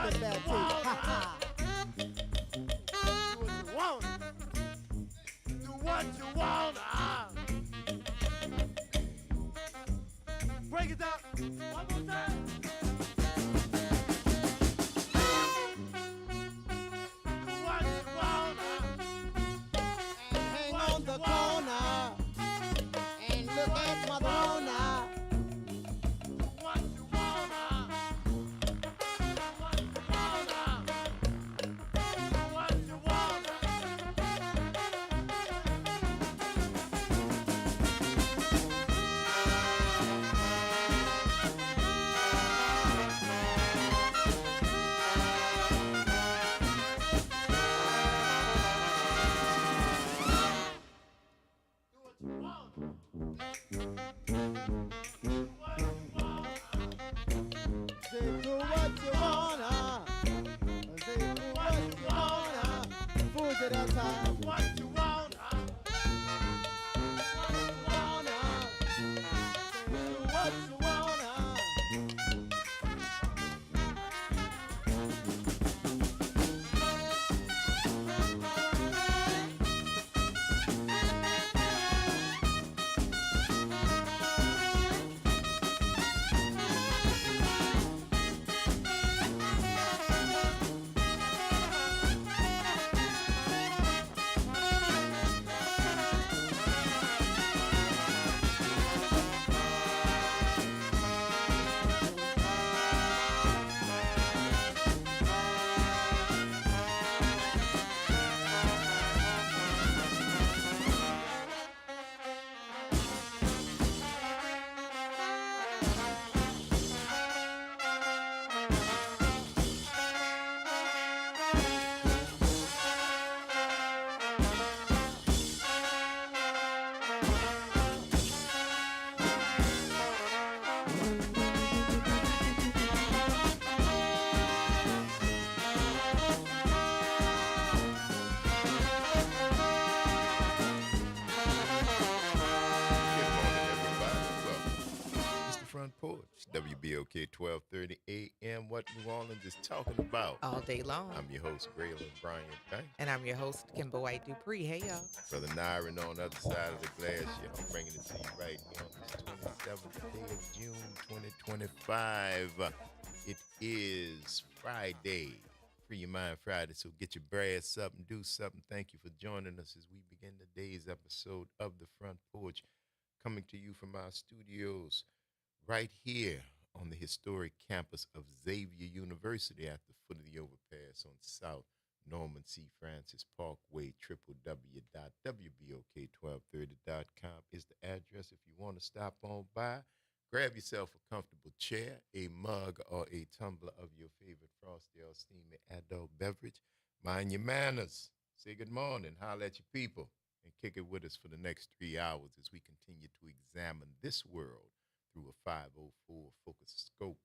this bad too. Ha ha. Do what you want. Break it down. One more time. Do what you want. And hang on the corner and look at Mother Rona. Do what you want. Do what you want. Do what you want. Do what you want. Do what you want. Say do what you wanna. Say do what you wanna. Food to that time. What you want. Wanna. Say do what you wanna. Good morning, everybody. Welcome. It's the Front Porch, WBOK 1230 AM. What New Orleans is talking about. All day long. I'm your host, Braylon Bryant Bank. And I'm your host, Kimber White Dupree. Hey, y'all. Brother Nyron on the other side of the glass. I'm bringing it to you right here on this 27th day of June, 2025. It is Friday. Free Your Mind Friday, so get your brass up and do something. Thank you for joining us as we begin today's episode of The Front Porch, coming to you from our studios right here on the historic campus of Xavier University at the foot of the overpass on South Norman C. Francis Parkway. www.wbok1230.com is the address if you want to stop on by. Grab yourself a comfortable chair, a mug, or a tumbler of your favorite frosty or steamy adult beverage. Mind your manners. Say good morning. Holler at your people. And kick it with us for the next 3 hours as we continue to examine this world through a 504 focus scope.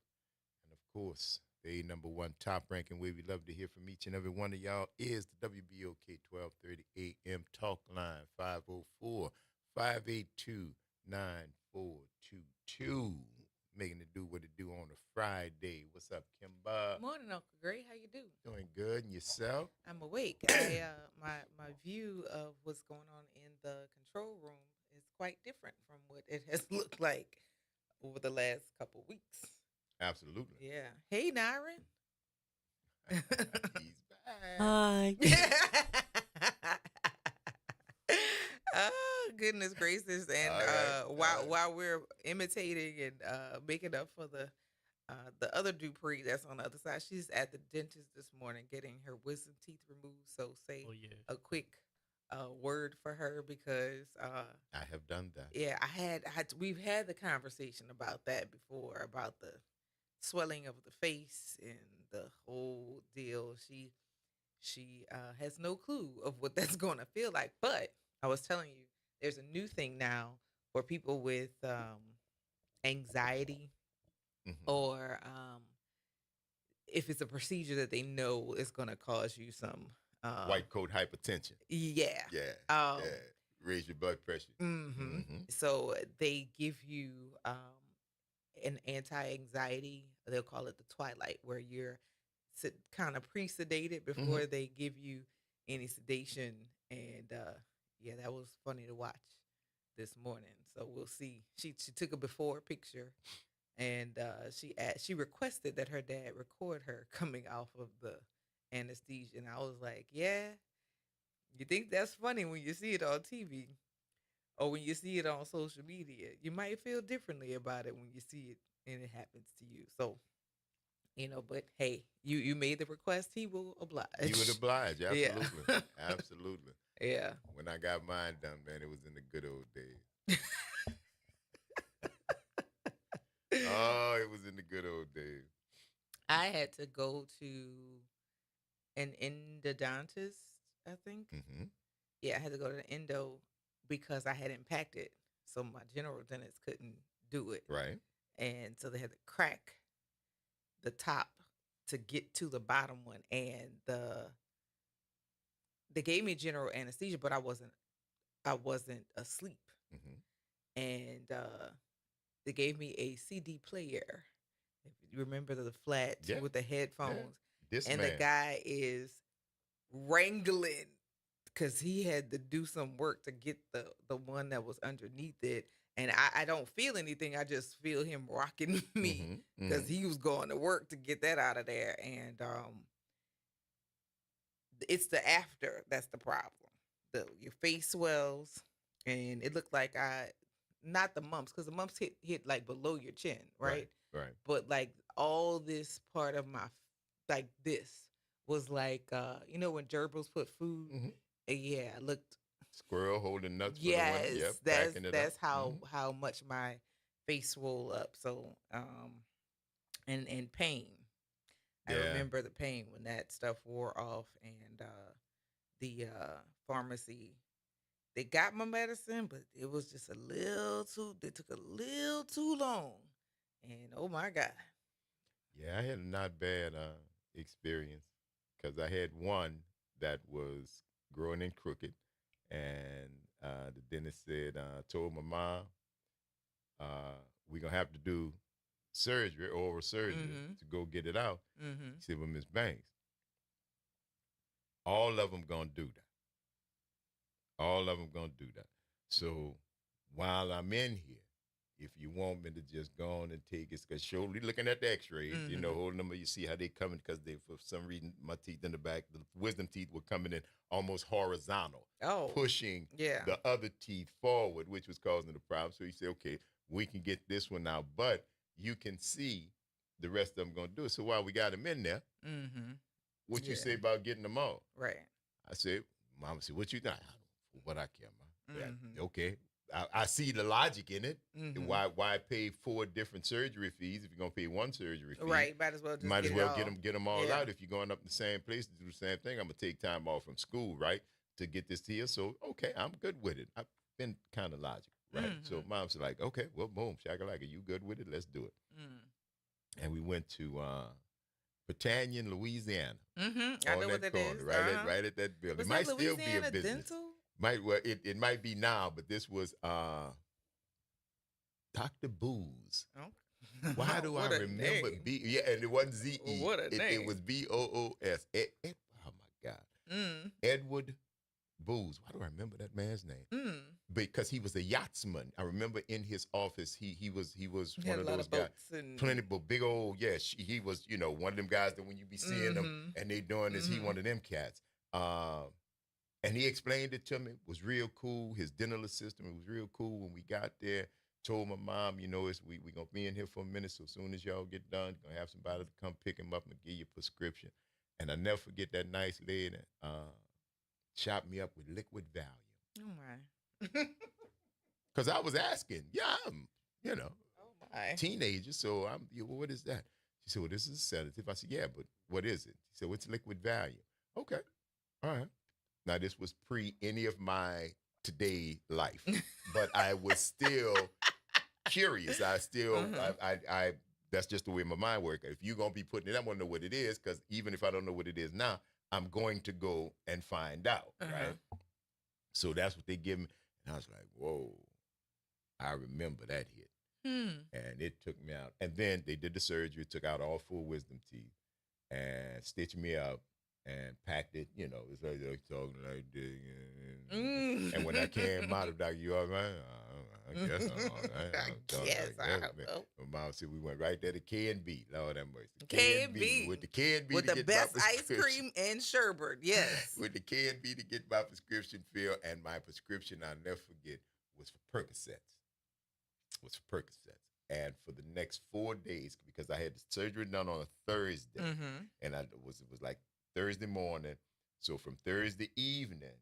And of course, the number one top-ranking way we love to hear from each and every one of y'all is the WBOK 1230 AM talk line, 504-582-9422. Making it do what it do on a Friday. What's up, Kimba? Morning, Uncle Gray. How you do? Doing good. And yourself? I'm awake. My view of what's going on in the control room is quite different from what it has looked like over the last couple weeks. Absolutely. Yeah. Hey, Nyron. He's back. Hi. Oh, goodness gracious. And All right. while we're imitating and making up for the other Dupree that's on the other side, she's at the dentist this morning getting her wisdom teeth removed. So say a quick word for her because I have done that. yeah, we've had the conversation about that before, about the swelling of the face and the whole deal. She has no clue of what that's going to feel like. But I was telling you, there's a new thing now for people with anxiety or if it's a procedure that they know is going to cause you some white coat hypertension. Yeah. Yeah. Raise your blood pressure. So they give you an anti-anxiety. They'll call it the twilight, where you're kind of pre-sedated before they give you any sedation. And yeah, that was funny to watch this morning. So we'll see. She took a before picture, and she requested that her dad record her coming off of the anesthesia. And I was like, yeah, you think that's funny when you see it on TV or when you see it on social media. You might feel differently about it when you see it and it happens to you. So, but hey, you made the request, he will oblige. He would oblige. Yeah. Absolutely. Absolutely. Yeah. When I got mine done, man, it was in the good old days. Oh, it was in the good old days. I had to go to an endodontist, I think. Mm-hmm. Yeah, I had to go to the endo because I had impacted. So my general dentist couldn't do it. Right. And so they had to crack the top to get to the bottom one. And they gave me general anesthesia, but I wasn't asleep. Mm-hmm. And they gave me a CD player. If you remember the flat Yeah. with the headphones. This And man. the guy is wrangling because he had to do some work to get the one that was underneath it. And I don't feel anything. I just feel him rocking me Mhm, because mhm. he was going to work to get that out of there. And it's the after that's the problem. Your face swells, and it looked like not the mumps, because the mumps hit like below your chin, right? Right. But like all this part of my like this was like when gerbils put food. Mhm. Yeah, it looked. Squirrel holding nuts for the winter. Yes, Yep. that's Backing it that's up. how Mhm. how much my face swole up. So and pain. I Yeah. remember the pain when that stuff wore off, and the pharmacy, they got my medicine, but it was just they took a little too long. And oh my God. Yeah, I had a not bad experience because I had one that was growing in crooked, and the dentist said, told my mom, we're gonna have to do surgery, oral surgery, Mm-hmm. to go get it out. Mm-hmm. He said, well, Miss Banks, all of them gonna do that. All of them gonna do that. So while I'm in here, if you want me to just go on and take it, because surely looking at the X-rays, Mm-hmm. holding them, you see how they coming, because they, for some reason, my teeth in the back, the wisdom teeth were coming in almost horizontal, Oh, pushing yeah. the other teeth forward, which was causing the problem. So he said, okay, we can get this one out, but you can see the rest of them gonna do it. So while we got them in there, Mm-hmm. what you Yeah. say about getting them all? Right. I said, Mama said, what you think? What I care, Ma. Yeah, Mhm. okay. I see the logic in it. Mhm. Why pay 4 different surgery fees if you're gonna pay one surgery fee? Right. Might as well just Might get as well it all. get them all Yeah. out. If you're going up the same place to do the same thing, I'm gonna take time off from school, right, to get this here. So okay, I'm good with it. I've been kind of logical, right? So Mhm. Mom's like, okay, well, boom, shakalaka, you good with it? Let's do it. And we went to Battanian, Louisiana. Mm-hmm. I On know what that that corner, is. right at that building. Was It might that still be a Louisiana business. Dental? It might be now, but this was Dr. Booz. Oh. Why do I What a remember name. B? Yeah, and it wasn't Z-E. What a It name. was B-O-O-S. Oh my God. Mm. Edward Booz. Why do I remember that man's name? Mm. Because he was a yachtsman. I remember in his office, he was He one had a of lot those of guys. boats and Plenty of big old, yeah. He was, one of them guys that when you be seeing them Mhm. and they doing this, he Mhm. one of them cats. And he explained it to me. It was real cool. His dental assistant was real cool. When we got there, told my mom, we gonna be in here for a minute. So as soon as y'all get done, gonna have somebody to come pick him up and give you a prescription. And I never forget that nice lady chopped me up with liquid Valium. Oh my. Because I was asking, yeah, I'm, Oh my. teenager, so well, what is that? She said, well, this is a sedative. I said, yeah, but what is it? She said, well, it's liquid Valium. Okay, all right. Now, this was pre any of my today life, but I was still curious. I still, Mhm. I that's just the way my mind works. If you're going to be putting it, I want to know what it is, because even if I don't know what it is now, I'm going to go and find out, right? So that's what they give me. And I was like, whoa, I remember that hit. Hmm. And it took me out. And then they did the surgery, took out all 4 wisdom teeth. and stitched me up and packed it. You know, it's like they're talking like this. And when I came out of Dr. You all right? I guess I'm all right. My mom said we went right there to K&B. Lord have mercy. K&B. With the K&B with to the get best my ice cream and sherbet. Yes. With the K&B to get my prescription filled, and my prescription I'll never forget was for Percocets. And for the next 4 days, because I had the surgery done on a Thursday, and it was like Thursday morning. So from Thursday evening,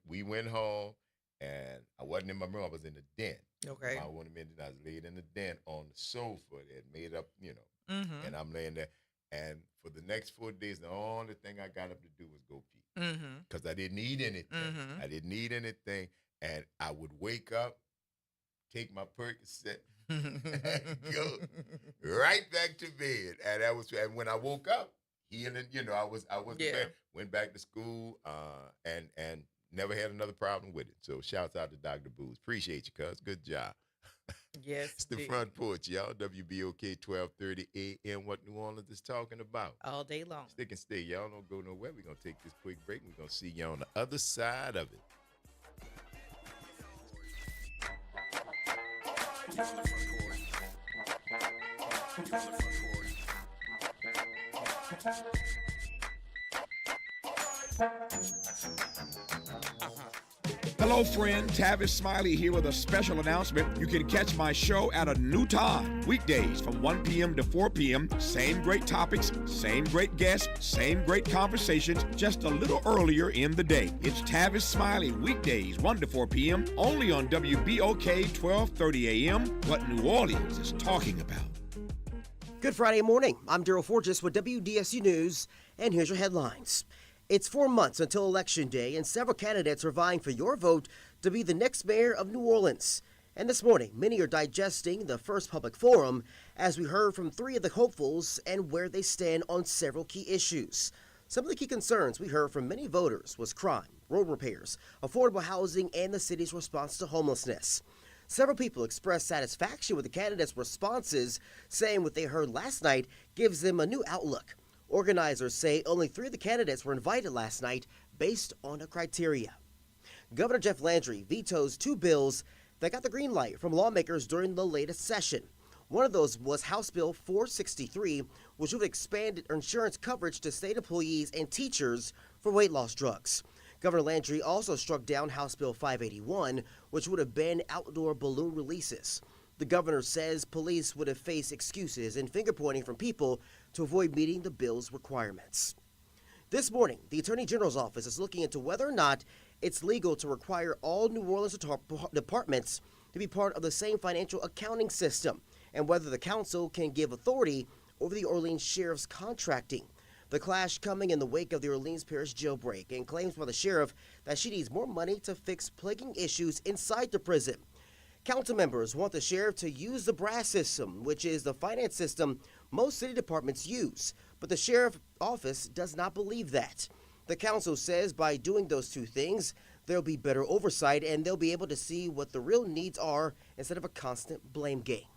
we went home, and I wasn't in my room. I was in the den. Okay. I went in, I was laid in the den on the sofa that made up, and I'm laying there. And for the next 4 days, the only thing I got up to do was go pee, because I didn't eat anything. And I would wake up, take my Percocet, and go right back to bed. And when I woke up, healing, I was back, went back to school, and never had another problem with it. So shouts out to Dr. Booz. Appreciate you, cuz. Good job. Yes. It's the Front Porch, y'all. WBOK 1230 AM. What New Orleans is talking about. All day long. Stick and stay. Y'all don't go nowhere. We're going to take this quick break. We're going to see you on the other side of it. Hello, friend. Tavis Smiley here with a special announcement. You can catch my show at a new time. Weekdays from 1 p.m. to 4 p.m. Same great topics, same great guests, same great conversations, just a little earlier in the day. It's Tavis Smiley, weekdays 1 to 4 p.m. only on WBOK 1230 AM. What New Orleans is talking about. Good Friday morning. I'm Daryl Forges with WDSU News, and here's your headlines. It's 4 months until Election Day, and several candidates are vying for your vote to be the next mayor of New Orleans. And this morning, many are digesting the first public forum as we heard from 3 of the hopefuls and where they stand on several key issues. Some of the key concerns we heard from many voters was crime, road repairs, affordable housing, and the city's response to homelessness. Several people expressed satisfaction with the candidates' responses, saying what they heard last night gives them a new outlook. Organizers say only 3 of the candidates were invited last night based on a criteria. Governor Jeff Landry vetoes 2 bills that got the green light from lawmakers during the latest session. One of those was House Bill 463, which would expand insurance coverage to state employees and teachers for weight loss drugs. Governor Landry also struck down House Bill 581, which would have banned outdoor balloon releases. The governor says police would have faced excuses and finger-pointing from people to avoid meeting the bill's requirements. This morning, the Attorney General's office is looking into whether or not it's legal to require all New Orleans departments to be part of the same financial accounting system, and whether the council can give authority over the Orleans Sheriff's contracting. The clash coming in the wake of the Orleans Parish jailbreak and claims by the sheriff that she needs more money to fix plaguing issues inside the prison. Council members want the sheriff to use the brass system, which is the finance system most city departments use, but the sheriff's office does not believe that. The council says by doing those 2 things, there'll be better oversight and they'll be able to see what the real needs are instead of a constant blame game.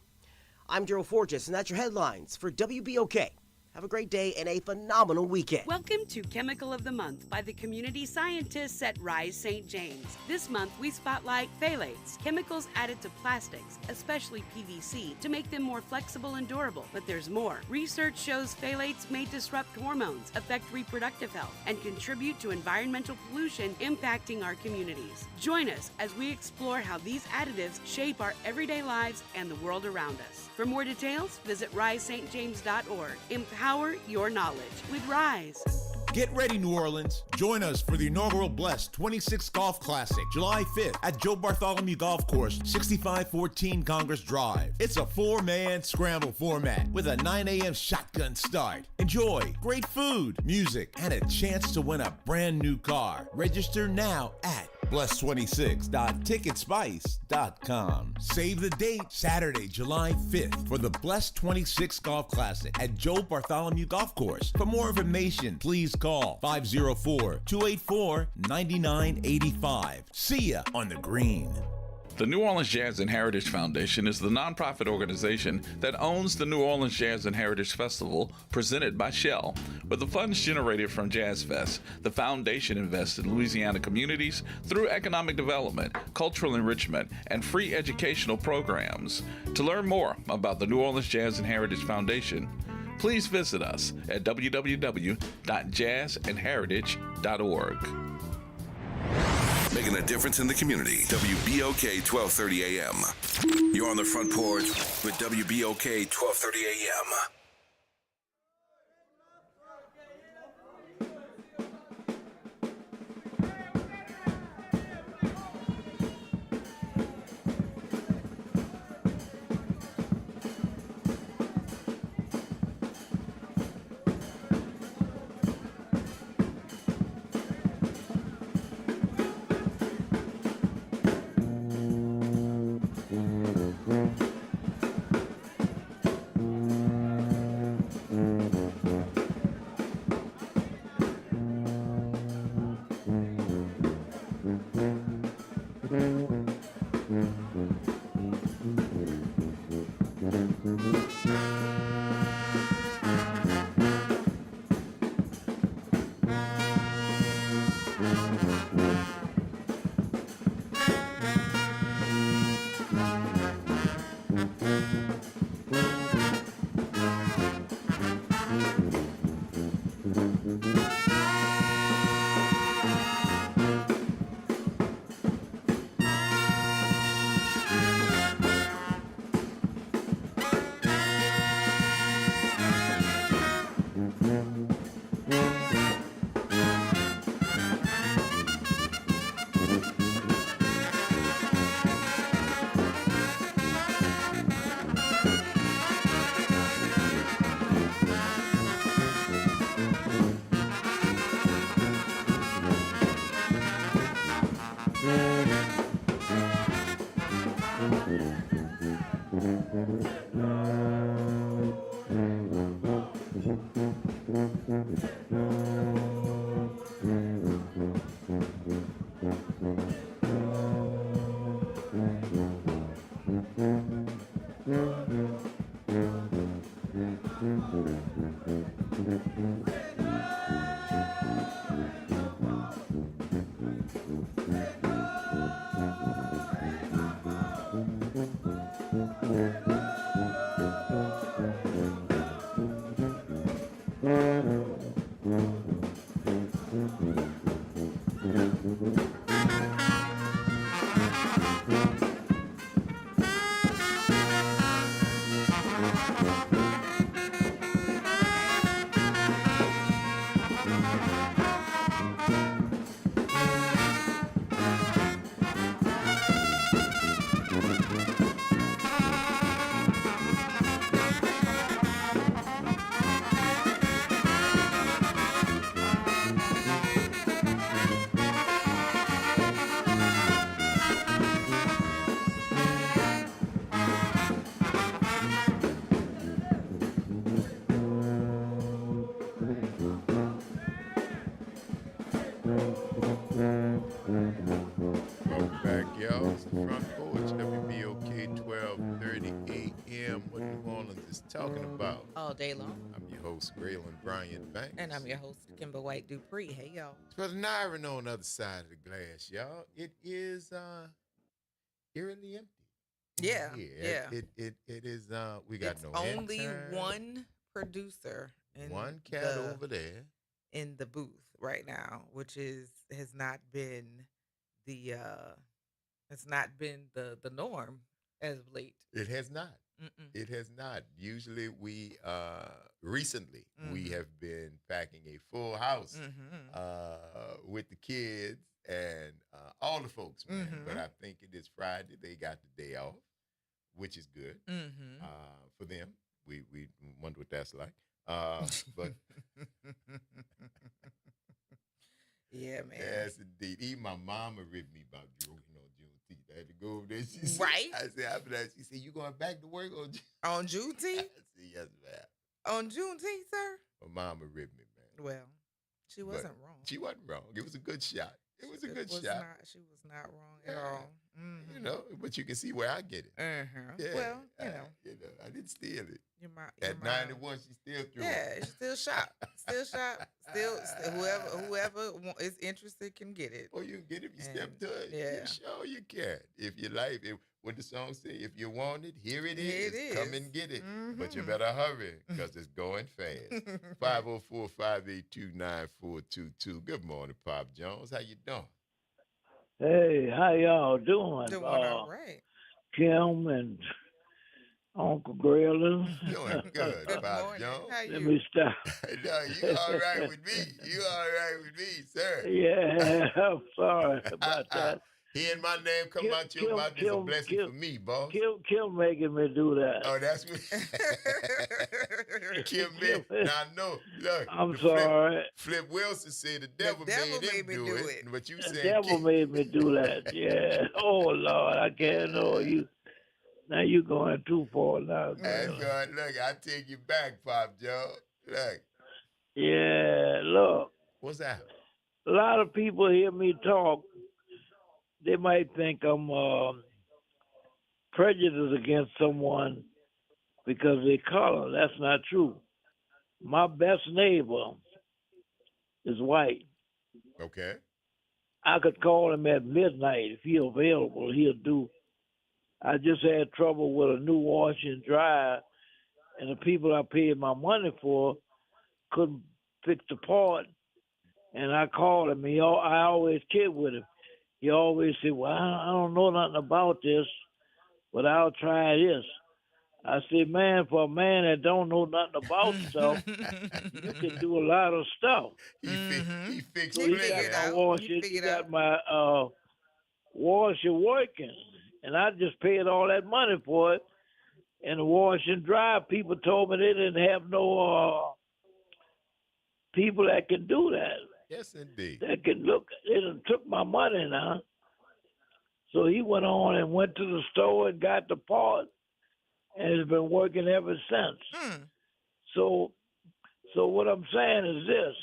I'm Daryl Forges, and that's your headlines for WBOK. Have a great day and a phenomenal weekend. Welcome to Chemical of the Month by the community scientists at Rise St. James. This month, we spotlight phthalates, chemicals added to plastics, especially PVC, to make them more flexible and durable. But there's more. Research shows phthalates may disrupt hormones, affect reproductive health, and contribute to environmental pollution impacting our communities. Join us as we explore how these additives shape our everyday lives and the world around us. For more details, visit risestjames.org. Empower your knowledge with Rise. Get ready, New Orleans. Join us for the inaugural Blessed 26 Golf Classic, July 5th at Joe Bartholomew Golf Course, 6514 Congress Drive. It's a 4-man scramble format with a 9 a.m. shotgun start. Enjoy great food, music, and a chance to win a brand new car. Register now at blessed26.ticketspice.com. Save the date, Saturday, July 5th for the Blessed 26 Golf Classic at Joe Bartholomew Golf Course. For more information, please call 504-284-9985. See ya on the green. The New Orleans Jazz and Heritage Foundation is the nonprofit organization that owns the New Orleans Jazz and Heritage Festival presented by Shell. With the funds generated from Jazz Fest, the foundation invests in Louisiana communities through economic development, cultural enrichment, and free educational programs. To learn more about the New Orleans Jazz and Heritage Foundation, please visit us at www.jazzandheritage.org. Making a difference in the community. WBOK 1230 AM. You're on the front porch with WBOK 1230 AM. Welcome back, y'all. It's the Front Porch, WBOK 1230 AM. What New Orleans is talking about. All day long. I'm your host, Graylin Bryant Banks. And I'm your host, Kimber White Dupree. Hey, y'all. It's Brother Nyron on the other side of the glass, y'all. It is eerily empty. Yeah. It is, we got It's no only intern. one producer in One cat over there. in the booth right now, which has not been the norm as of late. It has not. Mm-mm. It has not. Usually we recently we have been packing a full house with the kids and all the folks, man. But I think it is Friday. They got the day off, which is good for them. We wonder what that's like. But yeah, man. Yes, indeed. Even my mama ripped me about Juneteenth. I had to go over there. She said, Right. I said, after that, she said, "You going back to work on On Juneteenth? I said, "Yes, ma'am." On Juneteenth, sir? My mama ripped me, man. Well, she wasn't wrong. She wasn't wrong. It was a good shot. It was a good shot. She was not wrong at all. You know, but you can see where I get it. Yeah, Well, I didn't steal it. your mom. At 91, she still threw Yeah, it. it's still shop. Still shop. Still whoever is interested can get it. Or you can get it if you step And, to it. yeah. You sure you can. If you like it, what the song say, if you want it, here it Here is. it Come is. and get it. But you Mhm. better hurry because it's going fast. 504-582-9422. Good morning, Pop Jones. How you doing? Hey, how y'all doing? Doing all right. Kim and Uncle Grilla. Doing good, Good Pop morning. Jones. How Let you? me stop. No, you all right with me. You all right with me, sir. Yeah, I'm sorry about that. Hearing my name come out your mouth is a blessing for me, boss. Kim making me do that. Oh, that's what Kim made. Now, no, look. I'm sorry. Flip Wilson said the devil made him do it. But you The said devil Kim. made me do that. Yeah. Oh, Lord, I can't know you. Now you going too far now. That's good. Look, I take you back, Pop Joe. Look. Yeah, look. What's that? A lot of people hear me talk. They might think I'm prejudiced against someone because of their color. That's not true. My best neighbor is white. Okay. I could call him at midnight if he's available. He'll do. I just had trouble with a new washer and dryer, and the people I paid my money for couldn't fix the part. And I called him. I always kid with him. He always said, "Well, I don't know nothing about this, but I'll try this." I said, "Man, for a man that don't know nothing about stuff, you can do a lot of stuff." He fixed So he got my washer. He got my washer working, and I just paid all that money for it. And the wash and dry, people told me they didn't have no people that can do that. Yes, indeed. That can look. They done took my money now. So he went on and went to the store and got the part, and it's been working ever since. So what I'm saying is this: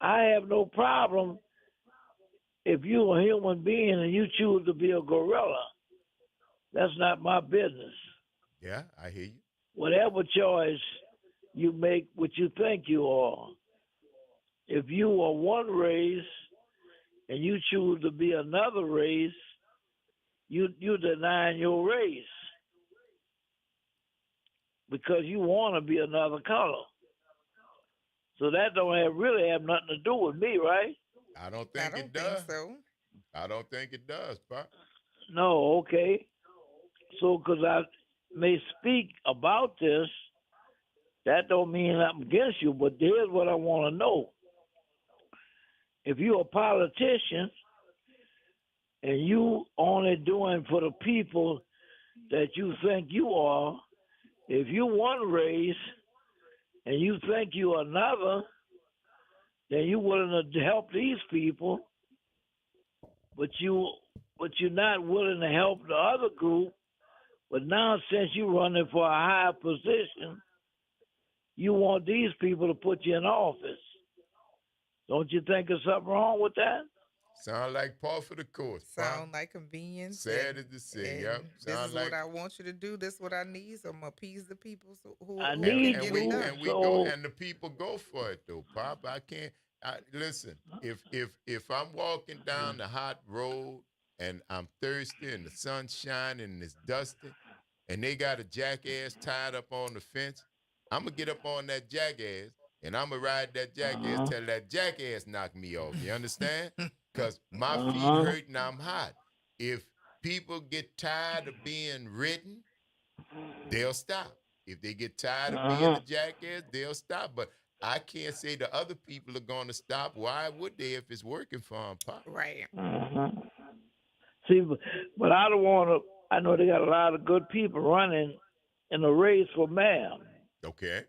I have no problem if you're a human being and you choose to be a gorilla. That's not my business. Yeah, I hear you. Whatever choice you make, what you think you are. If you are one race and you choose to be another race, you denying your race because you want to be another color. So that don't really have nothing to do with me, right? I don't think it does. So. I don't think it does, Pop. No, okay. So because I may speak about this, that don't mean I'm against you, but here's what I want to know. If you're a politician and you only doing for the people that you think you are, if you one race and you think you're another, then you're willing to help these people, but you're not willing to help the other group. But now since you're running for a higher position, you want these people to put you in office. Don't you think there's something wrong with that? Sound like par for the course. Sound like convenience. Sad as to say. Yep. This Sound is like what I want you to do. This is what I need. So I'm gonna appease the people who I who need can you. get it done. And we go, and the people go for it though, Pop. I can't. Listen. If I'm walking down the hot road and I'm thirsty and the sun's shining and it's dusty, and they got a jackass tied up on the fence, I'm gonna get up on that jackass and I'm gonna ride that jackass till that jackass knock me off. You understand? Because my feet hurt and I'm hot. If people get tired of being ridden, they'll stop. If they get tired of being a jackass, they'll stop. But I can't say the other people are going to stop. Why would they if it's working for them, Pop? Right. See, but I don't want to. I know they got a lot of good people running in the race for mayor. Okay.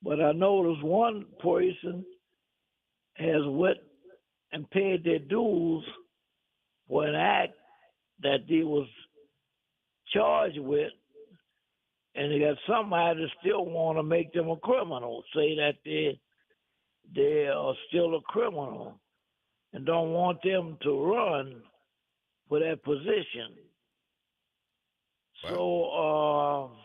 But I noticed one person has went and paid their dues for an act that they was charged with, and they got somebody that still want to make them a criminal, say that they are still a criminal and don't want them to run for that position. Well,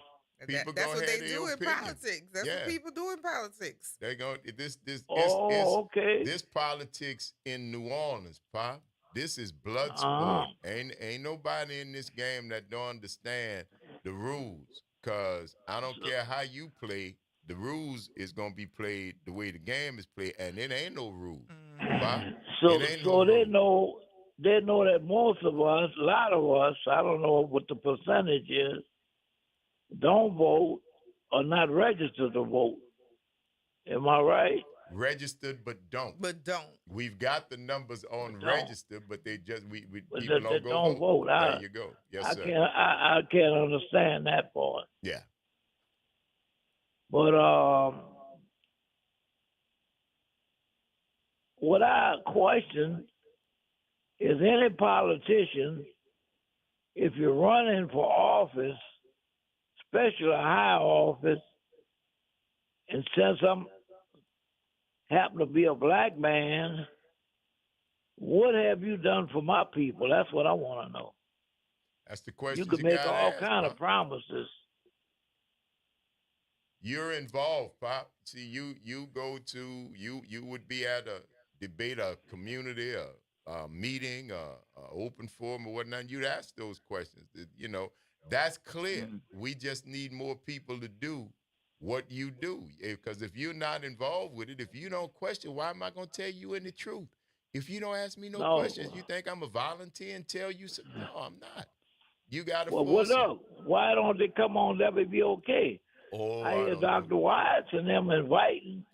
So, people That's gonna what have they their do in opinion. politics. That's Yeah. what people do in politics. They going this okay. this politics in New Orleans, Pop. This is blood Uh-huh. sport. Ain't nobody in this game that don't understand the rules. Cause I don't care how you play, the rules is gonna be played the way the game is played, and it ain't no rules, Pop. So, It ain't no so they rules. know that most of us, a lot of us, I don't know what the percentage is, don't vote or not registered to vote. Am I right? Registered but don't. But don't. We've got the numbers on Don't. registered, but they just we But people that don't go don't vote. There you go. Yes, I sir. I can't understand that part. Yeah. But what I question is any politician, if you're running for office, especially a high office, and since I'm happen to be a black man, what have you done for my people? That's what I want to know. That's the question You could make gotta all ask, kind Pop. of promises. You're involved, Pop. See, you go to you would be at a debate, a community, a meeting, a open forum or whatnot. You'd ask those questions. You know, that's clear. We just need more people to do what you do. Because if you're not involved with it, if you don't question, why am I going to tell you any truth? If you don't ask me no questions, you think I'm a volunteer and tell you something? No, I'm not. You got to Well, force what it. up? Why don't they come on WBOK? Oh, I hear don't know. Dr. Watts and them inviting.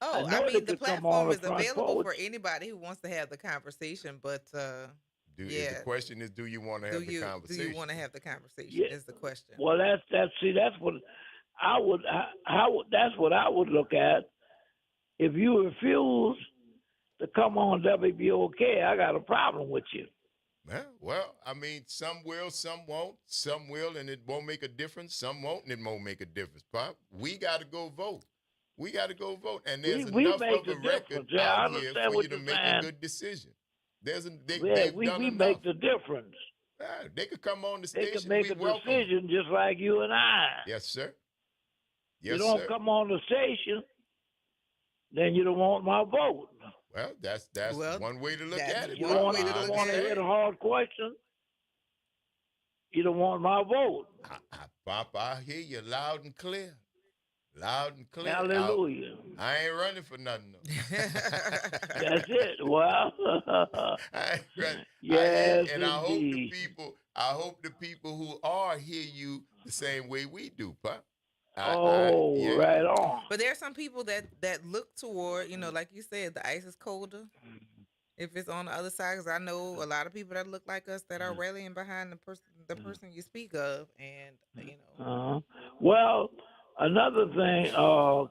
Oh, know I they mean, the could come platform on is the Front available for Porch. anybody who wants to have the conversation. But The yeah, question is, do you want to do have the you conversation? want to have the conversation? Yeah. Is the question. Well, that's what I would. That's what I would look at. If you refuse to come on WBOK, I got a problem with you. Yeah, well, I mean, some will, some won't. Some will, and it won't make a difference. Some won't, and it won't make a difference, Pop. We got to go vote. We got to go vote. And there's We enough make of the a record difference. Yeah, I out here understand for what you to you're make saying. a good decision. Yeah, They've done we enough. make the difference. Yeah, they could come on the They station. can make We a welcome 'em. decision just like you and I. Yes, sir. You Yes, don't sir. come on the station, then you don't want my vote. Well, that's Well, one way to look that's at it. You one Pop. don't way to I want look to at hear it. the hard question. You don't want my vote. Pop, I hear you loud and clear. Loud and clear. Hallelujah. I ain't running for nothing. No. That's it. Well, I ain't running. yes, And I indeed. hope the people who are hear you the same way we do, Pop. Oh, right on. But there are some people that look toward, like you said, the ice is colder if it's on the other side. Because I know a lot of people that look like us that are rallying behind the person you speak of, and Well, another thing,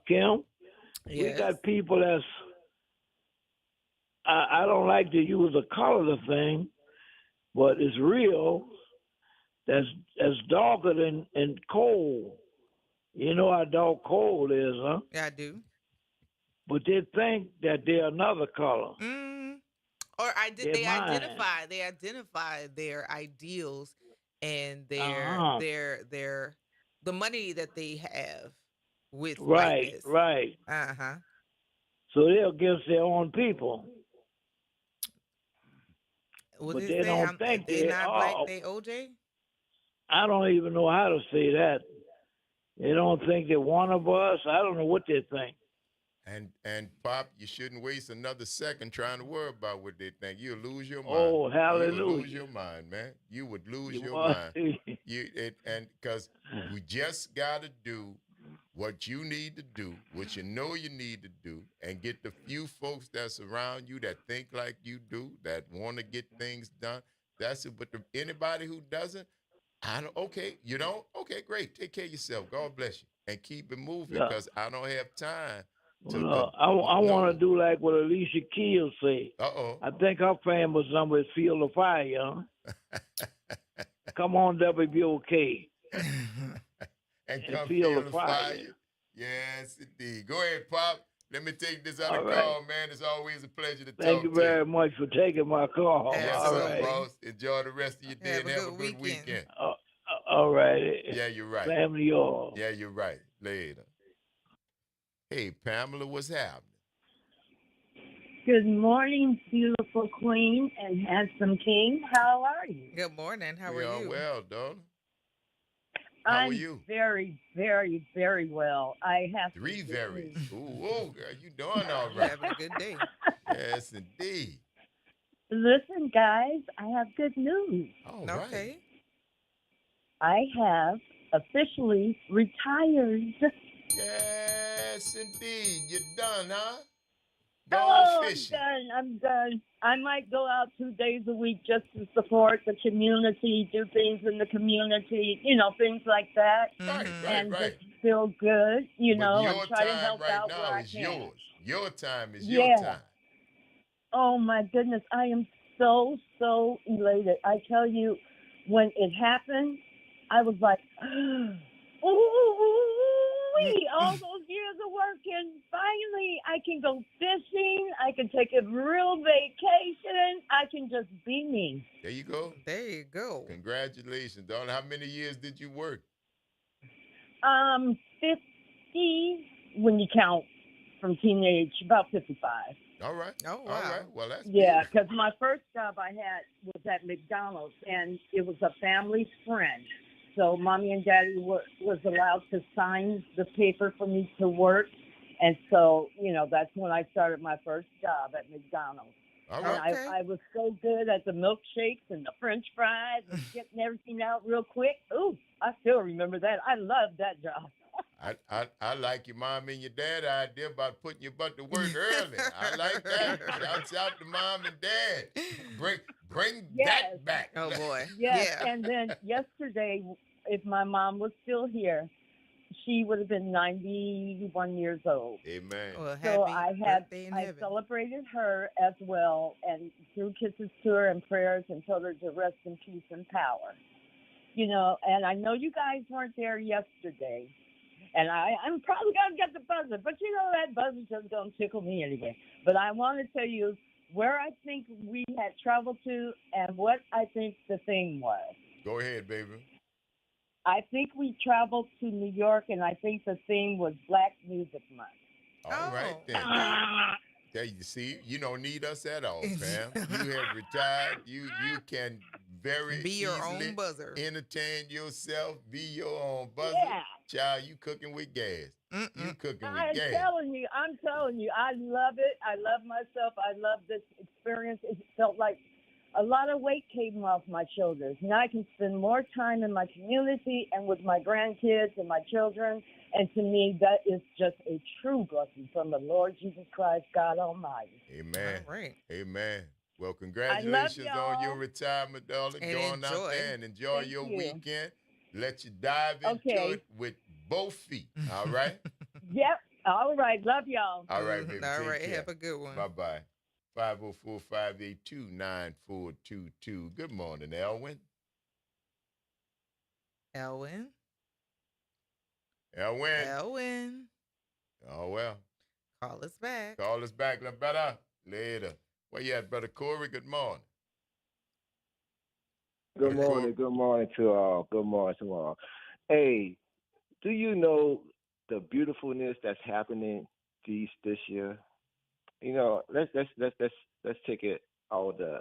Kim, we yes. got people that's. I don't like to use the color thing, but it's real. That's darker than coal. You know how dark coal is, huh? Yeah, I do. But they think that they're another color. Or They're they mine. identify their ideals and their the money that they have with whiteness. Right. So they're against their own people. What But did they it say? don't think they not black, are. they OJ? I don't even know how to say that. They don't think they're one of us. I don't know what they think. And Pop, you shouldn't waste another second trying to worry about what they think. You'll lose your mind. Oh, hallelujah. You would lose your mind, man. You would lose your mind. And because we just got to do what you need to do, what you know you need to do, and get the few folks that's around you that think like you do, that want to get things done. That's it. But anybody who doesn't, okay, you don't? Okay, great. Take care of yourself. God bless you. And keep it moving because I don't have time. I want to do like what Alicia Keys say. I think her famous number is Feel the Fire. Come on, WBOK. and feel the fire. Yes, indeed. Go ahead, Pop. Let me take this other All right. call, man. It's always a pleasure to Thank talk you to you. very much for taking my call. Yes, All sir, right. boss. Enjoy the rest of your day and have a good weekend. All right. Yeah, you're right. Same to y'all. Yeah, you're right. Later. Hey, Pamela, what's happening? Good morning, beautiful queen and handsome king. How are you? Good morning. How are We are you? well, darling. How are you? Very, very, very well. I have Three some good varies. news. Ooh, girl, you doing all You right. having a good day. Yes, indeed. Listen, guys, I have good news. All right. Okay. I have officially retired. Yes, indeed. You're done, huh? Oh, Gone I'm fishing. done. I'm done. I might go out 2 days a week just to support the community, do things in the community, things like that. Right, Mhm. right, And right. just feel good, But and your try to time help right out where now I is can. yours. Your time is your Yeah. time. Oh my goodness, I am so elated. I tell you, when it happened, I was like, ooh, all those years of working. Finally, I can go fishing. I can take a real vacation. I can just be me. There you go. There you go. Congratulations, darling. How many years did you work? 50 when you count from teenage, about 55. All right. Oh, All wow. right. Well, that's Yeah, beautiful. because my first job I had was at McDonald's, and it was a family friend. So mommy and daddy was allowed to sign the paper for me to work. And so, that's when I started my first job at McDonald's. All And right. Okay. I was so good at the milkshakes and the French fries and getting everything out real quick. Ooh, I still remember that. I loved that job. I like your mom and your dad idea about putting your butt to work early. I like that. Shouts out to mom and dad. Bring Yes. that back. Oh, boy. Yes, Yeah. and then yesterday, if my mom was still here, she would have been 91 years old. Amen. Well, So happy I birthday in I heaven. celebrated her as well, and threw kisses to her and prayers and told her to rest in peace and power. And I know you guys weren't there yesterday, and I'm probably gonna get the buzzer, but that buzzer's just gonna tickle me anyway. But I want to tell you where I think we had traveled to and what I think the thing was. Go ahead, baby. I think we traveled to New York, and I think the theme was Black Music Month. All right, Oh, then. Ah, There you see, you don't need us at all, Pam. You have retired. You can very be your easily own buzzer. entertain yourself, be your own buzzer. yeah. Child, you cooking with gas. You Mm-mm. cooking with I'm gas. telling you, I love it. I love myself. I love this experience. It felt like a lot of weight came off my shoulders. Now I can spend more time in my community and with my grandkids and my children. And to me, that is just a true blessing from the Lord Jesus Christ, God Almighty. Amen. All right. Amen. Well, congratulations on your y'all. retirement, darling. And Go on out enjoy. there and enjoy Thank your you. weekend. Let you dive into Okay. it with both feet. All right? Yep. All right. Love y'all. All right, baby. All Take right. care. Have a good one. Bye-bye. 504-582-9422. Good morning, Elwin. Elwin. Elwin. Oh, well. Call us back. Call us back, little brother. Later. Where you at, Brother Corey? Good morning. Good morning to all. Good morning to all. Hey, do you know the beautifulness that's happening this year? Let's take it all to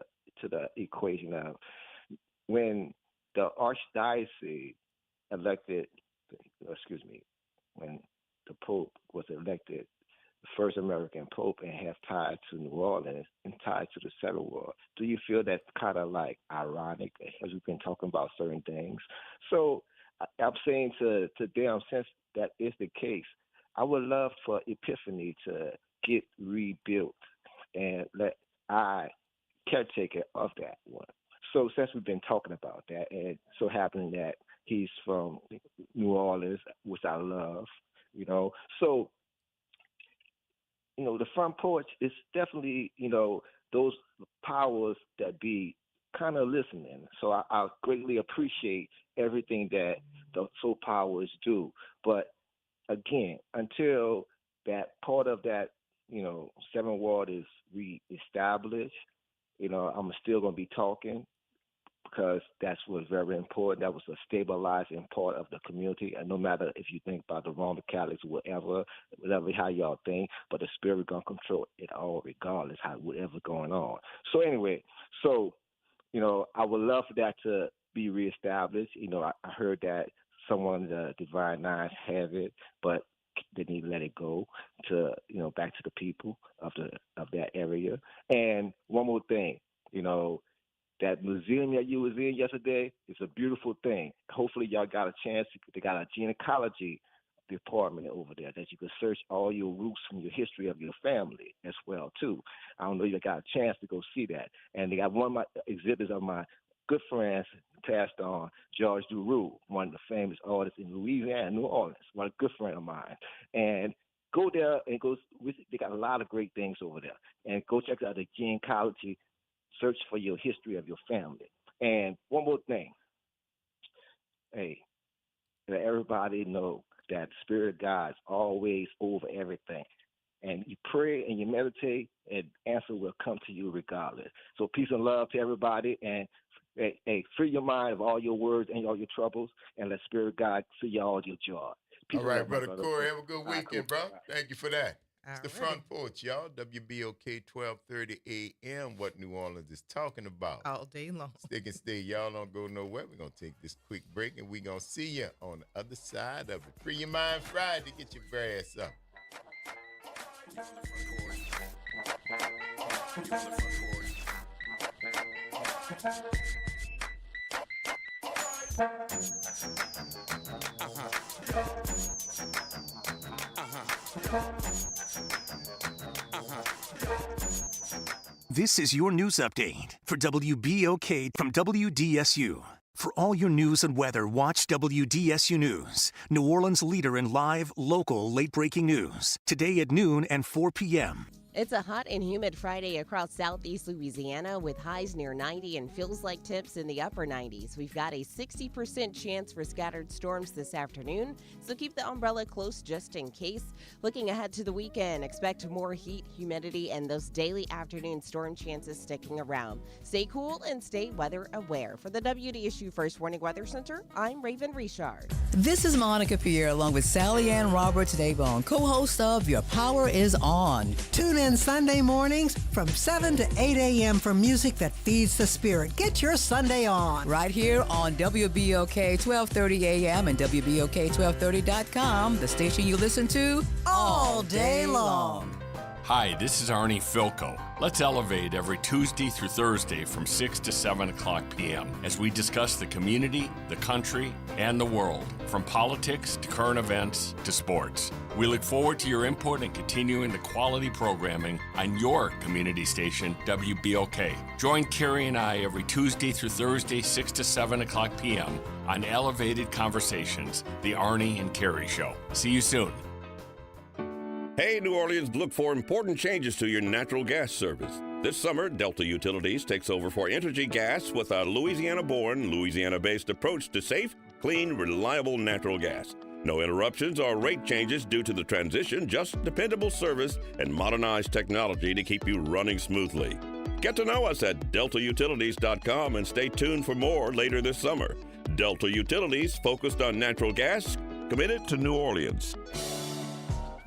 the equation now. When the archdiocese elected, when the Pope was elected, the first American Pope, and have tied to New Orleans and tied to the Civil War, do you feel that's kind of like ironic as we've been talking about certain things? So I'm saying to them, since that is the case, I would love for Epiphany to get rebuilt and let I caretaker of that one. So since we've been talking about that, and so happening that he's from New Orleans, which I love, so the front porch is definitely, those powers that be kind of listening. So I greatly appreciate everything that the soul powers do. But again, until that part of that Seventh Ward is reestablished. I'm still going to be talking because that's what's very important. That was a stabilizing part of the community. And no matter if you think about the Roman Catholics, whatever how y'all think, but the Spirit going to control it all regardless, whatever's going on. So anyway, I would love for that to be reestablished. I heard that someone, the Divine Nines, have it, but they need to let it go to, back to the people of that area. And one more thing, that museum that you was in yesterday is a beautiful thing. Hopefully y'all got a chance. They got a gynecology department over there that you can search all your roots from your history of your family as well too. I don't know if you got a chance to go see that. And they got one of my exhibits of my good friends passed on, George Duroux, one of the famous artists in Louisiana, New Orleans, one good friend of mine. And go there and they got a lot of great things over there. And go check out the gynecology, search for your history of your family. And one more thing. Hey, let everybody know that the Spirit of God is always over everything. And you pray and you meditate, and answer will come to you regardless. So peace and love to everybody, and hey, free your mind of all your worries and all your troubles, and let Spirit of God free all your joy. Peace all right, love, brother Corey, have a good weekend, bro. Thank you for that. It's the All Front Porch, y'all. WBOK 1230 AM, what New Orleans is talking about. All day long. Stick and stay. Y'all don't go nowhere. We're going to take this quick break, and we're going to see you on the other side of it. Free your mind Friday. Get your brass up. This is your news update for WBOK from WDSU. For all your news and weather, watch WDSU News, New Orleans' leader in live, local, late-breaking news. Today at noon and 4 p.m. It's a hot and humid Friday across southeast Louisiana with highs near 90 and feels like temps in the upper 90s. We've got a 60% chance for scattered storms this afternoon, so keep the umbrella close just in case. Looking ahead to the weekend, expect more heat, humidity, and those daily afternoon storm chances sticking around. Stay cool and stay weather aware. For the WDSU First Warning Weather Center, I'm Raven Richard. This is Monica Pierre along with Sally Ann Roberts-Daybone, co-host of Your Power is On. Tune in Sunday mornings from 7 to 8 a.m. for music that feeds the spirit. Get your Sunday on. Right here on WBOK 1230 a.m. and WBOK1230.com, the station you listen to all day long. Hi, this is Arnie Filko. Let's elevate every Tuesday through Thursday from 6 to 7 o'clock p.m. as we discuss the community, the country, and the world, from politics to current events to sports. We look forward to your input and continuing the quality programming on your community station, WBOK. Join Carrie and I every Tuesday through Thursday, 6 to 7 o'clock p.m. on Elevated Conversations, the Arnie and Carrie Show. See you soon. Hey, New Orleans, look for important changes to your natural gas service. This summer, Delta Utilities takes over for Entergy Gas with a Louisiana-born, Louisiana-based approach to safe, clean, reliable natural gas. No interruptions or rate changes due to the transition, just dependable service and modernized technology to keep you running smoothly. Get to know us at deltautilities.com and stay tuned for more later this summer. Delta Utilities, focused on natural gas, committed to New Orleans.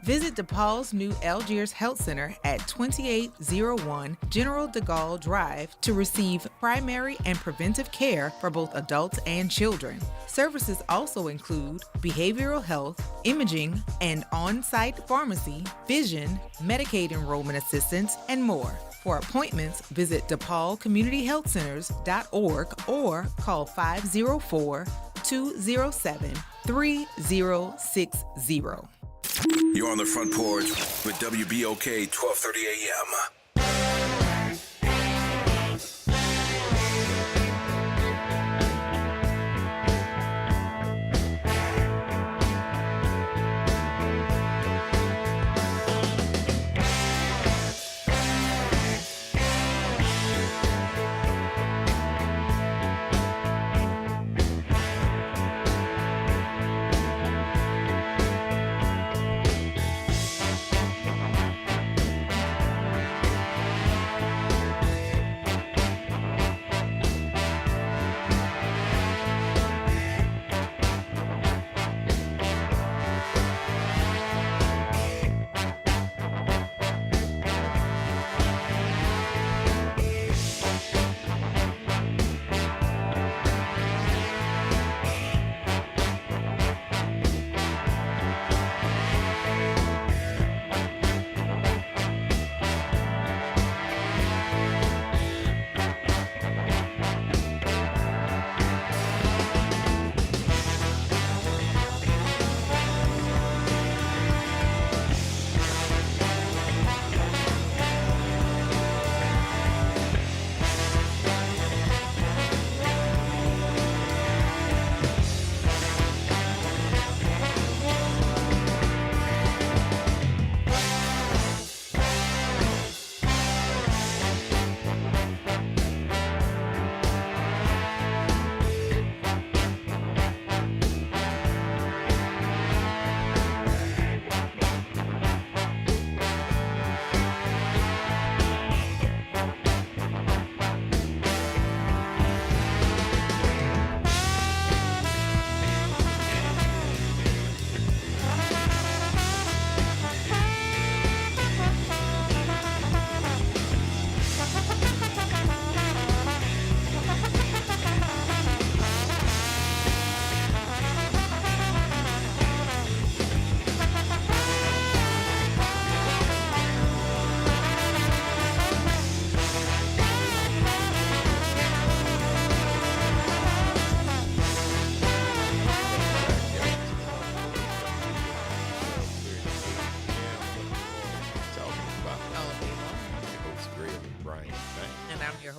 Visit DePaul's new Algiers Health Center at 2801 General de Gaulle Drive to receive primary and preventive care for both adults and children. Services also include behavioral health, imaging, and on-site pharmacy, vision, Medicaid enrollment assistance, and more. For appointments, visit DePaulCommunityHealthCenters.org or call 504-207-3060. You're on the Front Porch with WBOK 1230 AM.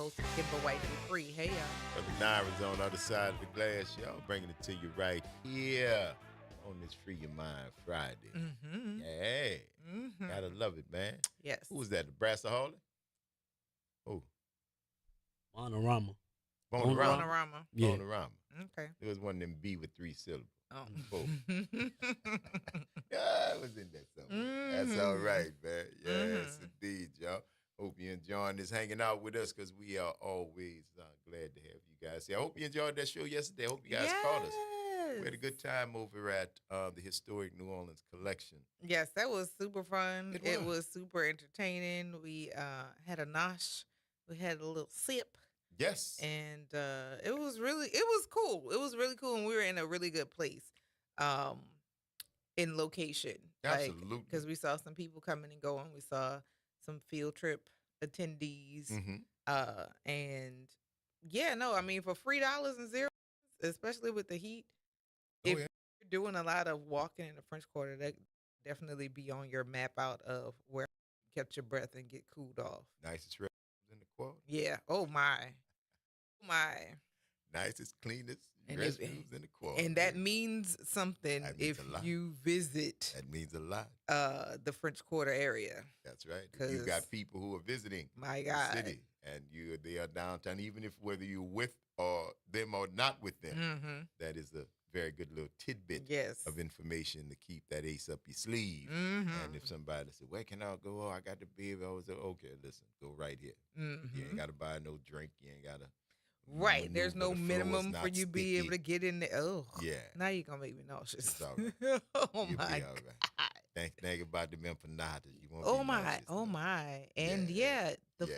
host, Kimber White Free. Hey, y'all. Brother Naira's on the other side of the glass, y'all. Bringing it to you right here on this Free Your Mind Friday. Mm-hmm. Yeah. Mm-hmm. Gotta love it, man. Yes. Who was that? The Brassaholic? Oh. Bonorama. Bonorama. Yeah. Bonorama. Okay. It was one of them B with 3 syllables. Oh. Four. Yeah, it was in there somewhere. That's all right, man. Yes, indeed, y'all. Hope you're enjoying this, hanging out with us, because we are always glad to have you guys here. I hope you enjoyed that show yesterday. I hope you guys caught us. We had a good time over at the Historic New Orleans Collection. Yes, that was super fun. It was super entertaining. We had a nosh. We had a little sip. Yes. And it was cool. It was really cool, and we were in a really good place in location. Absolutely. Because we saw some people coming and going. We saw some field trip attendees. And yeah, no, I mean, for $3 and zero, especially with the heat, if you're doing a lot of walking in the French Quarter, that definitely be on your map out of where you catch your breath and get cooled off. Nicest restrooms in the quarter. Yeah. Oh my. Nicest, cleanest And restrooms in the quarter. And that means something if you visit. That means a lot. The French Quarter area. That's right. If you got people who are visiting my the God. city, and they are downtown, even if whether you're with them or not with them, that is a very good little tidbit of information to keep that ace up your sleeve. And if somebody said, "Where can I go?" "Oh, I got the beer." I was like, "Okay, listen, go right here. You ain't got to buy no drink. You ain't got to." Right. There's no the floor is minimum not for you to be able to get in there. Oh, Yeah. Now you're going to make me nauseous. It's all right. Oh, You'll my be all right. Think about the empanadas. You won't Oh be my, nauseous. oh my. And yeah, Yeah.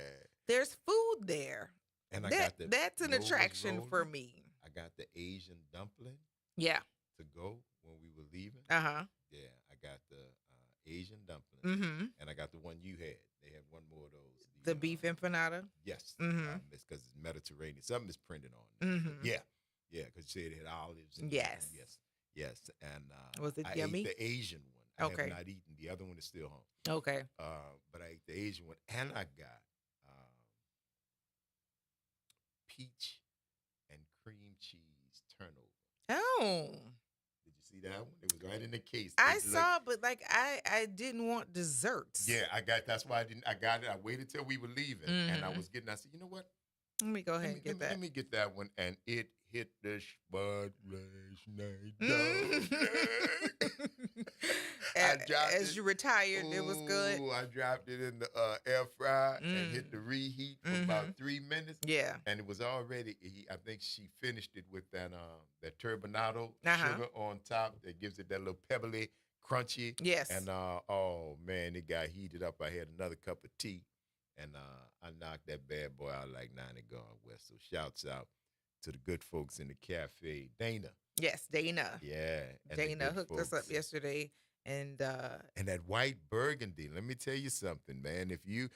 there's food there. And I got the that's an Nova's attraction for rolling. me. I got the Asian dumpling. Yeah. To go when we were leaving. Uh-huh. Yeah, I got the Asian dumpling. And I got the one you had. They had one more of those. The beef empanada? Yes. It's because it's Mediterranean. Something is printed on it. Yeah. Yeah, because you said it had olives. And Yes. Yes. And was it I yummy? ate the Asian one. I Okay. have not eaten. The other one is still home. Okay. But I ate the Asian one. And I got peach and cream cheese turnover. Oh. Did you see that one? It was right in the case. I It's saw, but I didn't want desserts. Yeah, that's why I got it. I waited till we were leaving, and I was I said, you know what? Let me go ahead and get that. Let me get that one, and it hit the spot last night. As you retired, it was good. I dropped it in the air fryer and hit the reheat for about 3 minutes. Yeah, and it was already. I think she finished it with that turbinado sugar on top that gives it that little pebbly, crunchy. Yes. And oh man, it got heated up. I had another cup of tea, and I knocked that bad boy out like 90 gone west. So shouts out to the good folks in the cafe, Dana. Yes, Dana. Yeah, and Dana hooked us up yesterday, and that white burgundy. Let me tell you something, man. If you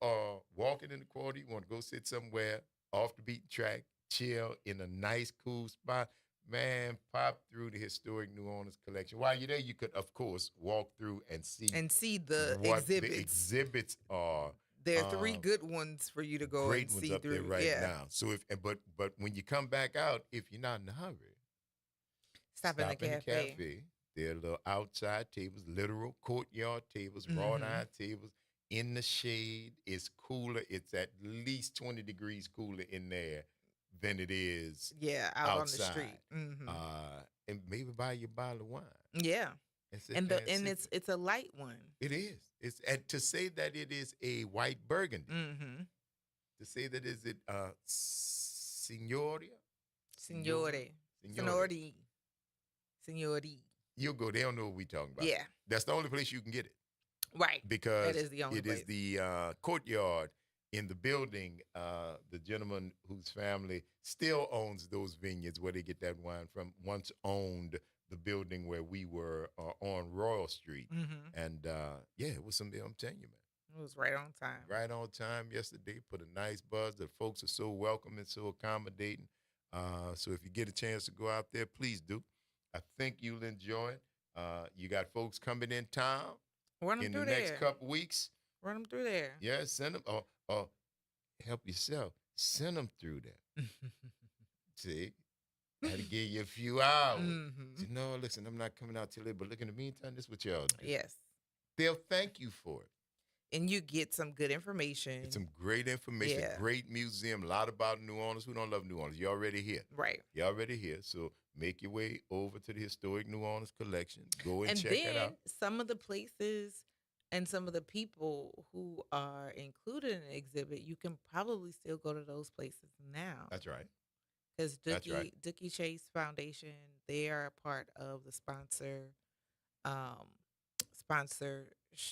are walking in the quarter, you want to go sit somewhere off the beaten track, chill in a nice, cool spot, man, pop through the Historic New Orleans Collection. While you're there, you could, of course, walk through and see what the exhibits are. There are 3 good ones for you to go great and ones see up through. there right now. So but when you come back out, if you're not in a hurry, stop in the cafe. There are little outside tables, literal courtyard tables, wrought iron tables in the shade. It's cooler. It's at least 20 degrees cooler in there than it is out outside. on the street. And maybe buy your bottle of wine. Yeah. And it's a light one. It is. And to say that it is a white burgundy. To say that is it Signoria? Signore. You'll go. They don't know what we're talking about. Yeah. That's the only place you can get it. Right. Because that is the only place. Is the courtyard in the building. The gentleman whose family still owns those vineyards where they get that wine from once owned the building where we were on Royal Street. And it was some, I'm telling you, man. It was right on time. Right on time yesterday. Put a nice buzz. The folks are so welcoming, so accommodating. So if you get a chance to go out there, please do. I think you'll enjoy it. You got folks coming in town Run them in through the next there. couple weeks. Run them through there. Yeah, send them. help yourself. Send them through that. See? I had to give you a few hours. Mhm. You know, listen, I'm not coming out till late, but look, in the meantime, this is what y'all do. Yes. They'll thank you for it. And you get some good information. It's some great information, Yeah. great museum, a lot about New Orleans. Who don't love New Orleans? You're already here. Right. You're already here. So make your way over to the Historic New Orleans Collection. Go and check then it out. some of the places and some of the people who are included in the exhibit, you can probably still go to those places now. That's right. Because That's right. Dookie Chase Foundation, they are a part of the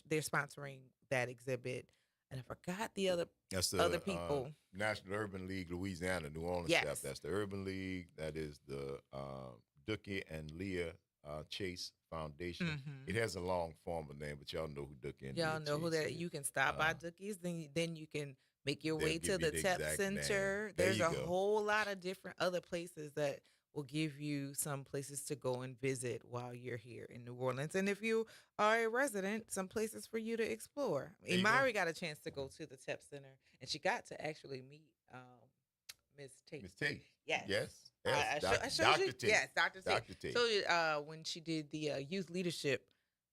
they're sponsoring that exhibit. And I forgot the other That's the other people. National Urban League, Louisiana, New Orleans Yes. staff. That's the Urban League. That is the Dookie and Leah Chase Foundation. Mhm. It has a long formal name, but y'all know who Dookie and Y'all Leah know who Chase that is. you can stop by Dookie's, then you can make your They'll way give to you the the TEP exact Center. name. There There's you a go. whole lot of different other places that will give you some places to go and visit while you're here in New Orleans. And if you are a resident, some places for you to explore. There you go. Imari got a chance to go to the TEP Center, and she got to actually meet Miss Tate. Miss Tate. Yes. Yes. I Yes. showed you. Dr. Tate. Yes, Dr. Tate. Dr. Tate. Showed you when she did the youth leadership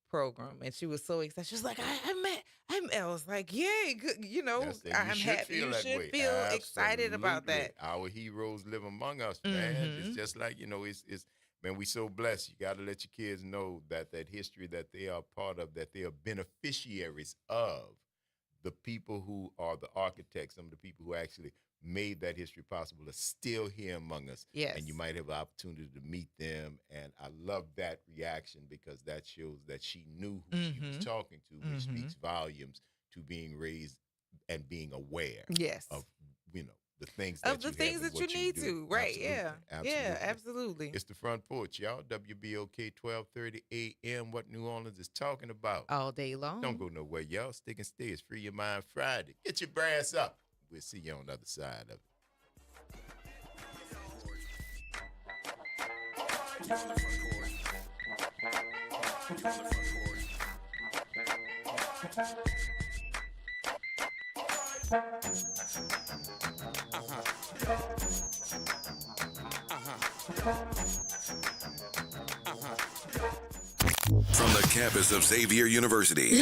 program, and she was so excited. She was like, I was like, yay, good, Yes, and I'm you should happy. feel You that should way. feel excited about Absolutely. that. Our heroes live among us, man. Mhm. It's just like, it's man, we so blessed. You got to let your kids know that history that they are part of, that they are beneficiaries of, the people who are the architects, some of the people who actually made that history possible are still here among us. Yes. And you might have an opportunity to meet them. And I love that reaction because that shows that she knew who she was Mhm. talking to, which Mhm. speaks volumes to being raised and being aware Yes. of, the things that Of the you have things and that you what need do. to. Right. Absolutely. Yeah. Yeah, absolutely. It's the Front Porch, y'all. WBOK 1230 AM. What New Orleans is talking about. All day long. Don't go nowhere, y'all. Stick and stay. It's Free Your Mind Friday. Get your brass up. We'll see you on the other side of it. From the campus of Xavier University,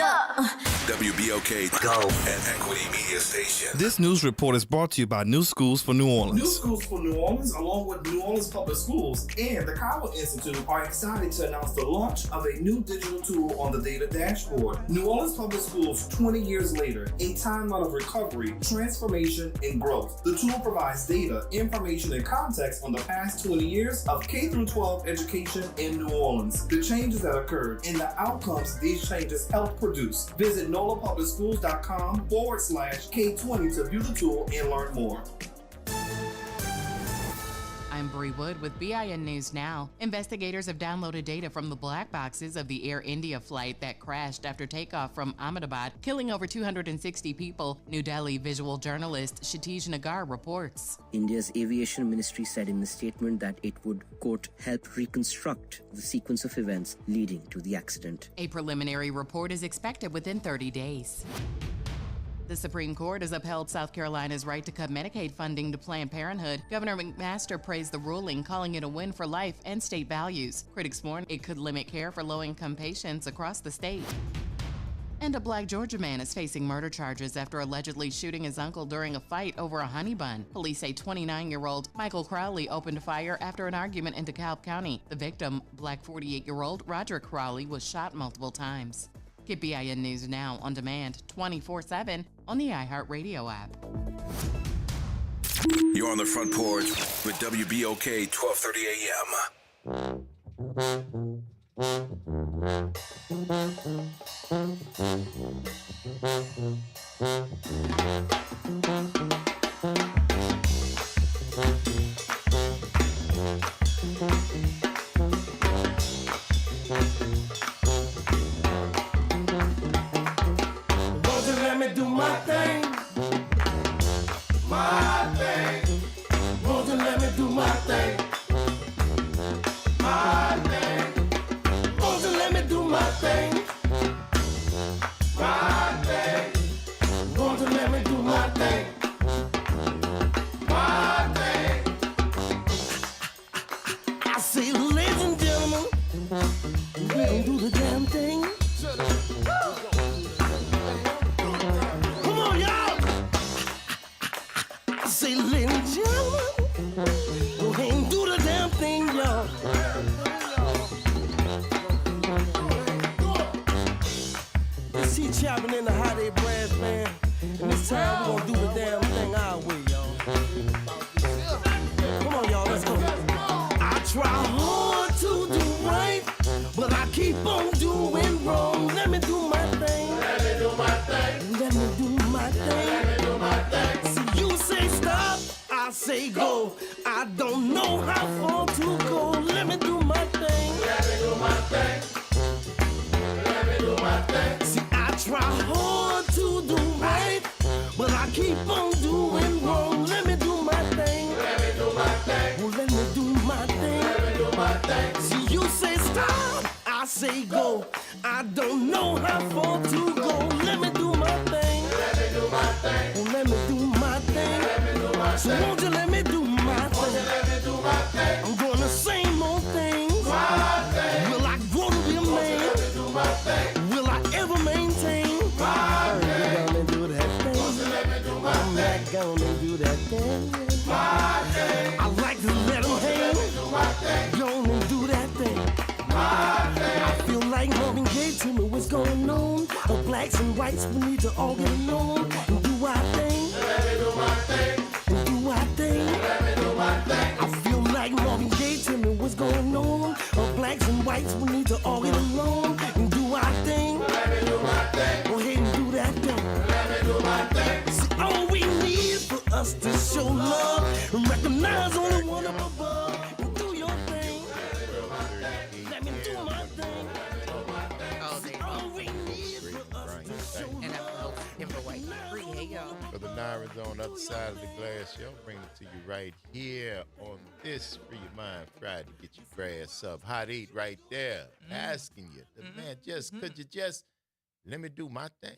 WBOK Go and Equity Media Station. This news report is brought to you by New Schools for New Orleans. New Schools for New Orleans, along with New Orleans Public Schools and the Cowell Institute, are excited to announce the launch of a new digital tool on the data dashboard. New Orleans Public Schools, 20 years later, a timeline of recovery, transformation, and growth. The tool provides data, information, and context on the past 20 years of K-12 education in New Orleans, the changes that occurred, and the outcomes these changes helped produce. Visit nolapublicschools.com/K20 to view the tool and learn more. I'm Bree Wood with BIN News Now. Investigators have downloaded data from the black boxes of the Air India flight that crashed after takeoff from Ahmedabad, killing over 260 people. New Delhi visual journalist Kshitij Nagar reports. India's aviation ministry said in a statement that it would, quote, help reconstruct the sequence of events leading to the accident. A preliminary report is expected within 30 days. The Supreme Court has upheld South Carolina's right to cut Medicaid funding to Planned Parenthood. Governor McMaster praised the ruling, calling it a win for life and state values. Critics warn it could limit care for low-income patients across the state. And a Black Georgia man is facing murder charges after allegedly shooting his uncle during a fight over a honey bun. Police say 29-year-old Michael Crowley opened fire after an argument in DeKalb County. The victim, Black 48-year-old Roderick Crowley, was shot multiple times. Get BIN News Now on demand 24/7 on the iHeartRadio app. You're on the Front Porch with WBOK 1230 Won't you let me do my thing? My thing. Won't you let me do my thing? My thing. Won't you let me do my thing? My thing. Won't you let me do my thing? It's C Chapman in the Hot 8 Brass Band. And this time we're gonna do the damn thing our way, y'all. Come on, y'all, let's go. I try hard to do right, but I keep on doing wrong. Let me do my thing. Let me do my thing. Let me do my thing. Let me do my thing. See, you say stop, I say go. I don't know how far to go. Let me do my thing. Let me do my thing. Let me do my thing. See, I try hard to do right, but I keep on doing wrong. Let me do my thing. Let me do my thing. Well, let me do my thing. Let me do my thing. See, you say stop, I say go. I don't know how far to go. Let me do my thing. Let me do my thing. Well, let me do my thing. Let me do my thing. So won't you let me do my thing? Won't you let me do my thing? I'm doing the same old things. My thing. Will I grow to be a man? Let me do my thing. Will I ever maintain? My thing. I'm gonna do that thing. Won't you let me do my thing? I'm not gonna do that thing. My thing. I like to let them hang. Let me do my thing. Go on and do that thing. My thing. I feel like Marvin Gaye, tell me what's going on. The blacks and whites, we need to all get along and do our thing. Let me do my thing. And do our thing. Let me do my thing. I feel like Marvin Gaye, tell me what's going on. The blacks and whites, we need to all get along and do our thing. Let me do my thing. Go ahead and do that thing. Let me do my thing. See, all we need is for us to show love and recognize only one up above and do your thing. Let me do my thing. All day All long. we need is for us to show And I'm love. Kimber White. Free. Hey, y'all. For the Nirans on the other side of the glass, y'all bring it to you right here on this Free Your Mind Friday. Get your grass up. Hot 8 right there. Asking you. The man, could you just let me do my thing?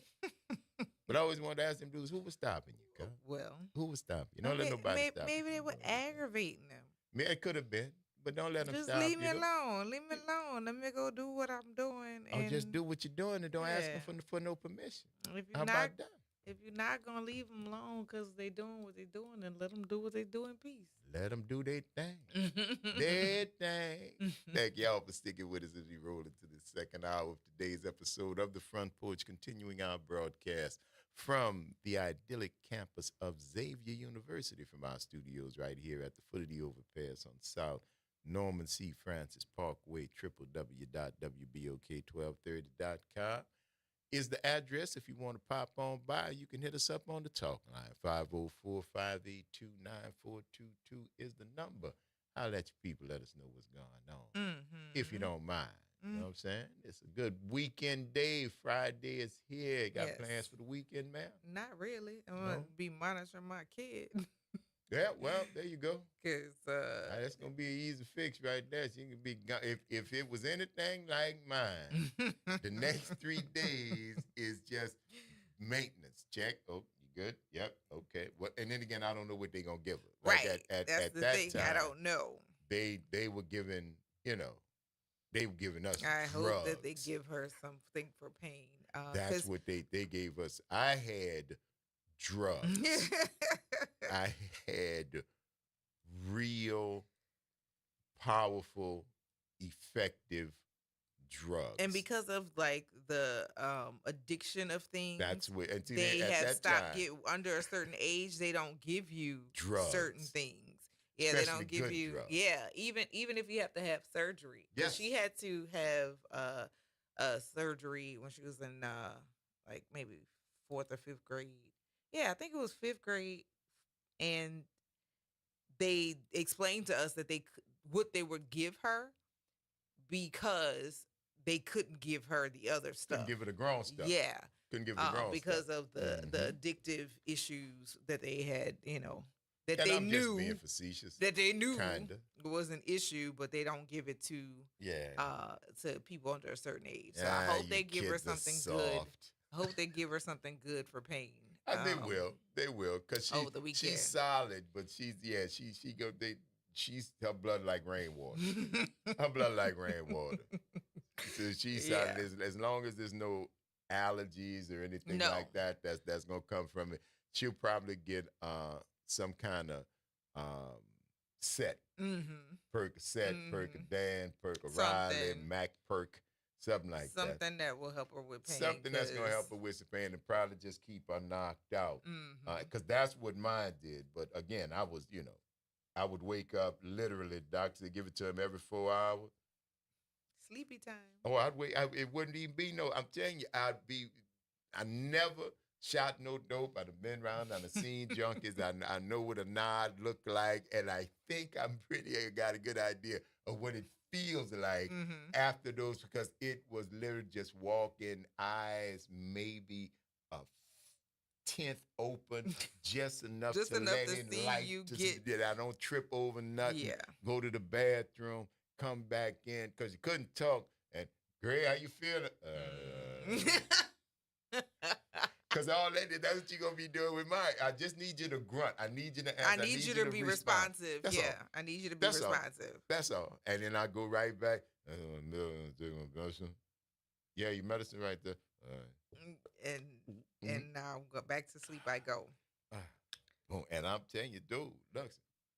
But I always wanted to ask them dudes, who was stopping you, cuz? Well, Who was stopping you? Don't let nobody stop you. maybe they were aggravating them. Yeah, it could have been, but don't let them Just stop you. leave me alone. Leave me alone. Let me go do what I'm doing. Or And just do what you're doing and don't ask them Yeah. for no permission. If you're How not, about that? if you're not gonna leave them alone because they doing what they doing, then let them do what they do in peace. Let them do their thing. Their thing. Thank y'all for sticking with us as we roll into the second hour of today's episode of The Front Porch, continuing our broadcast from the idyllic campus of Xavier University from our studios right here at the foot of the overpass on South Norman C. Francis Parkway, www.wbok1230.com is the address. If you want to pop on by, you can hit us up on the talk line. 504-582-9422 is the number. I'll let you people let us know what's going on, if you don't mind. You know what I'm saying? It's a good weekend day. Friday is here. Got Yes. plans for the weekend, man? Not really. I'm gonna be monitoring my kid. Yeah, well, there you go. Cause That's gonna be an easy fix right there. She can be if it was anything like mine, the next 3 days is just maintenance. Check. Oh, you good? Yep. Okay. What? And then again, I don't know what they're gonna give her. Like right. At That's the that thing. time, I don't know. They were giving they were giving us I drugs. hope that they give her something for pain. That's 'Cause- what they gave us. I had drugs. I had real, powerful, effective drugs. And because of like the addiction of things, That's what and see, they at have that stopped time, get under a certain age. They don't give you Drugs. certain things. Yeah, they Especially don't give good you. drugs. Yeah, even if you have to have surgery. 'Cause Yes. she had to have surgery when she was in like maybe 4th or 5th grade. Yeah, I think it was 5th grade, and they explained to us that what they would give her because they couldn't give her the other stuff. Couldn't give her the grown stuff. Yeah. Couldn't give her the grown because stuff. of the addictive issues that they had, that And they I'm knew just being facetious. that they knew Kinda. was an issue, but they don't give it to to people under a certain age. So I hope you they give her kids are something good. soft. I hope they give her something good for pain. They will. They will. Because over the weekend. she's solid, but she's her blood like rainwater. Her blood like rainwater. So she's solid. As long as there's no allergies or anything like that, that's gonna come from it. She'll probably get some kind of set. Percocet, Percodan, Percorale, Something. Mac Perk, Something like that. Something that will help her with pain. Something that's going to help her with some pain and probably just keep her knocked out. Because that's what mine did. But again, I was, I would wake up literally, doctor give it to him every 4 hours. Sleepy time. Oh, I'd wait. It wouldn't even be I'm telling you, I never shot no dope. I'd have been around, I'd have seen junkies. I know what a nod looked like. And I think I'm got a good idea of what it feels like after those, because it was literally just walking, eyes maybe a 10th open, just enough to let in light that I don't trip over nothing. Go to the bathroom, come back in, because you couldn't talk. And Gray, how you feeling? Because all that's what you're going to be doing with mine. I just need you to grunt. I need you to answer. I need you to be responsive. That's all. I need you to be responsive. That's all. And then I go right back. Yeah, your medicine right there. And now go back to sleep I go. Boom. And I'm telling you, dude, look,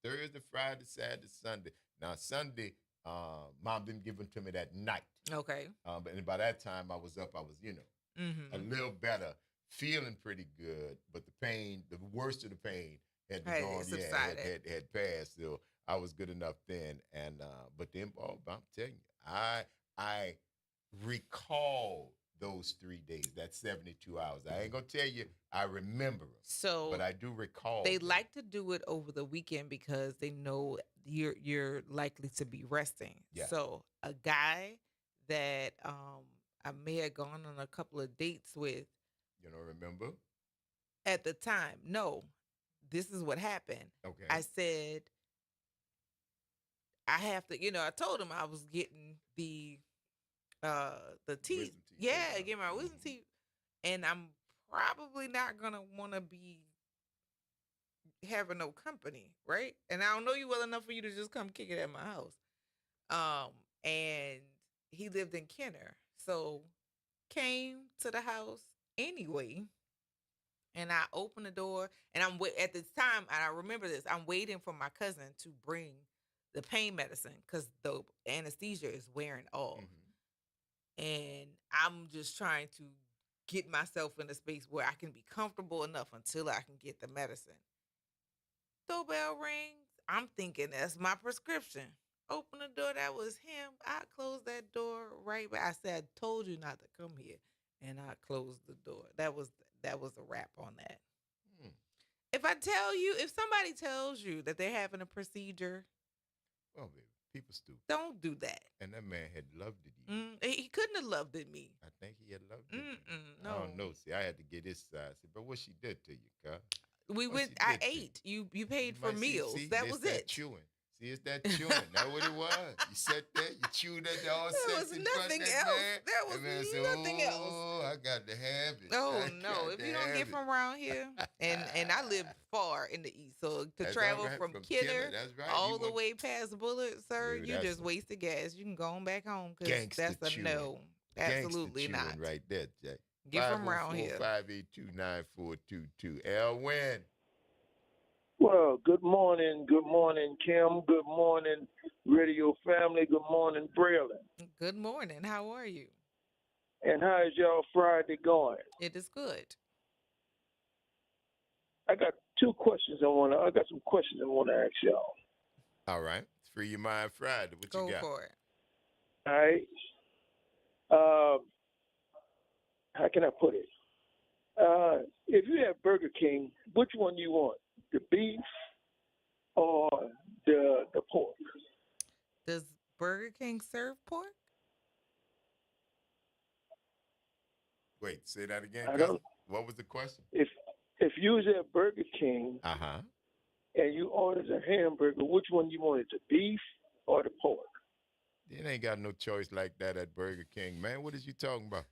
Thursday, Friday, Saturday, Sunday. Now, Sunday, Mom didn't give them to me that night. Okay. But by that time, I was up. I was, a little better, feeling pretty good. But the pain, the worst of the pain had gone. Had passed. So I was good enough then. And but then, I'm telling you, I recall those 3 days, that's 72 hours. I ain't gonna tell you I remember them. So, but I do recall. They like to do it over the weekend because they know you're likely to be resting. Yeah. So a guy that I may have gone on a couple of dates with. You don't remember? At the time, no. This is what happened. Okay. I said I have to. I told him I was getting the teeth. Yeah, get my wisdom teeth, and I'm probably not gonna want to be having no company, right? And I don't know you well enough for you to just come kick it at my house. And he lived in Kenner, so came to the house anyway. And I opened the door, and at this time, and I remember this. I'm waiting for my cousin to bring the pain medicine because the anesthesia is wearing off. And I'm just trying to get myself in a space where I can be comfortable enough until I can get the medicine. Doorbell rings. I'm thinking that's my prescription. Open the door. That was him. I closed that door right back. I said, I told you not to come here. And I closed the door. That was a wrap on that. If somebody tells you that they're having a procedure, well, baby, people stupid. Don't do that. And that man had loved it. He couldn't have loved it me. I think he had loved it. No. I don't know. See, I had to get his side. See, but what she did to you, cuz? We went. I ate. You paid for meals. That was it. Chewing. See, it's that chewing. That's what it was. You sat there, you chewed that all There was nothing else. There was nothing else. Oh, I got to have it. Oh no! If you don't get from around here, and I live far in the east, so to travel from Kenner all the way past Bullard, sir, you just wasted gas. You can go on back home because that's a no. Absolutely not. Right there, Jack. Get from around here. 582-9422. Elwin. Well, good morning, Kim. Good morning, radio family. Good morning, Braylon. Good morning. How are you? And how is y'all Friday going? It is good. I got some questions I want to ask y'all. All right. It's Free Your Mind Friday. What you got? Go for it. All right. How can I put it? If you have Burger King, which one you want? The beef or the pork? Does Burger King serve pork? Wait, say that again. What was the question? If you was at Burger King, and you ordered a hamburger, which one you wanted, the beef or the pork? It ain't got no choice like that at Burger King, man. What is you talking about?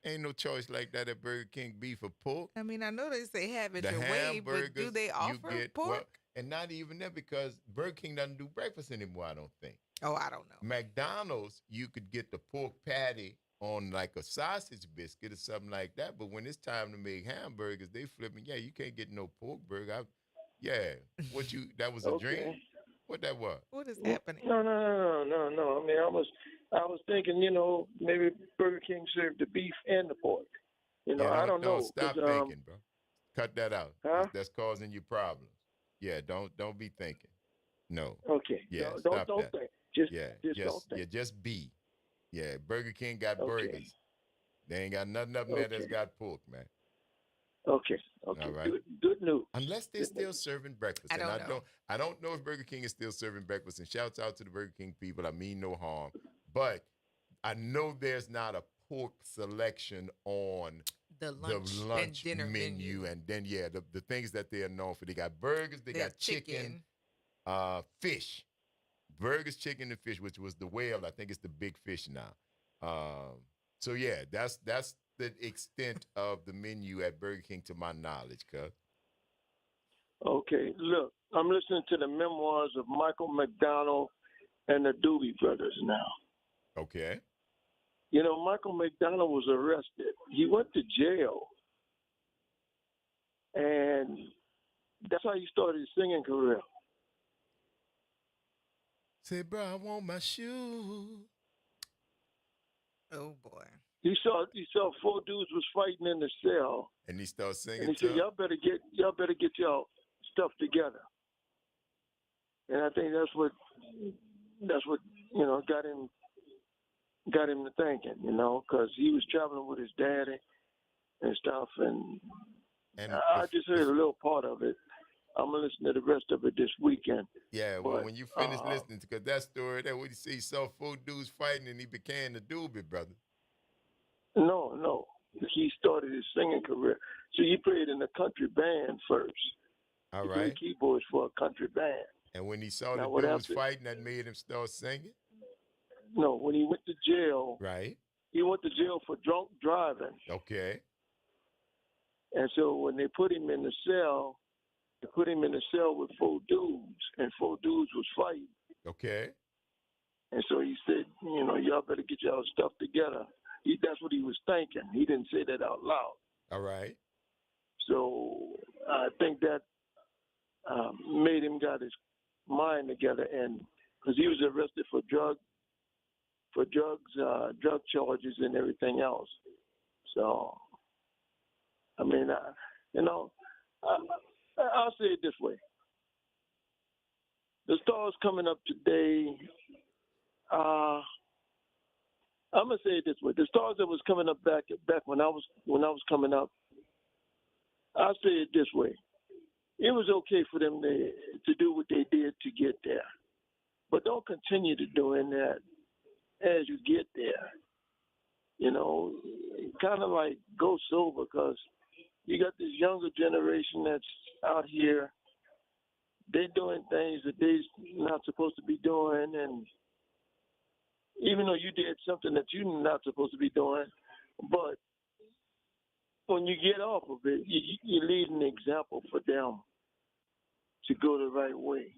Ain't no choice like that at Burger King, beef or pork. I mean, I know they say have it your way, but do they offer pork? Well, and not even that, because Burger King doesn't do breakfast anymore, I don't think. Oh, I don't know. McDonald's, you could get the pork patty on like a sausage biscuit or something like that, but when it's time to make hamburgers, they flipping, you can't get no pork burger. That was a dream? What that was? What is happening? No. I mean, I was thinking, maybe Burger King served the beef and the pork. I don't know. Stop 'cause, thinking, bro. Cut that out. Huh? That's causing you problems. Yeah, don't be thinking. No. Okay. Yeah, Don't stop don't that. think. Just just don't think. just be. Yeah, Burger King got Okay. burgers. They ain't got nothing up there that's got pork, man. Okay. All right. Good news. Unless they're still serving breakfast. I don't know. I don't know if Burger King is still serving breakfast. And shouts out to the Burger King people. I mean no harm. But I know there's not a pork selection on the lunch and dinner menu. And then the things that they are known for. They got burgers, they got chicken, fish. Burgers, chicken, and fish, which was the whale. I think it's the big fish now. So yeah, that's the extent of the menu at Burger King to my knowledge, cuz. Okay, look, I'm listening to the memoirs of Michael McDonald and the Doobie Brothers now. Okay. Michael McDonald was arrested. He went to jail. And that's how he started his singing career. Say, bro, I want my shoe. Oh, boy. He saw 4 dudes was fighting in the cell. And he started singing. And he said, y'all better get y'all stuff together. And I think that's what got him to thinking, because he was traveling with his daddy and stuff. And I just heard a little part of it. I'm gonna listen to the rest of it this weekend. Yeah, well, when you finish listening, because that story, that what he saw 4 dudes fighting and he became the Doobie Brother. No, he started his singing career. So he played in a country band first. All he right. played keyboards for a country band. And when he saw Now, the what dudes happened? fighting, that made him start singing. No, when he went to jail. Right. He went to jail for drunk driving. Okay. And so when they put him in the cell, they put him in the cell with 4 dudes, and 4 dudes was fighting. Okay. And so he said, y'all better get y'all stuff together. That's what he was thinking. He didn't say that out loud. All right. So I think that made him got his mind together, and because he was arrested for drug charges and everything else. So, I mean, I'll say it this way. The stars coming up today, I'm gonna say it this way: the stars that was coming up back when I was coming up, I'll say it this way: it was okay for them to do what they did to get there, but don't continue to doing that as you get there. Kind of like go sober, because you got this younger generation that's out here. They're doing things that they're not supposed to be doing, and even though you did something that you're not supposed to be doing, but when you get off of it, you lead an example for them to go the right way.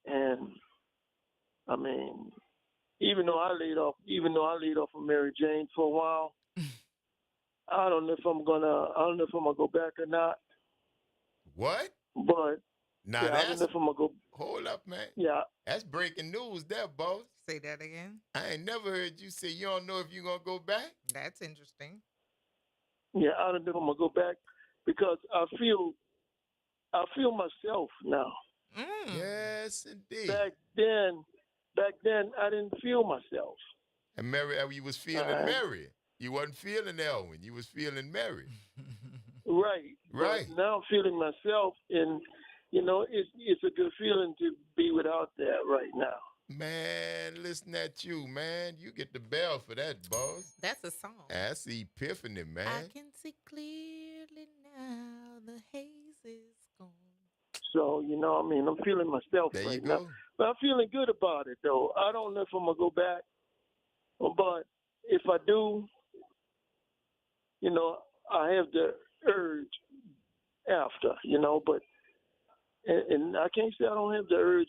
And I mean, even though I laid off of Mary Jane for a while, I don't know if I'm gonna go back or not. What? But now I don't know if I'm gonna go. Hold up, man. Yeah. That's breaking news there, boss. Say that again. I ain't never heard you say you don't know if you're gonna go back. That's interesting. Yeah, I don't know if I'm gonna go back, because I feel myself now. Yes, indeed. Back then I didn't feel myself. And Mary, you was feeling Mary. You wasn't feeling Elwin. You was feeling Mary. Right. Right. But now I'm feeling myself, and it's a good feeling to be without that right now. Man, listen at you, man. You get the bell for that, boss. That's a song. That's epiphany, man. I can see clearly now the haze is gone. So, I'm feeling myself there right you now. go. But I'm feeling good about it, though. I don't know if I'm going to go back. But if I do, I have the urge after, but and I can't say I don't have the urge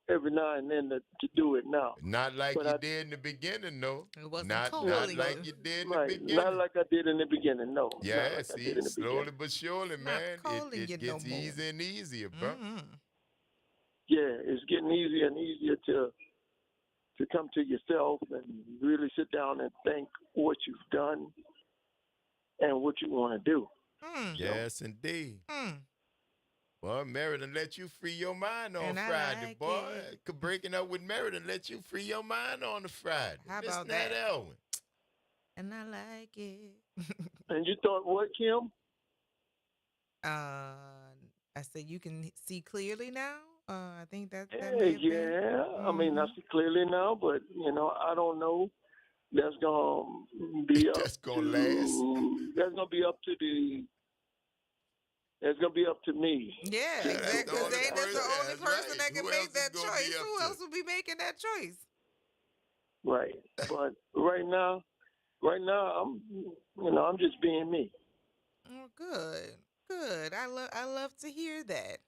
every now and then to do it now. Not like you did in the beginning, no. It wasn't not like you did in the beginning. Not like I did in the beginning, no. Yeah, like see, slowly but surely, man, it gets easier and easier, bro. it's getting easier and easier to come to yourself and really sit down and think what you've done and what you want to do. Yes, indeed. Boy, Meriden let you free your mind on And I Friday, like boy. it. Breaking up with Meriden let you free your mind on the Friday. How Miss about Nat that? Elwin. And I like it. And you thought what, Kim? I said you can see clearly now. I think that may Yeah, have been. yeah. I mean, I see clearly now, but I don't know. That's gonna be up. That's gonna last. That's gonna be up to the. That's gonna be up to me. Yeah, exactly. Because that's the only person that can make that choice. Who else will be making that choice? Right, but right now, I'm just being me. Oh, good. I love to hear that.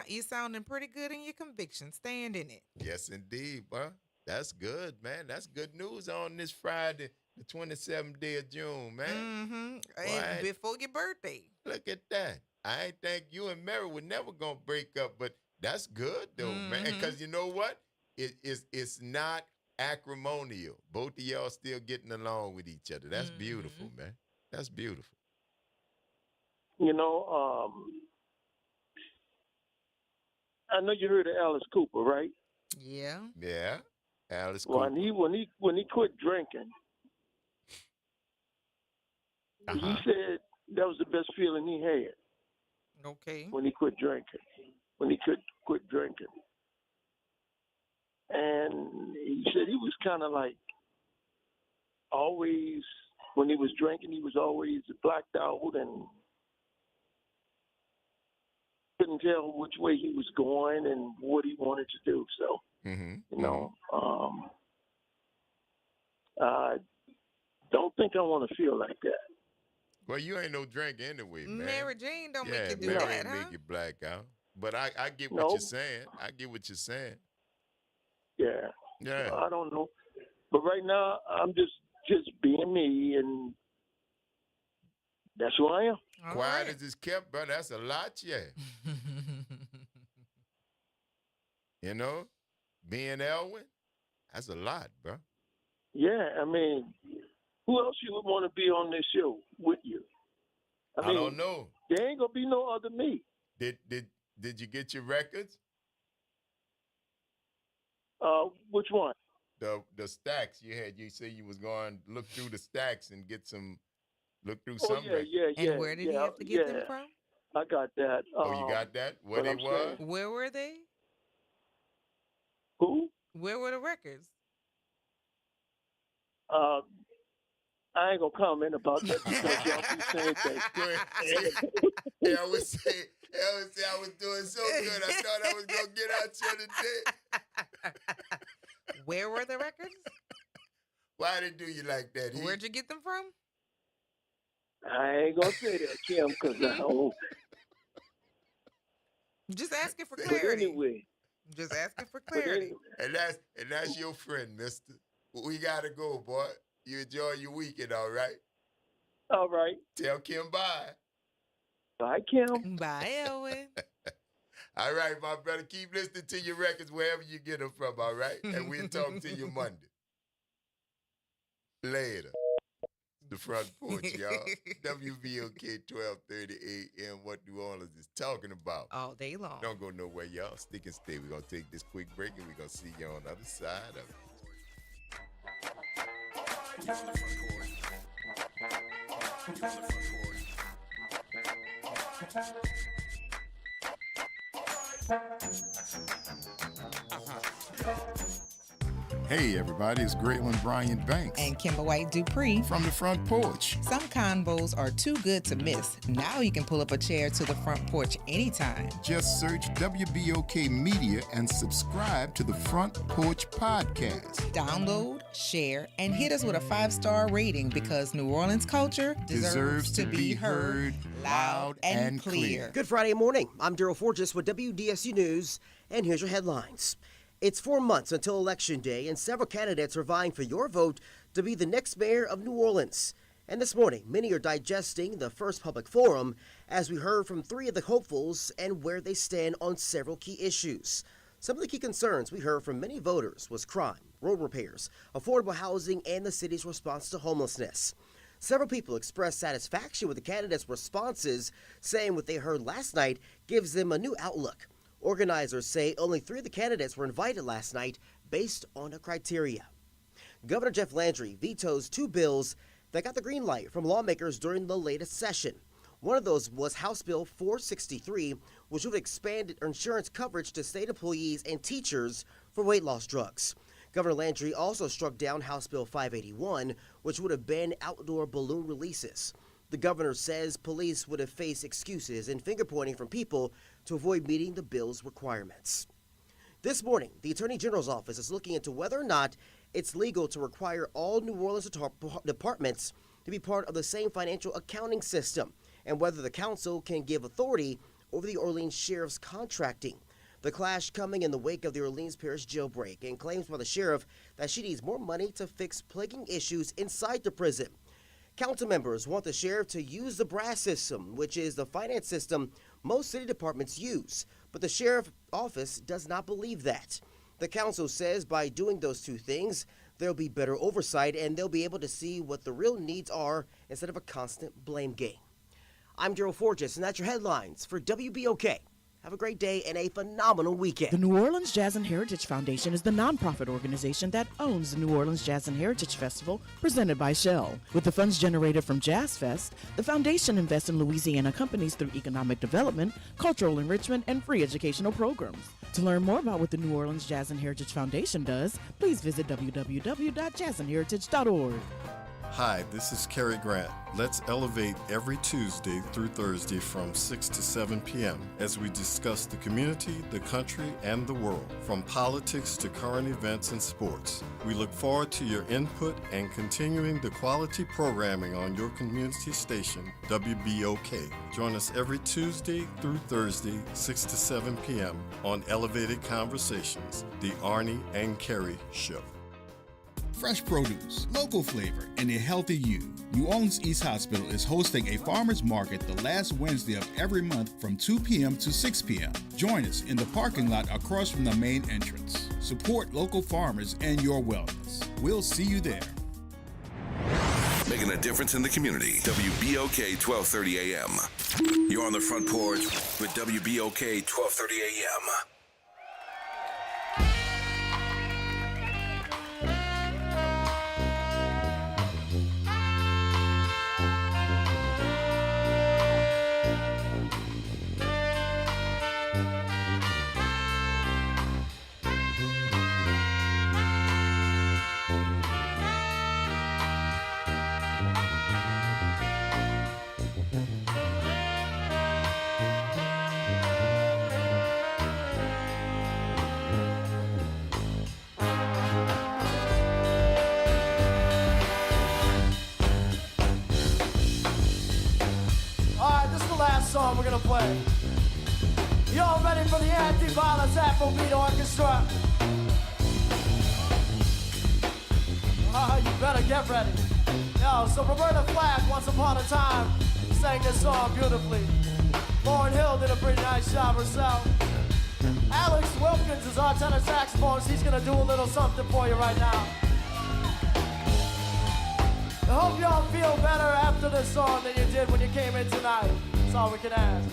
You sounding pretty good in your conviction. Stand in it. Yes, indeed, boy. That's good, man. That's good news on this Friday, the 27th day of June, man. And before your birthday. Look at that. I ain't think you and Mary were never gonna break up, but that's good though, man. Because you know what? It's not acrimonial. Both of y'all still getting along with each other. That's beautiful, man. That's beautiful. I know you heard of Alice Cooper, right? Yeah. Yeah. Alice Cooper. When he quit drinking, he said that was the best feeling he had. Okay. When he quit drinking. Quit drinking. And he said he was kind of like always, when he was drinking, he was always blacked out and couldn't tell which way he was going and what he wanted to do. So, I don't think I want to feel like that. Well, you ain't no drink anyway, man. Mary Jane don't make you do Mary that, ain't huh? make you black out. But I get what you're saying. I get what you're saying. Yeah. Yeah. I don't know. But right now, I'm just being me, and that's who I am. Quiet as it's kept, bro. That's a lot, yeah. Being Elwin, that's a lot, bro. Yeah, I mean, who else you would want to be on this show with you? I don't know. There ain't gonna be no other me. Did you get your records? Which one? The stacks you had. You say you was going to look through the stacks and look through Oh, some records. yeah. And where did he have to get them from? I got that. You got that? Where they were? Where were they? Who? Where were the records? I ain't gonna comment about that because y'all keep saying things. I would say I was doing so good. I thought I was gonna get out here today. Where were the records? Why did do you like that? Where'd you get them from? I ain't gonna say that, Kim, because I don't. Just asking for clarity. But anyway. Just asking for clarity. And that's your friend, mister. We gotta go, boy. You enjoy your weekend, all right? All right. Tell Kim bye. Bye, Kim. Bye, Elwin. All right, my brother. Keep listening to your records wherever you get them from, all right? And we'll talk to you Monday. Later. The Front Porch, y'all. WBOK 1230 AM, what New Orleans is talking about. All day long. Don't go nowhere, y'all. Stick and stay. We're going to take this quick break, and we're going to see you on the other side of it. Hey everybody, it's Graylin Bryant Banks and Kimber White Dupree from the Front Porch. Some convos are too good to miss. Now you can pull up a chair to the Front Porch anytime. Just search WBOK Media and subscribe to the Front Porch Podcast. Download, share, and hit us with a 5-star rating because New Orleans culture deserves to be heard loud and clear. Good Friday morning. I'm Daryl Forges with WDSU News, and here's your headlines. It's 4 months until Election Day, and several candidates are vying for your vote to be the next mayor of New Orleans. And this morning, many are digesting the first public forum as we heard from 3 of the hopefuls and where they stand on several key issues. Some of the key concerns we heard from many voters was crime, road repairs, affordable housing, and the city's response to homelessness. Several people expressed satisfaction with the candidates' responses, saying what they heard last night gives them a new outlook. Organizers say only 3 of the candidates were invited last night based on a criteria. Governor Jeff Landry vetoes 2 bills that got the green light from lawmakers during the latest session. One of those was House Bill 463, which would expand insurance coverage to state employees and teachers for weight loss drugs. Governor Landry also struck down House Bill 581, which would have banned outdoor balloon releases. The governor says police would have faced excuses and finger pointing from people to avoid meeting the bill's requirements. This morning, the Attorney General's office is looking into whether or not it's legal to require all New Orleans departments to be part of the same financial accounting system, and whether the council can give authority over the Orleans Sheriff's contracting. The clash coming in the wake of the Orleans Parish jailbreak and claims by the sheriff that she needs more money to fix plaguing issues inside the prison. Council members want the sheriff to use the brass system, which is the finance system most city departments use, but the sheriff's office does not believe that. The council says by doing those 2 things, there'll be better oversight and they'll be able to see what the real needs are instead of a constant blame game. I'm Gerald Forges, and that's your headlines for WBOK. Have a great day and a phenomenal weekend. The New Orleans Jazz and Heritage Foundation is the nonprofit organization that owns the New Orleans Jazz and Heritage Festival presented by Shell. With the funds generated from Jazz Fest, the foundation invests in Louisiana companies through economic development, cultural enrichment, and free educational programs. To learn more about what the New Orleans Jazz and Heritage Foundation does, please visit www.jazzandheritage.org. Hi, this is Cary Grant. Let's elevate every Tuesday through Thursday from 6 to 7 p.m. as we discuss the community, the country, and the world, from politics to current events and sports. We look forward to your input and continuing the quality programming on your community station, WBOK. Join us every Tuesday through Thursday, 6 to 7 p.m. on Elevated Conversations, the Arnie and Cary Show. Fresh produce, local flavor, and a healthy you. New Orleans East Hospital is hosting a farmers market the last Wednesday of every month from 2 p.m. to 6 p.m. Join us in the parking lot across from the main entrance. Support local farmers and your wellness. We'll see you there. Making a difference in the community. WBOK 1230 AM. You're on the front porch with WBOK 1230 AM. Song we're gonna play. Y'all ready for the anti-violence Afrobeat Orchestra? You better get ready. Yo, so Roberta Flack, once upon a time, sang this song beautifully. Lauryn Hill did a pretty nice job herself. Alex Wilkins is our tenor saxophonist. He's gonna do a little something for you right now. I hope y'all feel better after this song than you did when you came in tonight. That's all we can ask.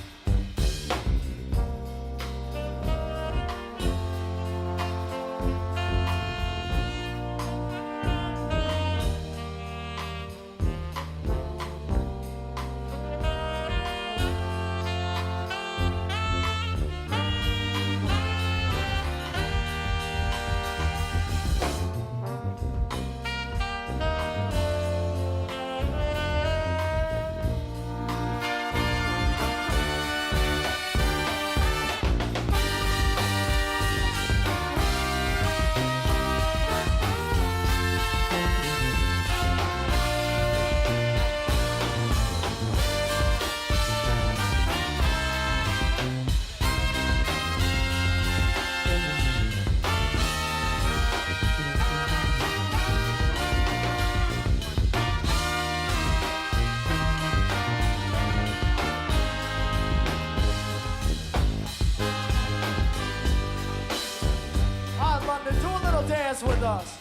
dance with us.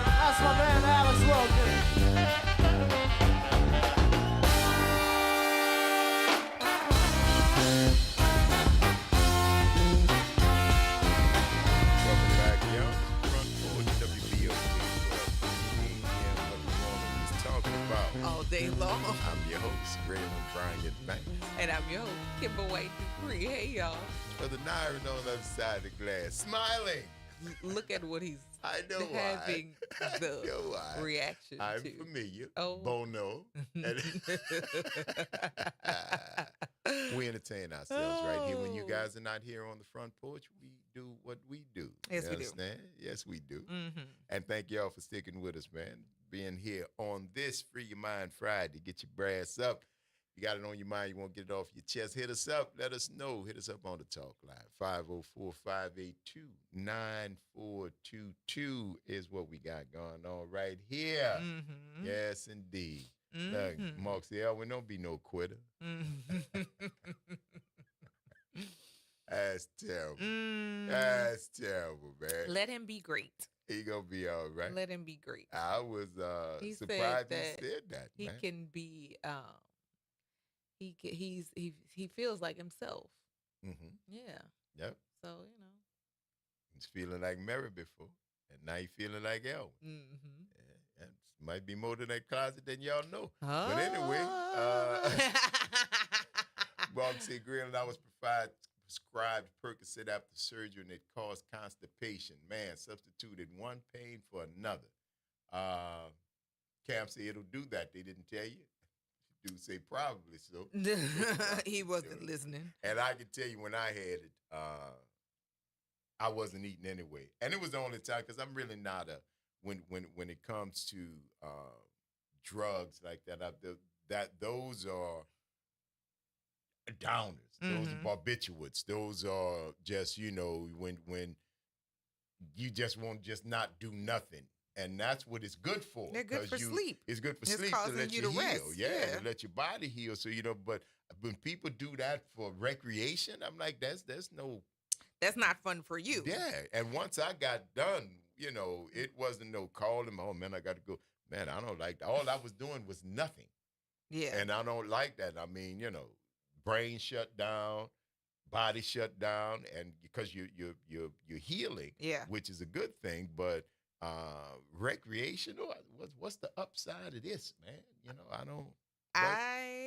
That's my man Alex Wilkins. Welcome back, y'all. Front Porch, WBOK 1230 AM. What New Orleans is talking about. All day long. I'm your host, Graham Bryant Banks. And I'm your host, Kimber White Dupree. Hey, y'all. Brother Nyron on the other side of the glass, smiling. Look at what he's I know having why. the I know why. reaction I'm to. familiar. Oh. Bono. And we entertain ourselves right here. When you guys are not here on the front porch, we do what we do. Yes, You we do. understand? Yes, we do. Mhm. And thank y'all for sticking with us, man. Being here on this Free Your Mind Friday. Get your brass up. You got it on your mind, you want to get it off your chest, hit us up. Let us know. Hit us up on the talk line. 504-582-9422 is what we got going on right here. Mhm. Yes, indeed. Look, Mhm. Mark said, Elwin, don't be no quitter. Mhm. That's terrible. Mm. That's terrible, man. Let him be great. He gonna be all right. Let him be great. I was He surprised said he said that, he man. can be. He feels like himself. Mm-hmm. Yeah. Yep. So He's feeling like Mary before, and now he's feeling like Elwin. Mm-hmm. Yeah, and might be more to that closet than y'all know. But anyway, Mark said, Grill and I was prescribed Percocet after surgery, and it caused constipation. Man, substituted one pain for another. Cam said it'll do that. They didn't tell you. Do say probably so. He wasn't listening. And I can tell you when I had it, I wasn't eating anyway. And it was the only time, because I'm really not when it comes to drugs like that, those are downers. Those are barbiturates. Those are just, when you just won't just not do nothing. And that's what it's good for. They're good for sleep. It's good for It's sleep to causing let you you to heal. rest. Yeah, to let your body heal. So, but when people do that for recreation, I'm like, that's not fun for you. Yeah. And once I got done, it wasn't no calling, oh man, I got to go. Man, I don't like that. All I was doing was nothing. Yeah. And I don't like that. I mean, brain shut down, body shut down, and because you're healing, yeah, which is a good thing, but recreational, what's the upside of this, man? I don't.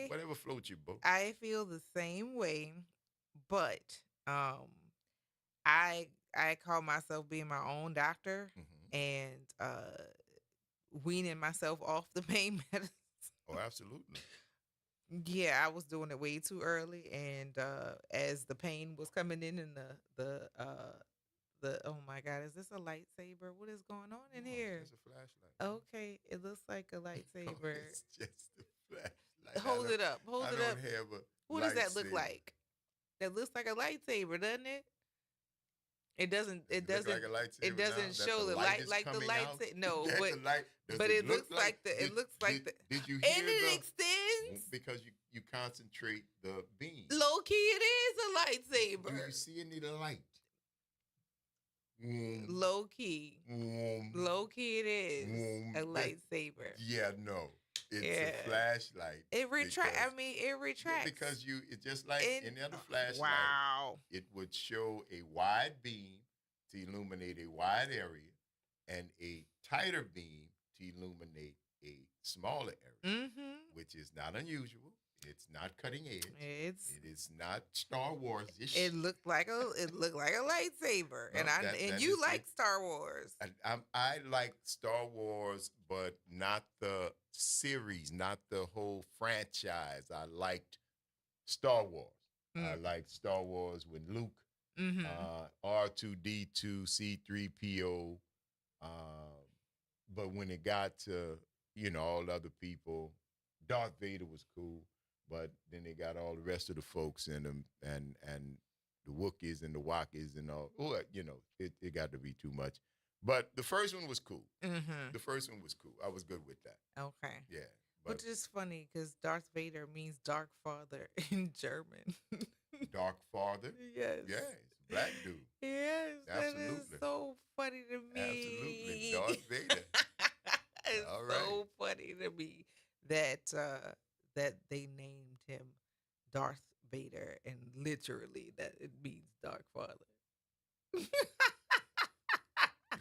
Whatever floats your boat. I feel the same way, but I call myself being my own doctor and weaning myself off the pain medicine. Oh, absolutely. Yeah, I was doing it way too early, and as the pain was coming in, and the oh my God, is this a lightsaber? What is going on in here? It's a flashlight. Okay, it looks like a lightsaber. It's just a flashlight. Hold it up. Hold I it don't up. have a What does that look lightsaber. like? That looks like a lightsaber, doesn't it? It doesn't. It Does doesn't. it look like a lightsaber It doesn't now that show the the light light is like the coming out? lightsaber. No, That but the light- does but it look looks like the. It looks like the. Did you hear And it extends. Because you concentrate the beam. Low key, it is a lightsaber. Do you see any light? Low key. Low key, it is a lightsaber. Yeah, no. It's a flashlight. It retract. I mean, it retracts because it's just like any other flashlight. Wow. It would show a wide beam to illuminate a wide area, and a tighter beam to illuminate a smaller area, which is not unusual. It's not cutting edge. It is not Star Wars-ish. It looked like a lightsaber, and you like Star Wars. I like Star Wars, but not the series, not the whole franchise. I liked Star Wars. I liked Star Wars when Luke, R2D2, C3PO, but when it got to all the other people, Darth Vader was cool. But then they got all the rest of the folks in them, and the Wookiees and the Wookiees and all. It got to be too much. But the first one was cool. The first one was cool. I was good with that. Okay. Yeah. Which is funny because Darth Vader means dark father in German. Dark father? Yes. Yeah, it's a black dude. Yes. Absolutely. That is so funny to Absolutely. me. Darth Vader. It's all right. so funny to me that they named him Darth Vader, and literally that it means dark father.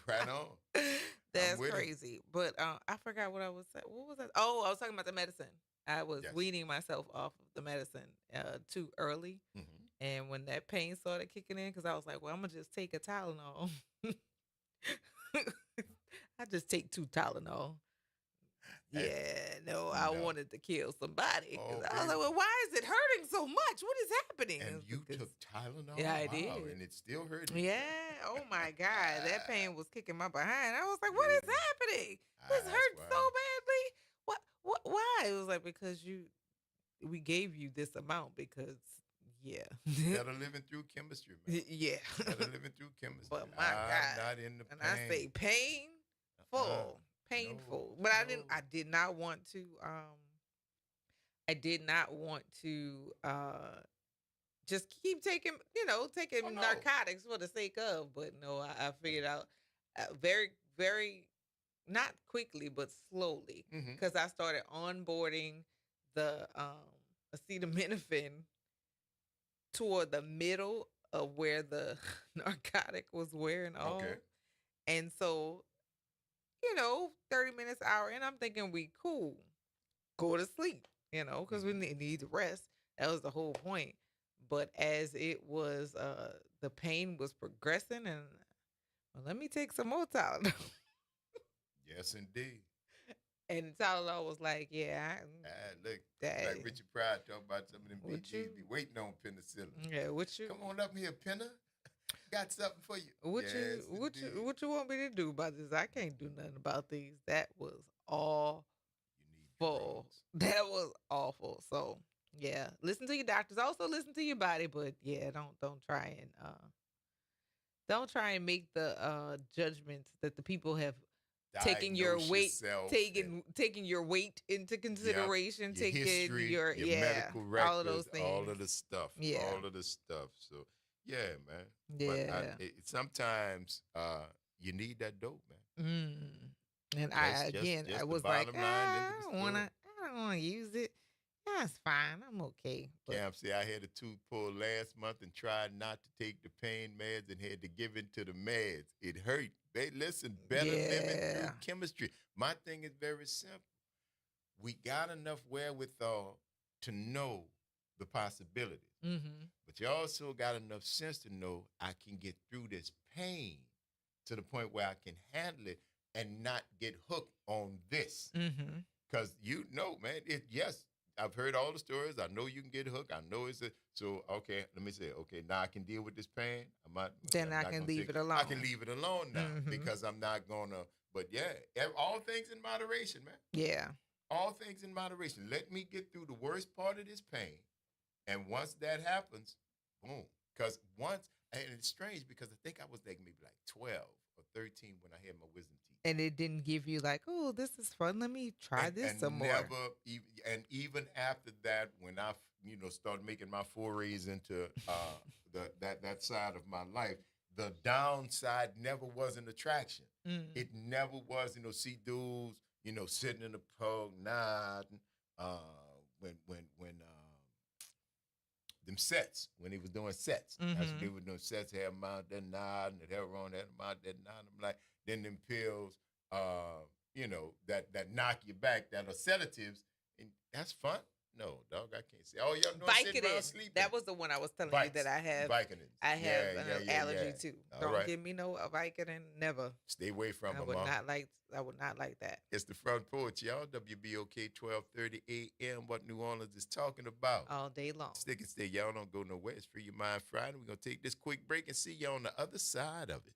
Right on. That's crazy. But I forgot what I was saying. What was that? Oh, I was talking about the medicine. I was weaning myself off of the medicine too early. And when that pain started kicking in, because I was like, well, I'm going to just take a Tylenol. I just take 2 Tylenol. I wanted to kill somebody. I was like, well, why is it hurting so much? What is happening? And you took Tylenol? Yeah, I Wow, did. And it still hurt. Yeah. Oh, my God. That pain was kicking my behind. I was like, what is happening? This hurts so badly. What? Why? It was like, because we gave you this amount because, Better living through chemistry, man. Yeah. Better living through chemistry. But my God. Not in the and pain. I say painful. Painful. But I did not want to just keep taking narcotics for the sake of, but no, I figured out very, very, not quickly, but slowly, because I started onboarding the acetaminophen toward the middle of where the narcotic was wearing off. Okay. And so, 30 minutes, hour, and I'm thinking we cool. Go to sleep, because we need to rest. That was the whole point. But as it was, the pain was progressing, and let me take some more Tylenol. Yes, indeed. And Tylenol was like, look, like Richard Pryor talking about some of them BGs be waiting on penicillin. Yeah, Come on up here, Penna. Got something for you. What you want me to do about this? I can't do nothing about these. That was awful. That was awful. So listen to your doctors. Also listen to your body, but don't try and make the judgments that the people have taking your weight, taking your weight into consideration, your taking history, your medical records, all of those things, all of the stuff, all of the stuff. So man. Yeah. But sometimes you need that dope, man. And I was like, I don't want to use it. That's fine. I'm okay. Cam, see, I had a tooth pulled last month and tried not to take the pain meds and had to give in to the meds. It hurt. They listen, better living through chemistry. My thing is very simple. We got enough wherewithal to know the possibilities. But you also got enough sense to know I can get through this pain to the point where I can handle it and not get hooked on this. Because man, I've heard all the stories. I know you can get hooked. I know okay, let me say, okay, now I can deal with this pain. I can leave it alone. I can leave it alone now because I'm not going to, but all things in moderation, man. Yeah. All things in moderation. Let me get through the worst part of this pain. And once that happens, boom. Because and it's strange because I think I was maybe 12 or 13 when I had my wisdom teeth. And it didn't give you oh, this is fun. Let me try this some more. And even after that, when I, started making my forays into that side of my life, the downside never was an attraction. It never was, see dudes, sitting in the park, nodding. When them sets, when he was doing sets, that's when they were doing sets. Had him out there nodding, and Heron had him out there nodding. I'm like, then them pills, that knock you back, that are sedatives, and that's fun. No, dog, I can't say. Oh, y'all doing sitting around sleeping. That was the one I was telling you that I have. Vicodin. I have an allergy to. All Don't right. give me no Vicodin. Never. Stay away from I them. would not like that. It's the Front Porch, y'all. WBOK 1230 AM. What New Orleans is talking about all day long. Stick and stay. Y'all don't go nowhere. It's Free Your Mind Friday. We're gonna take this quick break and see you on the other side of it.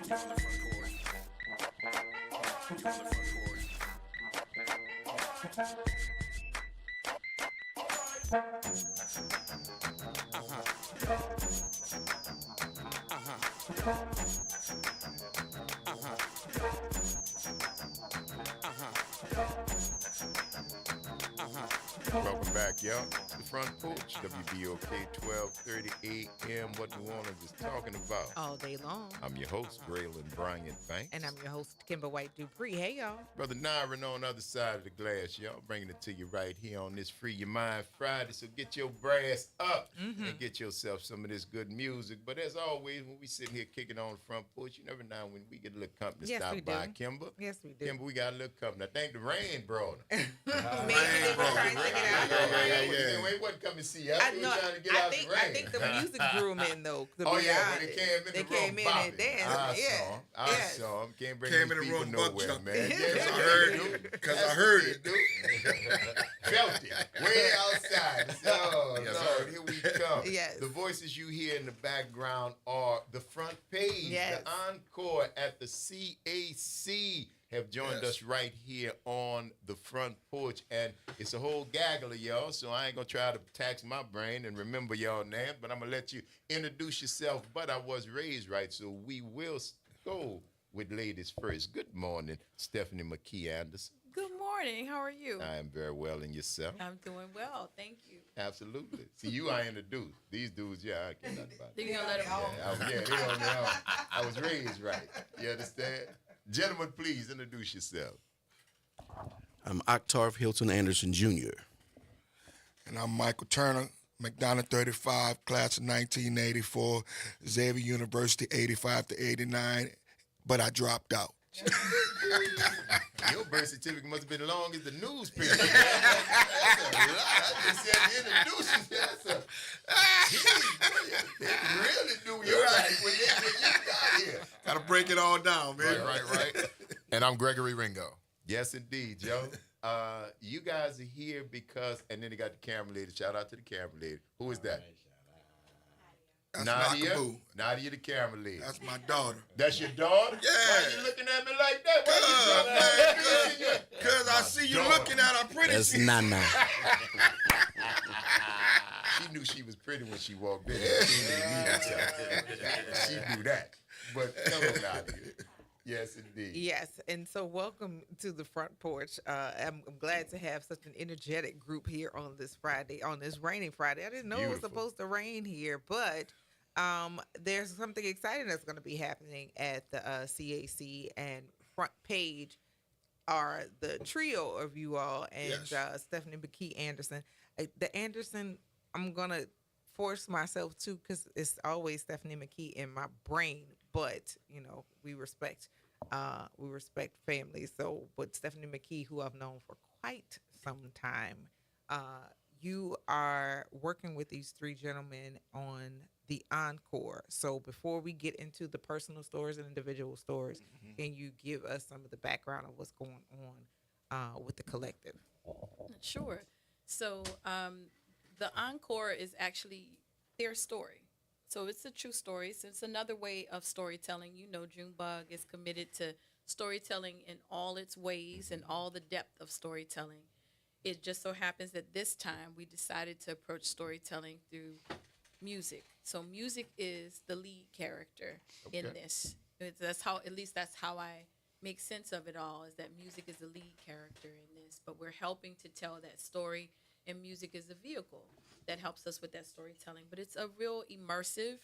Welcome back, y'all. It's the Front Porch, WBOK 1230 AM. What New Orleans is talking about. All day long. I'm your host, Braylon Bryant Banks. And I'm your host, Kimber White Dupree. Hey, y'all. Brother Nyron on the other side of the glass, y'all. Bringing it to you right here on this Free Your Mind Friday. So get your brass up and get yourself some of this good music. But as always, when we sitting here kicking on the Front Porch, you never know when we get a little company stop by. Kimber. Yes, we do. Kimber, we got a little company. I think the rain brought them. Maybe they were trying to get out. Yeah. They wasn't coming to see us. They were trying to get out the rain. I think the music drew them in, though. Oh, yeah, when they came in and danced. I saw them. Can't bring these people nowhere, man. Yes, I heard it. Because I heard it. Felt it. Way outside. Oh, yes, Lord, here we come. Yes. The voices you hear in the background are the Front Page, the encore at the CAC. Have joined us right here on the Front Porch, and it's a whole gaggle of y'all, so I ain't gonna try to tax my brain and remember y'all names, but I'm gonna let you introduce yourself. But I was raised right, so we will go with ladies first. Good morning, Stephanie McKee Anderson. Good morning. How are you? I am very well, and yourself? I'm doing well. Thank you. Absolutely. See, you I introduced. These dudes, I can't nothing about it. You're gonna let them all? They on their own. I was raised right. You understand? Gentlemen, please introduce yourself. I'm Octave Hilton Anderson Jr. And I'm Michael Turner, McDonough 35, class of 1984, Xavier University 85 to 89, but I dropped out. Your birth certificate must have been long as the newspaper. That's a lot. I just said introduce yourself. They really knew your life when you got here. Gotta break it all down, man. Right. And I'm Gregory Ringo. Yes, indeed, Joe. You guys are here because, and then they got the camera lady. Shout out to the camera lady. Who is that? That's Nadia. Nakaboo. Nadia, the camera lady. That's my daughter. That's your daughter? Yeah. Why are you looking at me like that? Because I see you looking at her pretty. That's Nana. She knew she was pretty when she walked in. She knew that. But come on, Nadia. Yes, indeed. Yes, and so welcome to the Front Porch. I'm glad to have such an energetic group here on this Friday, on this raining Friday. I didn't know it was supposed to rain here, but there's something exciting that's going to be happening at the CAC, and Front Page are the trio of you all, and Stephanie McKee Anderson. The Anderson, I'm going to force myself to, because it's always Stephanie McKee in my brain, but, we respect family. So, but Stephanie McKee, who I've known for quite some time, you are working with these three gentlemen on the encore. So before we get into the personal stories and individual stories, can you give us some of the background of what's going on with the collective? Sure. So the encore is actually their story. So it's a true story. So it's another way of storytelling. Junebug is committed to storytelling in all its ways and all the depth of storytelling. It just so happens that this time we decided to approach storytelling through music. So music is the lead character in this. That's how I make sense of it all, is that music is the lead character in this. But we're helping to tell that story, and music is the vehicle that helps us with that storytelling. But it's a real immersive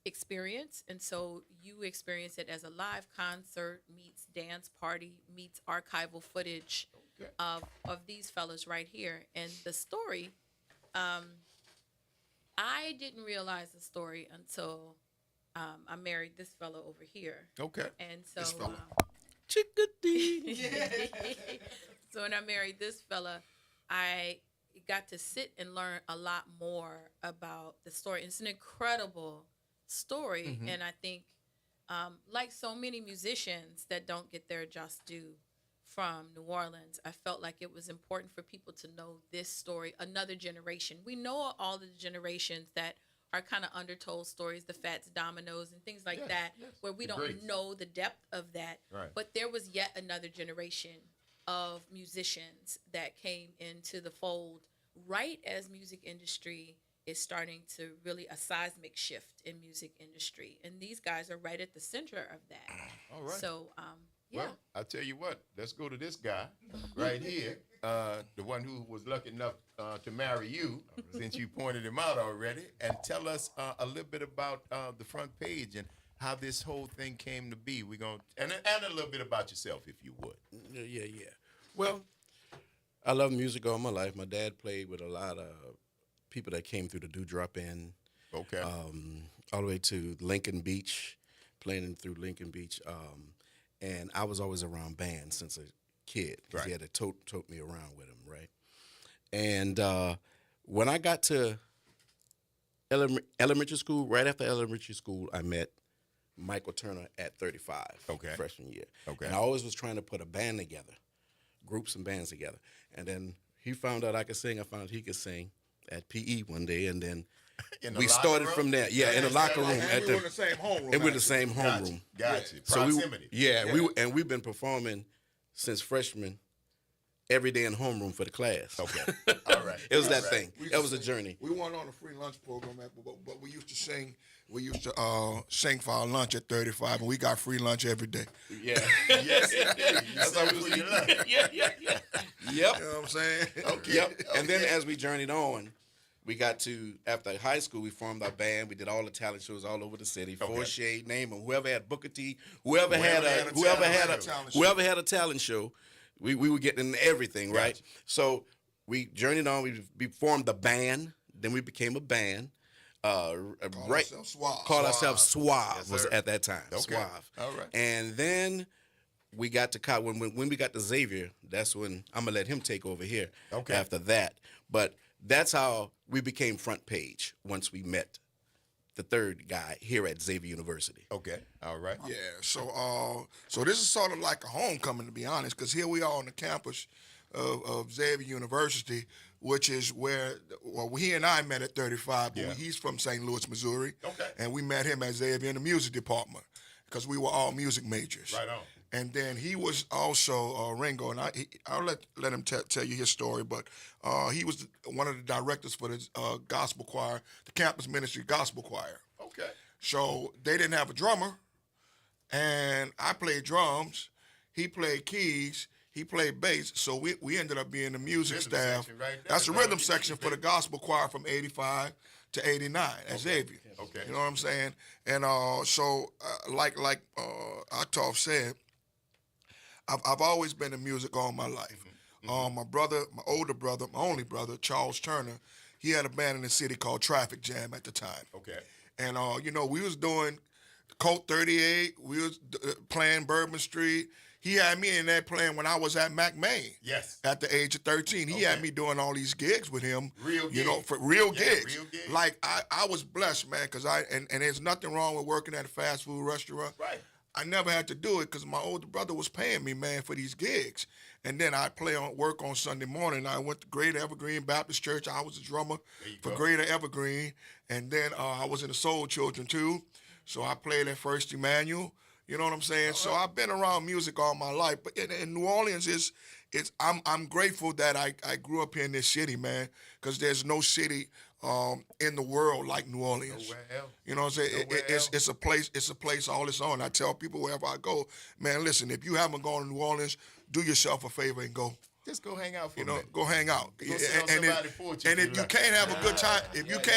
experience, and so you experience it as a live concert meets dance party meets archival footage of these fellas right here. And the story, I didn't realize the story until I married this fella over here. Okay. And so this fella. So when I married this fella, I got to sit and learn a lot more about the story. It's an incredible story, and I think, like so many musicians that don't get their just due from New Orleans, I felt like it was important for people to know this story, another generation. We know all the generations that are kind of undertold stories, the Fats Dominoes and things like Yes, that, yes. where we The don't greats. know the depth of that. Right. But there was yet another generation of musicians that came into the fold right as music industry is starting to really a seismic shift in music industry, and these guys are right at the center of that. All right. So, yeah. Well, I tell you what, let's go to this guy right here, the one who was lucky enough to marry you, since you pointed him out already, and tell us a little bit about the Front Page and how this whole thing came to be. We're going and a little bit about yourself, if you would. Yeah. Well, I love music all my life. My dad played with a lot of people that came through the Dewdrop Inn. Okay. All the way to Lincoln Beach, playing through Lincoln Beach. And I was always around bands since a kid. 'Cause he had to tote me around with him, right? And when I got to elementary school, right after elementary school, I met Michael Turner at 35, freshman year. Okay. And I always was trying to put a band together, groups and bands together. And then he found out I could sing. I found out he could sing at PE one day, and then we started from there. Yeah, in the locker room. And we were in the same homeroom. And we're in the same homeroom. Gotcha. So Proximity. we've been performing since freshman every day in homeroom for the class. Okay. All right. It was All that right. thing. That was a journey. We weren't on a free lunch program, but we used to sing. We used to sing for our lunch at 35, and we got free lunch every day. Yeah. Yes, indeed. That's how we was You love it. Yeah. Yep. You know what I'm saying? Okay. Yep. And then as we journeyed on, we got to, after high school, we formed our band. We did all the talent shows all over the city. Four Shade, name them. Whoever had Booker T, whoever had a talent show, we were getting into everything, right? Gotcha. So we journeyed on. We formed the band. Then we became a band. Ourselves Suave. Called ourselves Suave Yes, was sir. at that time. Okay. Suave. All right. And then we got to when we got to Xavier. That's when I'm gonna let him take over here. Okay. After that, but that's how we became Front Page once we met the third guy here at Xavier University. Okay. All right. Yeah. So this is sort of like a homecoming, to be honest, because here we are on the campus of Xavier University, which is where he and I met at 35. But he's from St. Louis, Missouri. Okay. And we met him at Xavier in the music department because we were all music majors. Right on. And then he was also Ringo, and I'll let him tell you his story. But he was one of the directors for the gospel choir, the campus ministry gospel choir. Okay. So they didn't have a drummer, and I played drums. He played keys. He played bass. So we ended up being the music Rhythm staff. section right there. That's the That's rhythm what you section need, for the baby. gospel choir from 85 to 89 at Xavier. Okay. You know what I'm saying? And like Octave said, I've always been in music all my life. My brother, my older brother, my only brother, Charles Turner, he had a band in the city called Traffic Jam at the time. Okay. And, we was doing Colt 38. We was playing Bourbon Street. He had me in there playing when I was at McMain. Yes. At the age of 13. He had me doing all these gigs with him. Real You know, gigs. for real Yeah, gigs. real gigs. Like, I was blessed, man, because and there's nothing wrong with working at a fast food restaurant. Right. I never had to do it because my older brother was paying me, man, for these gigs. And then I'd work on Sunday morning. I went to Greater Evergreen Baptist Church. I was a drummer for Greater Evergreen. And then I was in the Soul Children, too. So I played at First Emmanuel. You know what I'm saying? So I've been around music all my life. But in New Orleans, I'm grateful that I grew up here in this city, man, because there's no city in the world like New Orleans. Nowhere else. You know what I'm saying? It's a place all its own. I tell people wherever I go, man, listen, if you haven't gone to New Orleans, do yourself a favor and go. Just go hang out for You a know, minute. go hang out. Go sit on And somebody's porch if you you like. can't have a good time,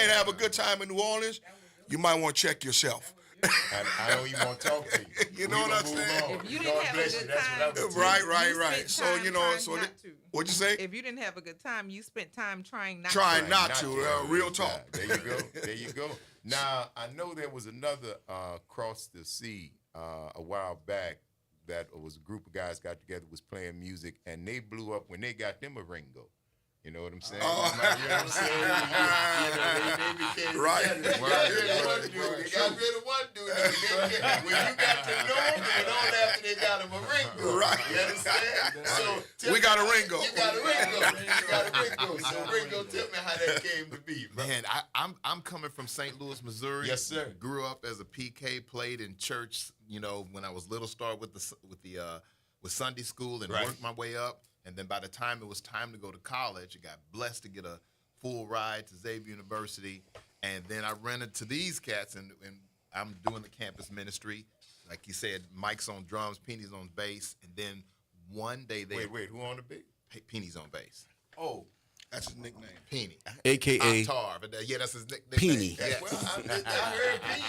have a good time in New Orleans, you might want to check yourself. I don't even want to talk to you. You know what I'm saying? If you didn't God have a bless good you. That's time, what I would Right. spent So, time trying so not to. what'd you say? If you didn't have a good time, you spent time trying not Trying to. not to. Real talk. There you go. There you go. Now, I know there was another across the sea a while back that was a group of guys got together, was playing music, and they blew up when they got them a Ringo. You know what I'm saying? Oh. You know what I'm saying? They became Right. together. They got rid of one dude. They got rid of one dude. When you got to know them, and on after they got him a Ringo. Right. You understand? So We got a Ringo. You got a Ringo. You got a Ringo. So Ringo, tell me how that came to be, bro. Man, I'm coming from St. Louis, Missouri. Yes, sir. Grew up as a PK, played in church. You know, when I was little, started with Sunday school and Right. worked my way up. And then by the time it was time to go to college, I got blessed to get a full ride to Xavier University. And then I ran into these cats, and I'm doing the campus ministry. Like you said, Mike's on drums, Penny's on bass. And then one day they... Wait, who on the bass? Penny's on bass. Oh. That's his nickname. Penny. AKA Octave. Yeah, that's his nickname. Peeny. Yeah. Well, I heard Penny,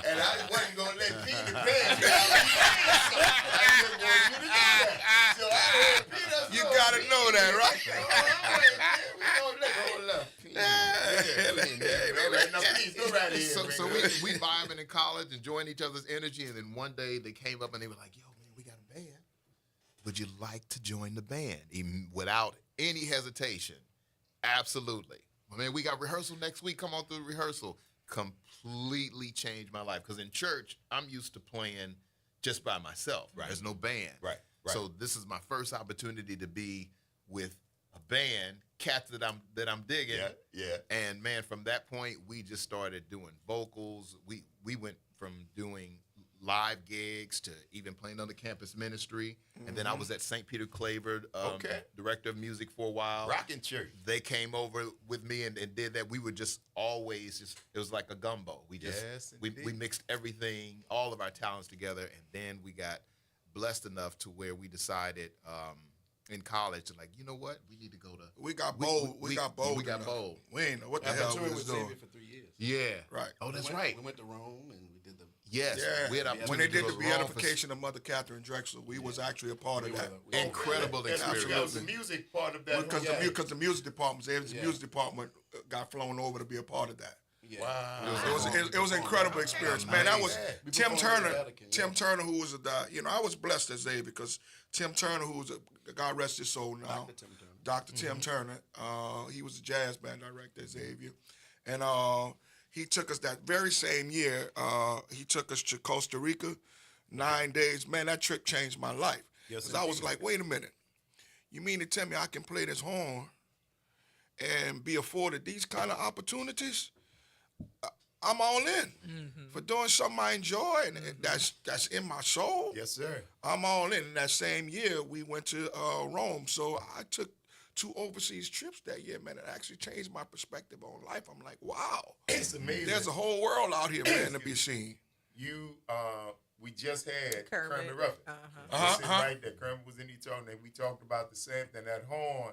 and I wasn't going to let Penny pay. So I heard Penny. You got to know that, right? So we vibing in college, enjoying each other's energy, and then one day they came up and they were like, "Yo, man, we got a band. Would you like to join the band?" Even without any hesitation, absolutely. I mean, we got rehearsal next week. Come on through the rehearsal. Completely changed my life because in church I'm used to playing just by myself. Right. There's no band. Right. So this is my first opportunity to be with a band, cats that I'm digging. Yeah. And man, from that point, we just started doing vocals. We went from doing live gigs to even playing on the campus ministry. And then I was at St. Peter Claver, director of music for a while. Rockin' church. They came over with me and did that. We were just always it was like a gumbo. We just Yes, we indeed. mixed everything, all of our talents together, and then we got blessed enough to where we decided in college to you know what? We need to go to We got bold. We got bold. We got bold. We ain't know what the I've been hell we touring was with doing. Xavier for 3 years. Yeah. Right. Oh, that's We right. went to Rome and we did the. Yes. Yeah. We had When they opportunity did to the go to Rome for beatification of Mother Catherine Drexler, we was actually a part of that. incredible And experience. that was the music part of that. Because the music department, Xavier's music department got flown over to be a part of that. Yeah. Wow. It was an incredible experience, man. That was We Tim performed Turner. at Vatican, Tim Turner, who was I was blessed at Xavier because Tim Turner, who was God rest his soul now, Dr. Tim Turner. He was a jazz band director at Xavier, and he took us that very same year. He took us to Costa Rica, 9 days. Man, that trip changed my life. Yes, 'Cause I was like, wait a minute, you mean to tell me I can play this horn and be afforded these kind of opportunities? I'm all in for doing something I enjoy and that's in my soul. Yes, sir. I'm all in. In that same year, we went to Rome. So I took 2 overseas trips that year, man. It actually changed my perspective on life. I'm like, wow, It's amazing. there's a whole world out here, man, to be seen. We just had Kermit. Kermit Ruffin. Sitting right there. Kermit was in the talking, and we talked about the same thing. That horn,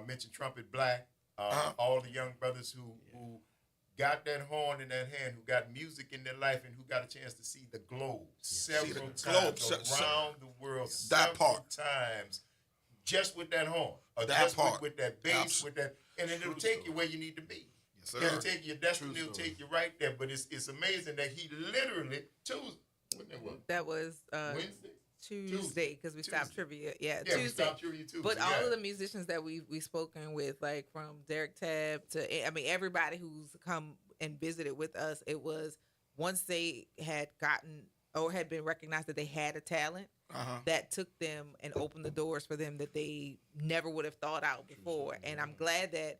mentioned Trumpet Black, all the young brothers who got that horn in that hand, who got music in their life, and who got a chance to see the globe several times around the world. Several times, just with that horn, or just with that bass, with that, and then it'll take you where you need to be. Yes, sir. It'll take you, your destiny will take you right there. But it's amazing that he literally That was Wednesday? Tuesday because we stopped trivia. Yeah, Yeah, we Tuesday. stopped trivia Tuesday, But all yeah. of the musicians that we spoken with, like from Derek Tabb to everybody who's come and visited with us, it was once they had gotten or had been recognized that they had a talent that took them and opened the doors for them that they never would have thought out before. And I'm glad that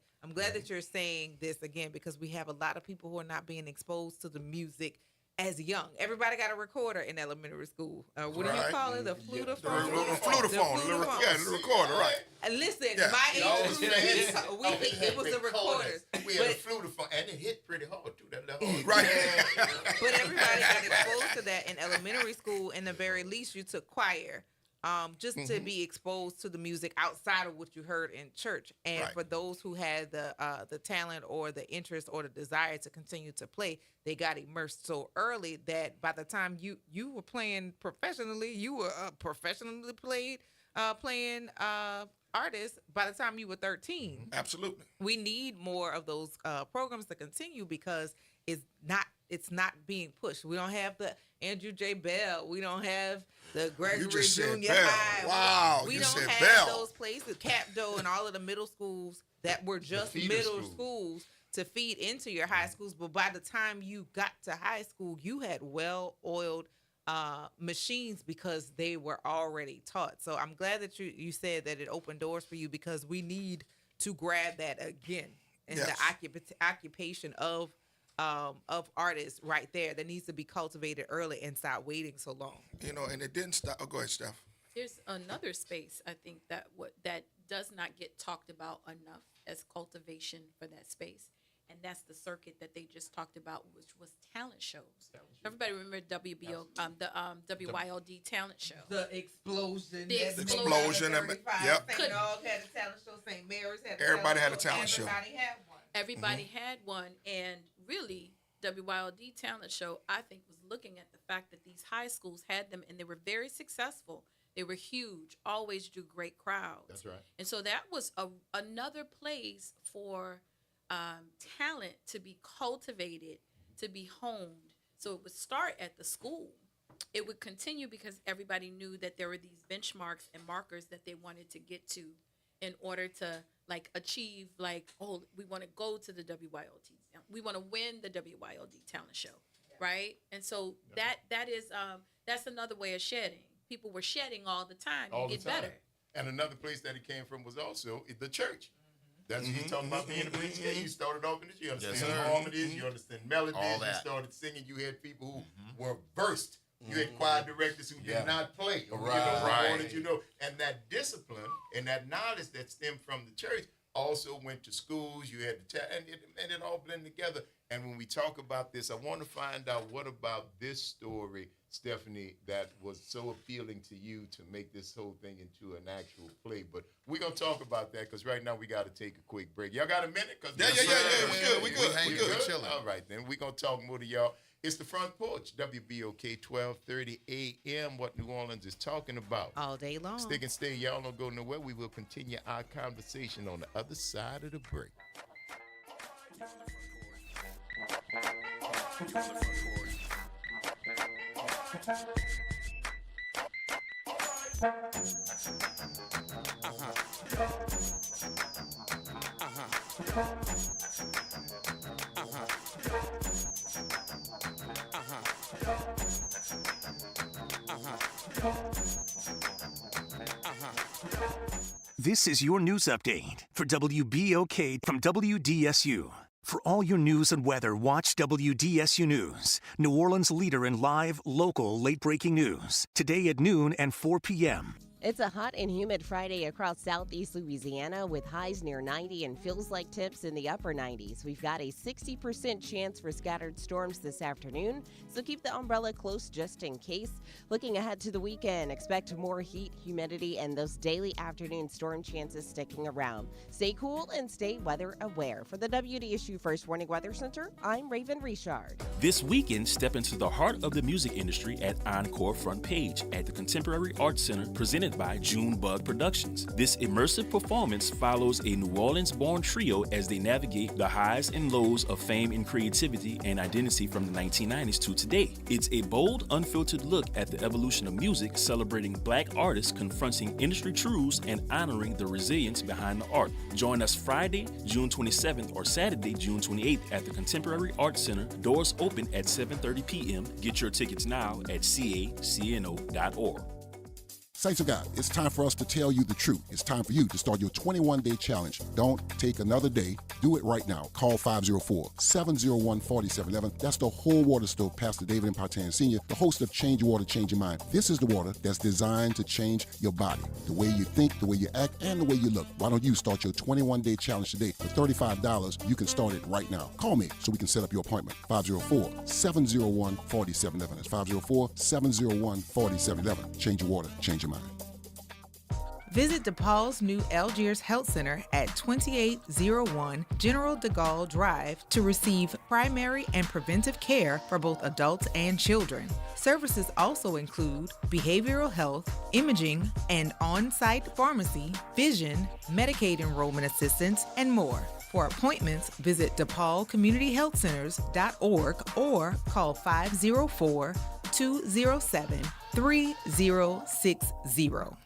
you're saying this again because we have a lot of people who are not being exposed to the music as young. Everybody got a recorder in elementary school. What do you call it? The flutophone? The recorder, right. And listen, Yeah. my We age always group, it was the recorders. We had a flutophone, and it hit pretty hard too. That little horn. Right. But everybody got exposed to that in elementary school. In the very least, you took choir. Just to be exposed to the music outside of what you heard in church, and for those who had the talent or the interest or the desire to continue to play, they got immersed so early that by the time you were playing professionally, you were a professionally playing artist by the time you were 13. Absolutely. We need more of those programs to continue because it's not it's not being pushed. We don't have the Andrew J. Bell. We don't have the Gregory You just said Junior Bell. High. Wow, we you don't said have Bell. those places, Capdo and all of the middle schools that were just feeder middle schools. schools to feed into your high schools. But by the time you got to high school, you had well-oiled machines because they were already taught. So I'm glad that you said that it opened doors for you, because we need to grab that again. And Yes. the occupation of artists right there, that needs to be cultivated early and stop waiting so long. You know, and it didn't stop. Oh, go ahead, Steph. There's another space I think that does not get talked about enough as cultivation for that space, and that's the circuit that they just talked about, which was talent shows. Everybody remember the WYLD talent show. The explosion. The that explosion. made it 35. Yep. St. Aug had a talent show. St. Mary's had a Everybody had talent a talent show. Everybody had one. Everybody had one, and really, WYLD talent show, I think, was looking at the fact that these high schools had them, and they were very successful. They were huge, always drew great crowds. That's right. And so that was another place for talent to be cultivated, to be honed. So it would start at the school. It would continue because everybody knew that there were these benchmarks and markers that they wanted to get to in order to achieve, we want to go to the WYLD. We want to win the WYLD talent show, right? And so that's another way of shedding. People were shedding all the time to get better. And another place that it came from was also the church. That's what you're talking about being a preacher. You started off in this. You understand harmonies, you understand melodies. All that. You started singing. You had people who were versed. You had choir directors who did not play. And that discipline and that knowledge that stemmed from the church also went to schools. You had to and it all blended together. And when we talk about this, I want to find out, what about this story, Stephanie, that was so appealing to you to make this whole thing into an actual play? But we're going to talk about that, because right now we got to take a quick break. Y'all got a minute? Yeah. We good. We chilling. All right, then we're going to talk more to y'all. It's the Front Porch, WBOK 1230 AM, what New Orleans is talking about. All day long. Stick and stay. Y'all don't go nowhere. We will continue our conversation on the other side of the break. This is your news update for WBOK from WDSU. For all your news and weather, watch WDSU News, New Orleans' leader in live, local, late-breaking news. Today at noon and 4 p.m. It's a hot and humid Friday across southeast Louisiana with highs near 90 and feels like temps in the upper 90s. We've got a 60% chance for scattered storms this afternoon, so keep the umbrella close just in case. Looking ahead to the weekend, expect more heat, humidity, and those daily afternoon storm chances sticking around. Stay cool and stay weather aware. For the WDSU First Warning Weather Center, I'm Raven Richard. This weekend, step into the heart of the music industry at Encore Front Page at the Contemporary Arts Center, presented by Junebug Productions. This immersive performance follows a New Orleans-born trio as they navigate the highs and lows of fame and creativity and identity from the 1990s to today. It's a bold, unfiltered look at the evolution of music, celebrating Black artists confronting industry truths and honoring the resilience behind the art. Join us Friday, June 27th or Saturday, June 28th at the Contemporary Arts Center. Doors open at 7:30 p.m. Get your tickets now at cacno.org. Saints of God, it's time for us to tell you the truth. It's time for you to start your 21-day challenge. Don't take another day. Do it right now. Call 504-701-4711. That's the whole water stove, Pastor David Impartan Sr., the host of Change Your Water, Change Your Mind. This is the water that's designed to change your body, the way you think, the way you act, and the way you look. Why don't you start your 21-day challenge today? For $35, you can start it right now. Call me so we can set up your appointment. 504-701-4711. That's 504-701-4711. Change your water, change your mind. Visit DePaul's new Algiers Health Center at 2801 General de Gaulle Drive to receive primary and preventive care for both adults and children. Services also include behavioral health, imaging, and on-site pharmacy, vision, Medicaid enrollment assistance, and more. For appointments, visit DePaulCommunityHealthCenters.org or call 504-207-3060.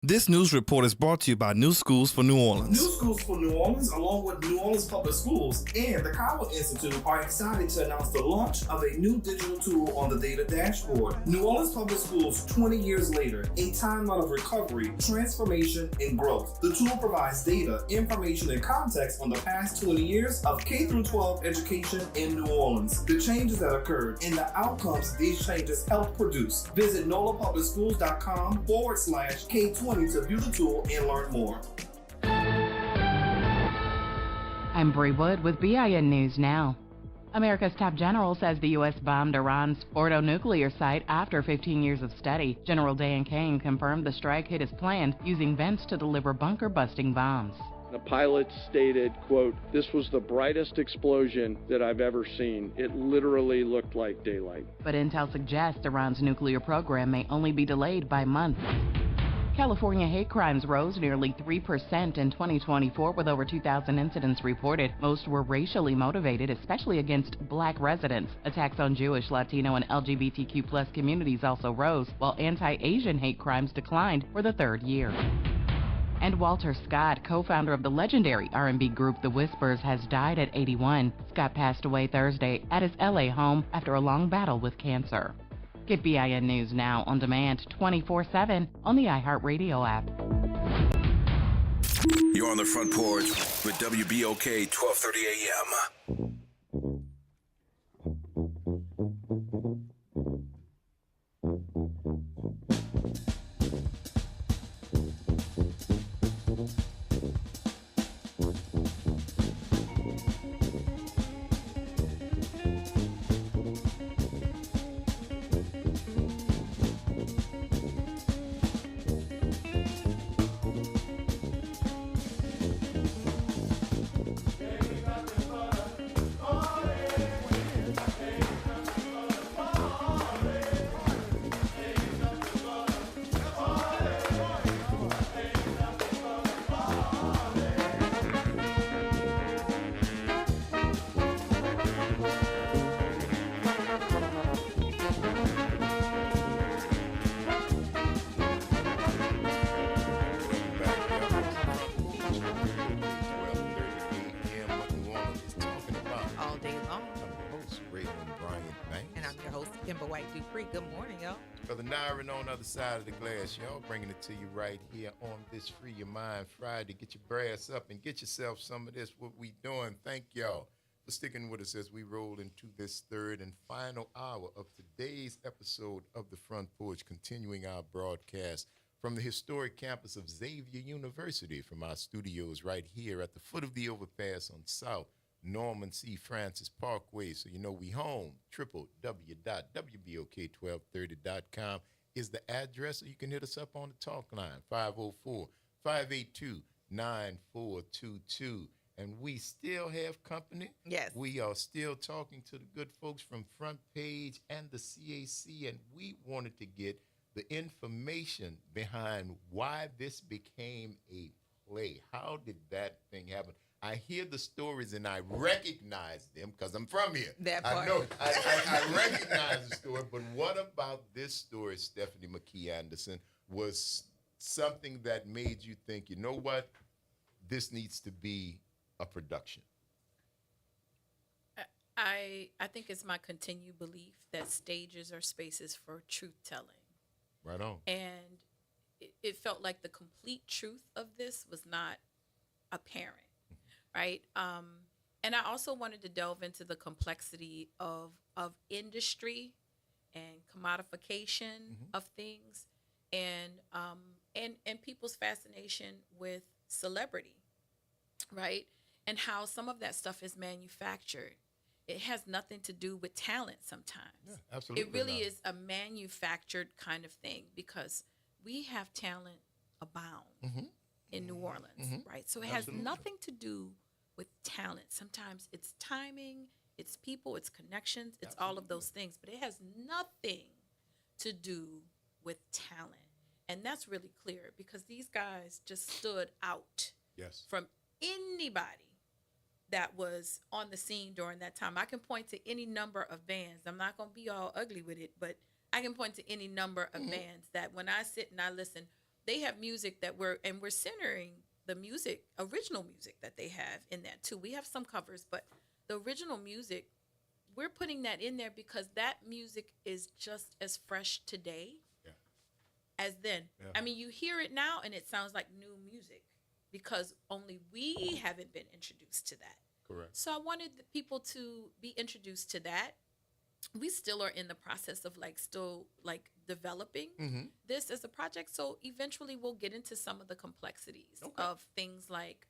This news report is brought to you by New Schools for New Orleans. New Schools for New Orleans, along with New Orleans Public Schools and the Cowell Institute, are excited to announce the launch of a new digital tool on the data dashboard. New Orleans Public Schools, 20 years later, a timeline of recovery, transformation, and growth. The tool provides data, information, and context on the past 20 years of K-12 education in New Orleans, the changes that occurred, and the outcomes these changes helped produce. Visit nolapublicschools.com/K20 to view the tool and learn more. I'm Bree Wood with BIN News Now. America's top general says the U.S. bombed Iran's Fordo nuclear site after 15 years of study. General Dan Kane confirmed the strike hit as planned, using vents to deliver bunker-busting bombs. The pilot stated, quote, "This was the brightest explosion that I've ever seen. It literally looked like daylight." But intel suggests Iran's nuclear program may only be delayed by months. California hate crimes rose nearly 3% in 2024, with over 2,000 incidents reported. Most were racially motivated, especially against black residents. Attacks on Jewish, Latino, and LGBTQ+ communities also rose, while anti-Asian hate crimes declined for the third year. And Walter Scott, co-founder of the legendary R&B group The Whispers, has died at 81. Scott passed away Thursday at his LA home after a long battle with cancer. Get BIN News Now on demand 24/7 on the iHeartRadio app. You're on the Front Porch with WBOK 1230 AM. Brother Nyron on the other side of the glass, y'all, bringing it to you right here on this Free Your Mind Friday. Get your brass up and get yourself some of this, what we doing. Thank y'all for sticking with us as we roll into this third and final hour of today's episode of the Front Porch, continuing our broadcast from the historic campus of Xavier University, from our studios right here at the foot of the overpass on South Norman C. Francis Parkway. So you know we home. www.wbok1230.com is the address, or you can hit us up on the talk line, 504-582-9422. And we still have company. Yes. We are still talking to the good folks from Front Page and the CAC, and we wanted to get the information behind why this became a play. How did that thing happen? I hear the stories and I recognize them because I'm from here. That part. I know. I recognize the story, but what about this story, Stephanie McKee Anderson, was something that made you think, you know what, this needs to be a production? I think it's my continued belief that stages are spaces for truth telling. Right on. And it felt like the complete truth of this was not apparent. Right. And I also wanted to delve into the complexity of industry and commodification of things, and people's fascination with celebrity, right? And how some of that stuff is manufactured. It has nothing to do with talent sometimes. Yeah, absolutely. It really is a manufactured kind of thing, because we have talent abound in New Orleans, right? So it has nothing to do with talent. Sometimes it's timing, it's people, it's connections, it's all of those things, but it has nothing to do with talent. And that's really clear, because these guys just stood out from anybody that was on the scene during that time. I can point to any number of bands. I'm not going to be all ugly with it, but I can point to any number of bands that when I sit and I listen, they have music that we're centering the music, original music that they have in that too. We have some covers, but the original music, we're putting that in there because that music is just as fresh today as then. Yeah. I mean, you hear it now and it sounds like new music because only we haven't been introduced to that. Correct. So I wanted the people to be introduced to that. We still are in the process of still developing this as a project. So eventually we'll get into some of the complexities of things like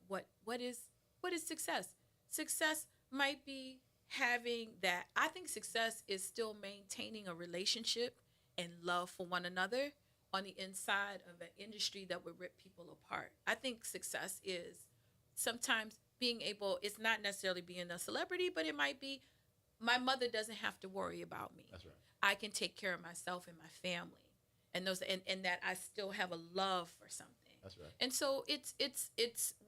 what is success? Success might be having that. I think success is still maintaining a relationship and love for one another on the inside of an industry that would rip people apart. I think success is sometimes being able, it's not necessarily being a celebrity, but it might be my mother doesn't have to worry about me. That's right. I can take care of myself and my family. And those and that I still have a love for something. That's right. And so it's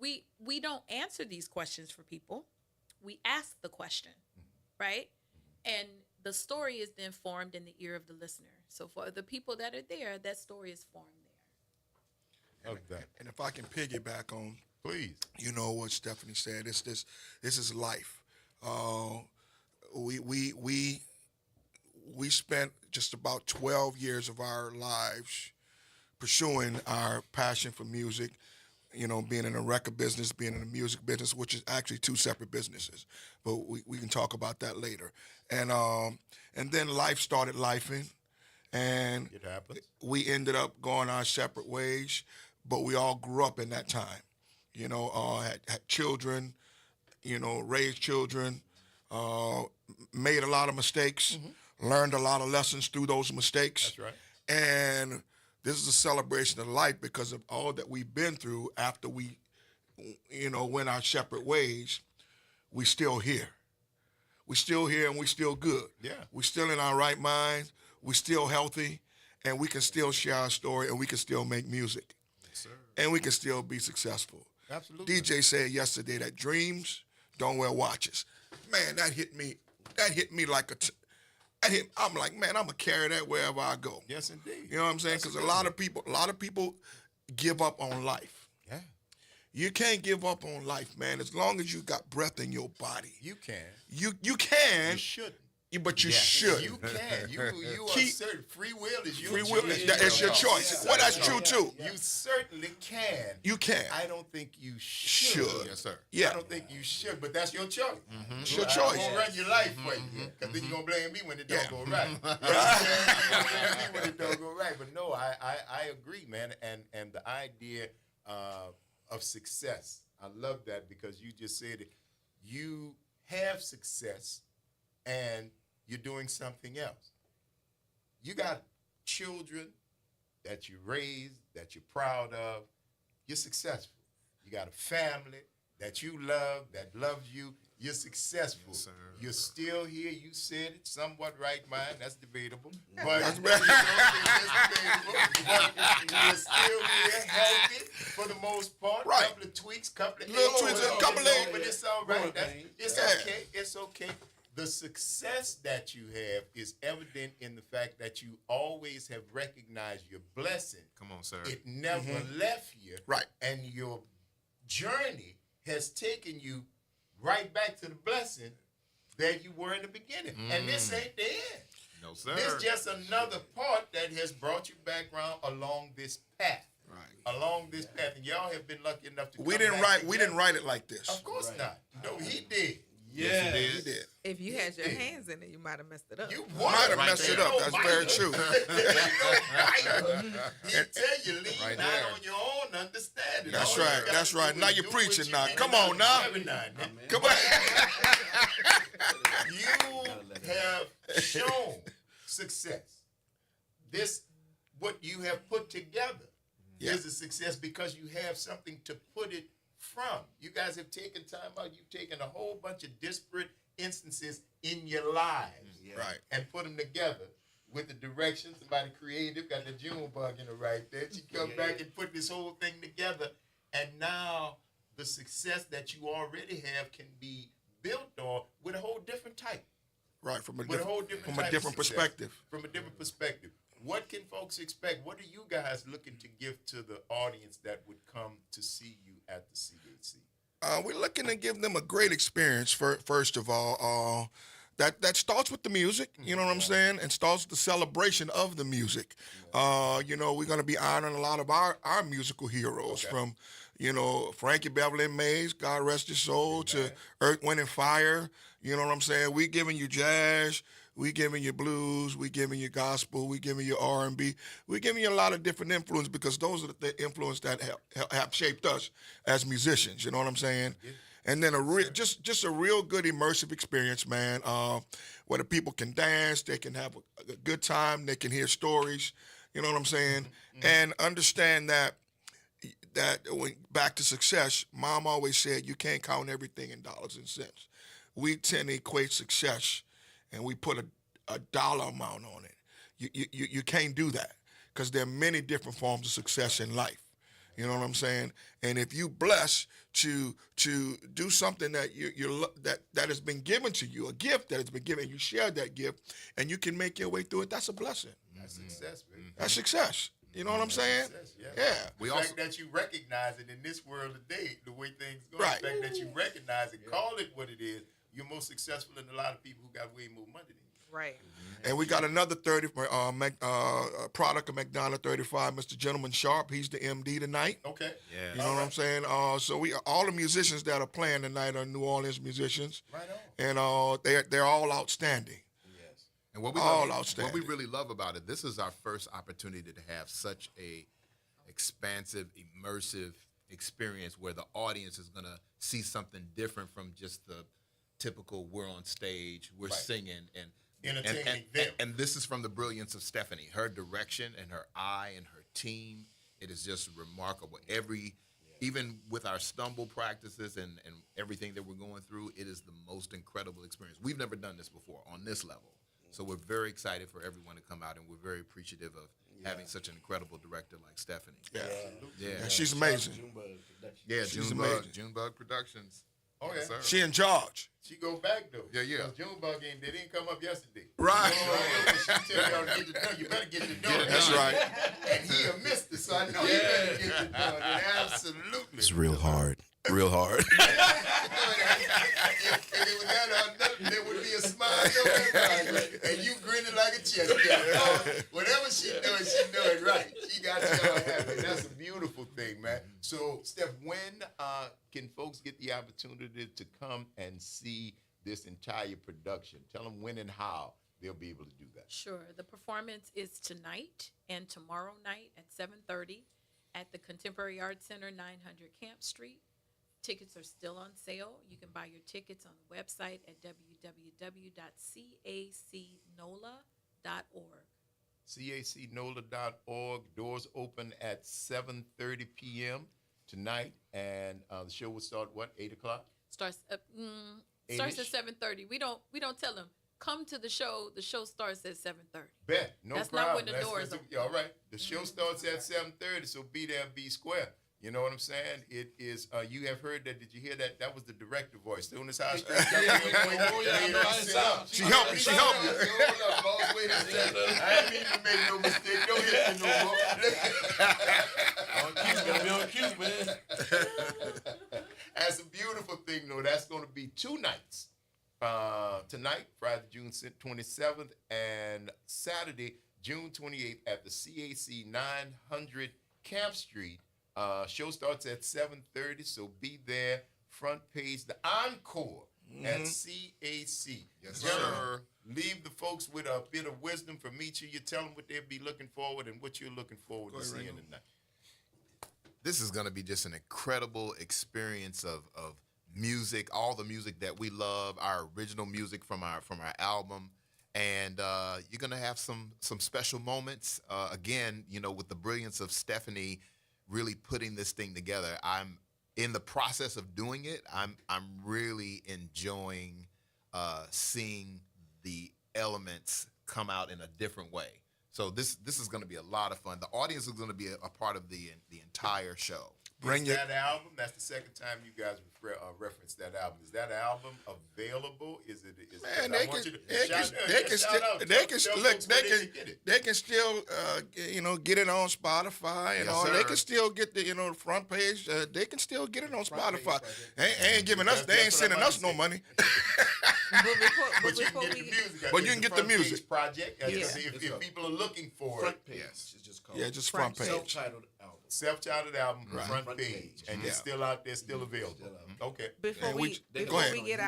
we don't answer these questions for people. We ask the question, right? And the story is then formed in the ear of the listener. So for the people that are there, that story is formed there. And if I can piggyback on, please, what Stephanie said, this is life. We spent just about 12 years of our lives pursuing our passion for music, being in a record business, being in the music business, which is actually two separate businesses, but we can talk about that later. And then life started lifing, and it happens. We ended up going our separate ways, but we all grew up in that time, had children, raised children, made a lot of mistakes, learned a lot of lessons through those mistakes. That's right. And this is a celebration of life because of all that we've been through after we, went our separate ways. We still here. We still here and we still good. Yeah. We still in our right mind. We still healthy, and we can still share our story, and we can still make music. Yes, sir. And we can still be successful. Absolutely. DJ said yesterday that dreams don't wear watches. Man, that hit me. That hit me like I'm like, man, I'm gonna carry that wherever I go. Yes, indeed. You know what I'm saying? Because a lot of people give up on life. Yeah. You can't give up on life, man. As long as you got breath in your body, You can. you can. You shouldn't. But you Yes, should. You can. You are certain. Free will is your Free choice. will. It's your choice. Well, that's true too. You certainly can. You can. I don't think you should. Yes, sir. Yeah. I don't think you should, but that's your choice. It's your I'm choice. gonna run your life for you, because then you're gonna blame me when it don't go right. You're gonna blame me when it don't go right. But no, I agree, man. And the idea of success, I love that, because you just said it. You have success, and you're doing something else. You got children that you raised, that you're proud of. You're successful. You got a family that you love, that loves you. You're successful. Yes, sir. You're still here. You said it, somewhat right mind. That's debatable. But That's it's debatable. But you're still here, healthy for the most part. Right. Couple of tweaks, couple of Little tweaks, a couple of- but it's all right. It's Yeah. okay. It's okay. The success that you have is evident in the fact that you always have recognized your blessing. Come on, sir. It never left you. Right. And your journey has taken you right back to the blessing that you were in the beginning. And this ain't the end. No, sir. This just another part that has brought you back around along this path. Right. Along this path. And y'all have been lucky enough to We come didn't back write. We together. didn't write it like this. Of course not. No, he did. Yes, he He did. did. If you had your hands in it, you might have messed it up. You Might have messed it up. That's very true. He tell you lean Right not there. on your own understanding. That's All you right. gotta That's do right. is Now you're do preaching what you now. do. Come on now. Every now and then. Come on. You have shown success. This, what you have put together, Yeah. is a success because you have something to put it from. You guys have taken time out. You've taken a whole bunch of disparate instances in your lives, Right. and put them together with the direction. Somebody creative got the June bug in the right there. She come back and put this whole thing together, and now the success that you already have can be built on with a whole different type. Right, from a With a whole different from type a of different success. perspective. From a different perspective. What can folks expect? What are you guys looking to give to the audience that would come to see you at the CAC? We're looking to give them a great experience. First of all, that starts with the music. You know what I'm saying, and starts with the celebration of the music. You know, we're going to be honoring a lot of our musical heroes, from, you know, Frankie Beverly and Mays, God rest his soul, to Earth, Wind and Fire. You know what I'm saying? We giving you jazz. We giving you blues, we giving you gospel, we giving you R&B, we giving you a lot of different influence, because those are the influence that have shaped us as musicians. You know what I'm saying? And then just a real good immersive experience, man, where the people can dance, they can have a good time, they can hear stories. You know what I'm saying? And understand that when back to success, Mom always said you can't count everything in dollars and cents. We tend to equate success, and we put a dollar amount on it. You can't do that, because there are many different forms of success in life. You know what I'm saying? And if you bless to do something that that has been given to you, a gift that has been given, you share that gift, and you can make your way through it, that's a blessing. That's success, baby. That's success. You know what I'm saying? Success, Yeah. The fact that you recognize it in this world today, the way things go, Right. the fact that you recognize it, call it what it is, you're more successful than a lot of people who got way more money than you. Right. And we got another product of McDonough 35, Mr. Gentleman Sharp. He's the MD tonight. Okay. Yeah. You know what I'm saying? So all the musicians that are playing tonight are New Orleans musicians. Right on. And they're all outstanding. Yes. And what we really love about it, this is our first opportunity to have such a expansive, immersive experience where the audience is going to see something different from just the typical we're on stage, we're singing, and entertaining them. And this is from the brilliance of Stephanie. Her direction and her eye and her team, it is just remarkable. Even with our stumble practices and everything that we're going through, it is the most incredible experience. We've never done this before on this level. So we're very excited for everyone to come out, and we're very appreciative of having such an incredible director like Stephanie. Yeah, she's amazing. Yeah, She's amazing. Junebug Productions. Oh, yeah. Yes, sir. She in charge. She go back, though. Yeah. Because Junebug they didn't come up yesterday. Right. She tell y'all to get the done. You better get the done. That's right. And he missed it, so I know you better get the done. Absolutely. It's real hard. Real hard. If it was that, there would be a smile on her face, and you grinning like a chest. Whatever she doing right. She got y'all happy. That's a beautiful thing, man. So, Steph, when can folks get the opportunity to come and see this entire production? Tell them when and how they'll be able to do that. Sure. The performance is tonight and tomorrow night at 7:30 at the Contemporary Arts Center, 900 Camp Street. Tickets are still on sale. You can buy your tickets on the website at www.cacnola.org. cacnola.org. Doors open at 7:30 p.m. tonight, and the show will start, what, 8 o'clock? Starts at 7:30. We don't tell them come to the show. The show starts at 7:30. Bet. No That's problem. not when the doors open. All right. The show starts at 7:30, so be there, be square. You know what I'm saying? It is, you have heard that.Id you hear that? That was the director voice. Doing this house. She helped me. She helped me. Hold up, boss. Wait a second. I ain't mean to make no mistake. Don't hit me no more. Gotta be on cue, man. That's a beautiful thing, though. That's going to be 2 nights. Tonight, Friday, June 27th, and Saturday, June 28th at the CAC 900 Camp Street. Show starts at 7:30, so be there. Front page, the encore at CAC. Yes, Gentlemen, sir. leave the folks with a bit of wisdom from each of you. Tell them what they'll be looking forward and what you're looking forward to seeing tonight. This is going to be just an incredible experience of music, all the music that we love, our original music from our album. And you're going to have some special moments. Again, you know, with the brilliance of Stephanie really putting this thing together. I'm in the process of doing it. I'm really enjoying seeing the elements come out in a different way. So this is going to be a lot of fun. The audience is going to be a part of the entire show. Bring Is your that album? That's the second time you guys referenced that album. Is that album available? Is it? Man, they can still get it on Spotify and all. They can still get the front page. They can still get it on Spotify. Ain't giving us. They ain't sending us no money. But you can get the music. But you can get the music. Project. If people are looking for Front it, page. It's just called. Yeah, just front page. Self-titled album. Self-titled album, Right. front page, and it's still out there, still available. Okay. Before And we go ahead. get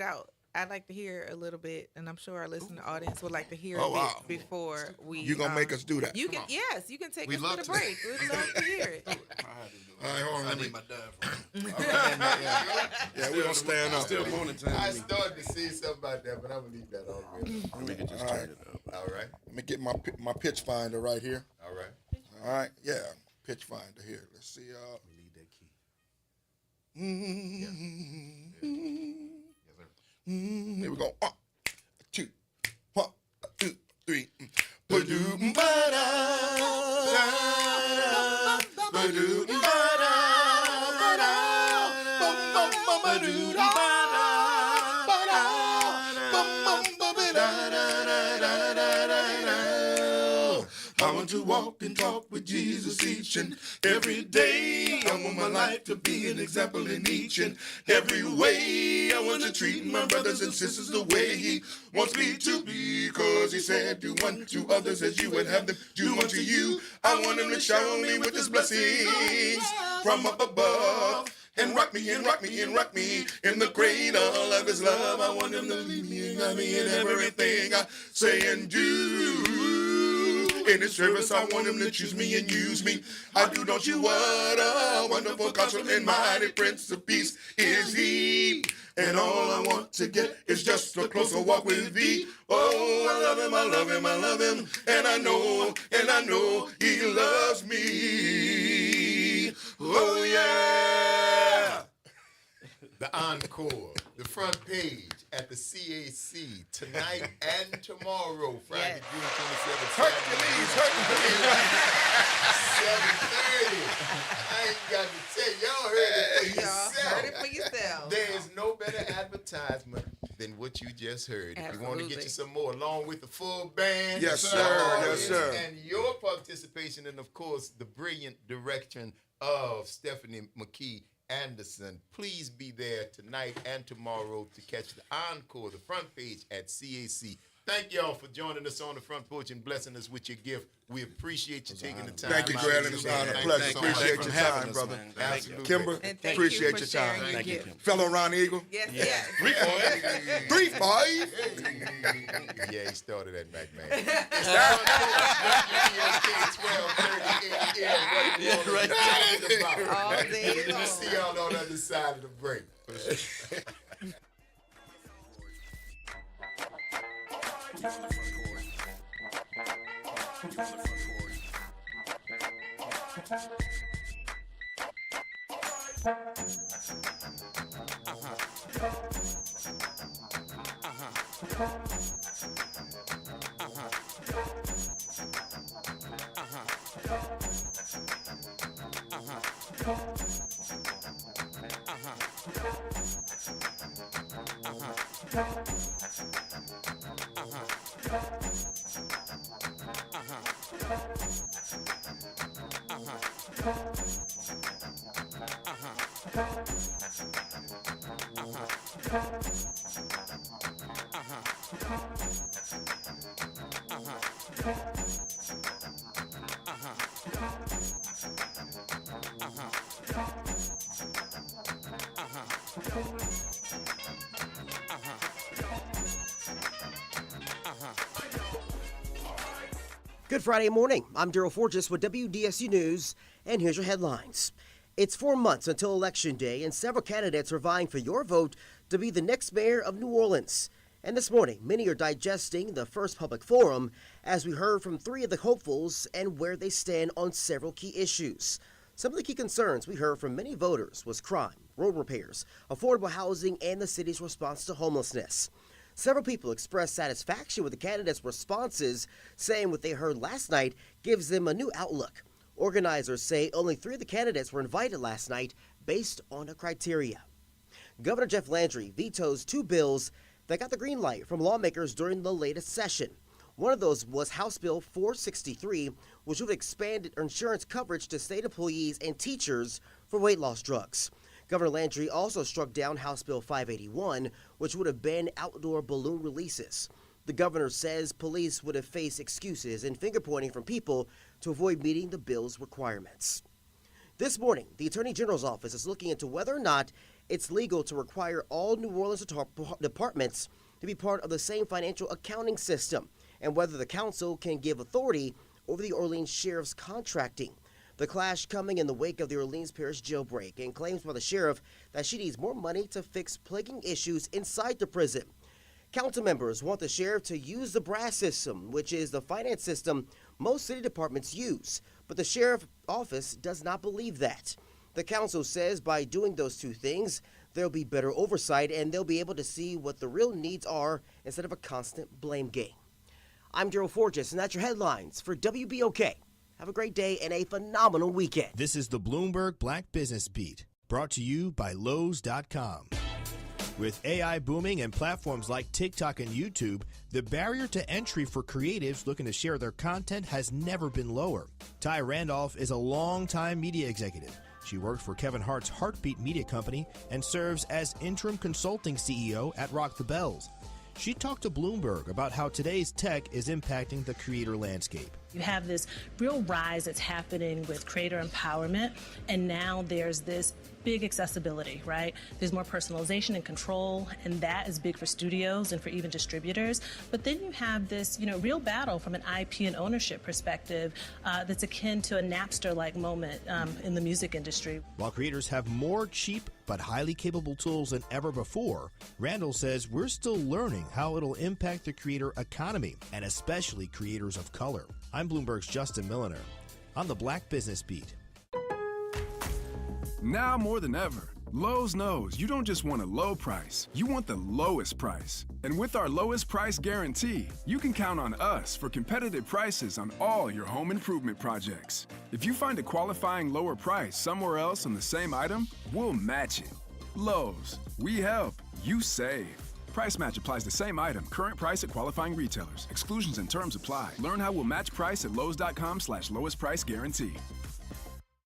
out, I'd like to hear a little bit, and I'm sure our listening audience would like to hear Oh, a bit wow. before we. You gonna make us do that? You can, yes, you can take We'd us love to the to. break. We'd love to hear it. All right, hold on. I Let me. need my diaphragm. Yeah, we're gonna stand up. Still morning time. I started to see something about that, but I'm gonna leave that already. We can just All turn right. it up. All right. Let me get my pitch finder right here. All right. All right, yeah, pitch finder here. Let's see. Leave that key. Here we go. 2, 1, 2, 3. Ba-doom, ba-da, ba-doom, ba-da, ba-da, bum, bum, bum, ba-doom, ba-da, ba-da, bum, bum, bum, ba-da-da-da-da-da-da. I want to walk and talk with Jesus each and every day. I want my life to be an example in each and every way. I want to treat my brothers and sisters the way He wants me to be. Cause He said, do unto others as you would have them do unto you. I want Him to shower me with His blessings from up above. And rock me and rock me and rock me in the cradle of His love. I want Him to lead me and guide me in everything I say and do. In His service, I want Him to choose me and use me. I do, don't you? What a wonderful counselor and mighty Prince of Peace is He. And all I want to get is just a closer walk with Thee. Oh, I love Him, I love Him, I love Him. And I know He loves me. Oh, yeah. The encore, the front page at the CAC tonight and tomorrow, Friday, June 27th. Hercules. 7:30. I ain't got to tell you, y'all heard it for Y'all yourself. heard it for yourself. There is no better advertisement than what you just heard. If you want to get you some more, along with the full band, Yes, the sir. Yes, audience, sir. and your participation, and of course, the brilliant direction of Stephanie McKee Anderson. Please be there tonight and tomorrow to catch the encore, the front page at CAC. Thank y'all for joining us on the Front Porch and blessing us with your gift. We appreciate you taking the time. Thank you, Grant. It's an honor, pleasure. Appreciate your time, brother. Absolutely. Kimber, And thank appreciate you your for time. sharing your gift. Fellow Ron Eagle. Yes, yes. 3-5. Yeah, he started at McMahon. All day long. See y'all on the other side of the break. Good Friday morning. I'm Daryl Forges with WDSU News, and here's your headlines. It's 4 months until Election Day, and several candidates are vying for your vote to be the next mayor of New Orleans. And this morning, many are digesting the first public forum as we heard from 3 of the hopefuls and where they stand on several key issues. Some of the key concerns we heard from many voters was crime, road repairs, affordable housing, and the city's response to homelessness. Several people expressed satisfaction with the candidates' responses, saying what they heard last night gives them a new outlook. Organizers say only 3 of the candidates were invited last night based on a criteria. Governor Jeff Landry vetoes 2 bills that got the green light from lawmakers during the latest session. One of those was House Bill 463, which would expand insurance coverage to state employees and teachers for weight loss drugs. Governor Landry also struck down House Bill 581, which would have banned outdoor balloon releases. The governor says police would have faced excuses and finger pointing from people to avoid meeting the bill's requirements. This morning, the Attorney General's office is looking into whether or not it's legal to require all New Orleans departments to be part of the same financial accounting system, and whether the council can give authority over the Orleans Sheriff's contracting. The clash coming in the wake of the Orleans Parish jailbreak and claims by the sheriff that she needs more money to fix plaguing issues inside the prison. Council members want the sheriff to use the brass system, which is the finance system most city departments use, but the sheriff's office does not believe that. The council says by doing those 2 things, there'll be better oversight and they'll be able to see what the real needs are instead of a constant blame game. I'm Daryl Forges, and that's your headlines for WBOK. Have a great day and a phenomenal weekend. This is the Bloomberg Black Business Beat, brought to you by Lowe's.com. With AI booming and platforms like TikTok and YouTube, the barrier to entry for creatives looking to share their content has never been lower. Ty Randolph is a longtime media executive. She worked for Kevin Hart's Heartbeat Media Company and serves as interim consulting CEO at Rock the Bells. She talked to Bloomberg about how today's tech is impacting the creator landscape. You have this real rise that's happening with creator empowerment, and now there's this big accessibility, right? There's more personalization and control, and that is big for studios and for even distributors. But then you have this, real battle from an IP and ownership perspective that's akin to a Napster-like moment in the music industry. While creators have more cheap but highly capable tools than ever before, Randall says we're still learning how it'll impact the creator economy, and especially creators of color. I'm Bloomberg's Justin Milliner on the Black Business Beat. Now more than ever, Lowe's knows you don't just want a low price, you want the lowest price. And with our lowest price guarantee, you can count on us for competitive prices on all your home improvement projects. If you find a qualifying lower price somewhere else on the same item, we'll match it. Lowe's, we help, you save. Price match applies the same item. Current price at qualifying retailers. Exclusions and terms apply. Learn how we'll match price at Lowe's.com/lowest price guarantee.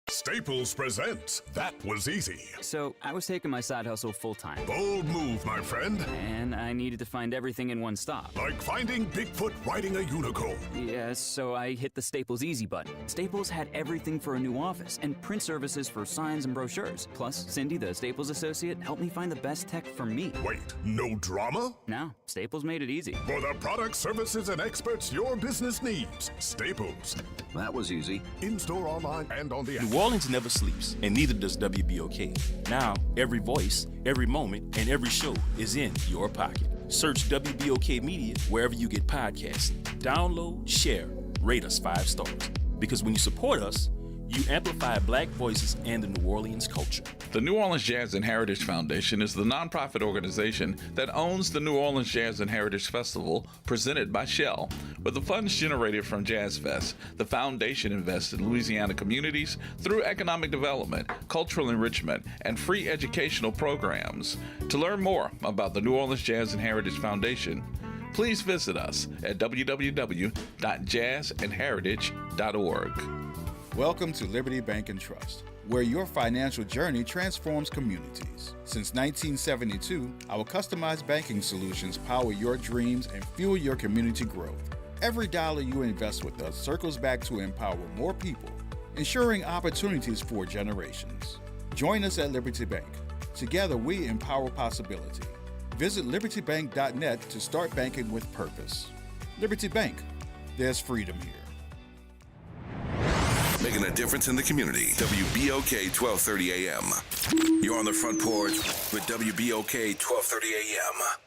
Staples presents That Was Easy. So, I was taking my side hustle full-time. Bold move, my friend. And I needed to find everything in one stop. Like finding Bigfoot riding a unicorn. Yes, so I hit the Staples Easy button. Staples had everything for a new office and print services for signs and brochures. Plus, Cindy, the Staples associate, helped me find the best tech for me. Wait, no drama? No, Staples made it easy. For the products, services, and experts your business needs, Staples. That was easy. In-store, online, and on the app. New Orleans never sleeps, and neither does WBOK. Now, every voice, every moment, and every show is in your pocket. Search WBOK Media wherever you get podcasts. Download, share, rate us 5 stars. Because when you support us, you amplify Black voices and the New Orleans culture. The New Orleans Jazz and Heritage Foundation is the nonprofit organization that owns the New Orleans Jazz and Heritage Festival presented by Shell. With the funds generated from Jazz Fest, the foundation invests in Louisiana communities through economic development, cultural enrichment, and free educational programs. To learn more about the New Orleans Jazz and Heritage Foundation, please visit us at www.jazzandheritage.org. Welcome to Liberty Bank and Trust, where your financial journey transforms communities. Since 1972, our customized banking solutions power your dreams and fuel your community growth. Every dollar you invest with us circles back to empower more people, ensuring opportunities for generations. Join us at Liberty Bank. Together, we empower possibility. Visit libertybank.net to start banking with purpose. Liberty Bank, there's freedom here. Making a difference in the community. WBOK 1230 AM. You're on the front porch with WBOK 1230 AM.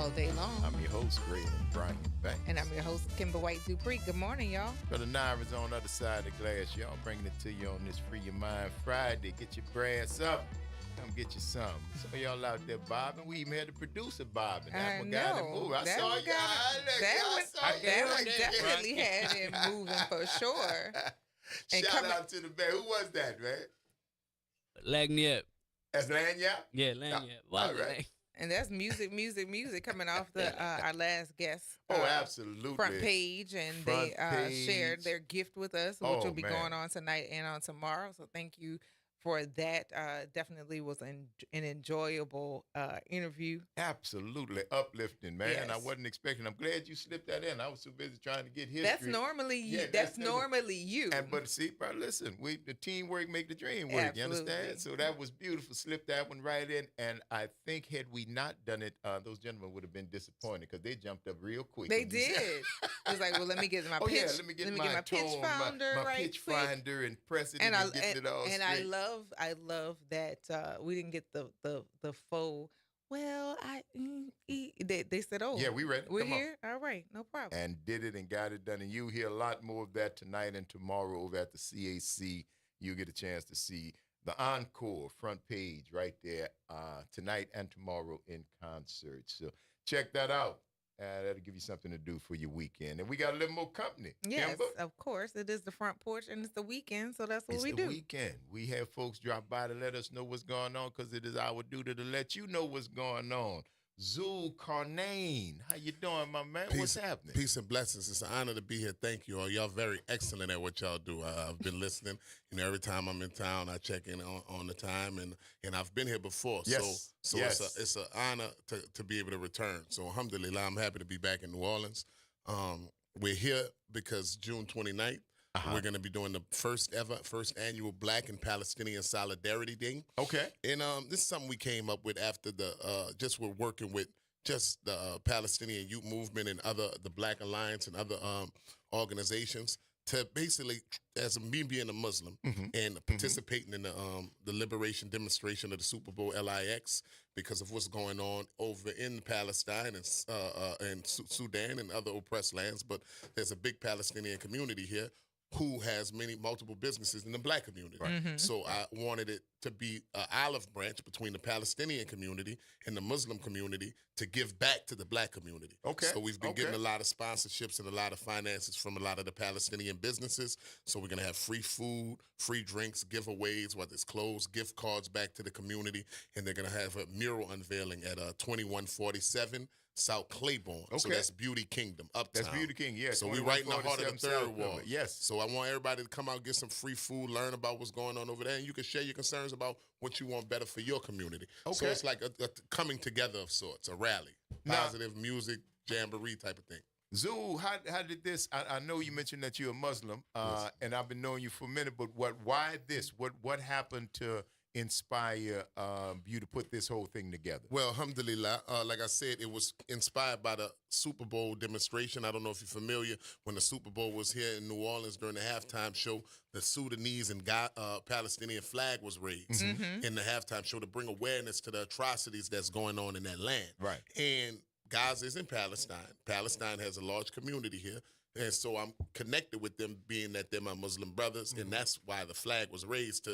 all day long. I'm your host, Graydon Brian Banks. And I'm your host, Kimber White Dupree. Good morning, y'all. Brother Naira's on the other side of the glass. Y'all bringing it to you on this Free Your Mind Friday. Get your brass up. Come get you some. Some of y'all out there bobbing. We even had the producer bobbing. That one got it moving. I saw you. That one definitely had it moving for sure. And Shout out to the man. Who was that, man? Lagniappe. That's Lagniappe? Yeah, Lagniappe. All right. And that's music coming off the our last guest. Absolutely. Front Page, and Front they shared their gift with us, which will be going on tonight and on tomorrow. So thank you for that. Definitely was an enjoyable interview. Absolutely uplifting, man. Yes. I wasn't expecting. I'm glad you slipped that in. I was too busy trying to get history. That's normally you. That's normally you. But see, bro, listen, the teamwork make the dream work. Absolutely. You understand? So that was beautiful. Slip that one right in. And I think had we not done it, those gentlemen would have been disappointed because they jumped up real quick. They did. It was like, well, let me get my pitch. Yeah, let me get my pitch finder my right pitch quick. finder and press it and get it all straight. I love that we didn't get the faux. Well, they said, oh, yeah, we ready. We're Come on. here. All right, no problem. And did it and got it done. And you'll hear a lot more of that tonight and tomorrow over at the CAC. You'll get a chance to see the encore Front Page right there tonight and tomorrow in concert. So check that out. That'll give you something to do for your weekend. And we got a little more company. Yes, Kimber? of course. It is the Front Porch, and it's the weekend, so that's what we do. It's the weekend. We have folks drop by to let us know what's going on because it is our duty to let you know what's going on. Zul Carnane, how you doing, my man? What's happening? Peace and blessings. It's an honor to be here. Thank you all. Y'all very excellent at what y'all do. I've been listening. Every time I'm in town, I check in on the time, and I've been here before. Yes. So it's an honor to be able to return. So alhamdulillah, I'm happy to be back in New Orleans. We're here because June 29th, we're going to be doing the first annual Black and Palestinian Solidarity Day. Okay. And this is something we came up with after we're working with just the Palestinian Youth Movement and the Black Alliance and other organizations to basically, as me being a Muslim and participating in the liberation demonstration of the Super Bowl LIX because of what's going on over in Palestine and Sudan and other oppressed lands. But there's a big Palestinian community here who has multiple businesses in the Black community. Right. So I wanted it to be an olive branch between the Palestinian community and the Muslim community to give back to the Black community. Okay. So we've been getting a lot of sponsorships and a lot of finances from a lot of the Palestinian businesses. So we're going to have free food, free drinks, giveaways, whether it's clothes, gift cards back to the community. And they're going to have a mural unveiling at 2147 South Claiborne. Okay. So that's Beauty Kingdom, uptown. That's Beauty King, yeah. So we're right in the heart of the 2147 third South wall. Claiborne. Yes. So I want everybody to come out, get some free food, learn about what's going on over there, and you can share your concerns about what you want better for your community. Okay. So it's like a coming together of sorts, a rally, positive music, jamboree type of thing. Zul, how did this? I know you mentioned that you're a Muslim, Yes. and I've been knowing you for a minute. But why this? What happened to inspire you to put this whole thing together? Well, alhamdulillah, like I said, it was inspired by the Super Bowl demonstration. I don't know if you're familiar. When the Super Bowl was here in New Orleans during the halftime show, the Sudanese and Palestinian flag was raised in the halftime show to bring awareness to the atrocities that's going on in that land. Right. And Gaza is in Palestine. Palestine has a large community here. And so I'm connected with them, being that they're my Muslim brothers. And that's why the flag was raised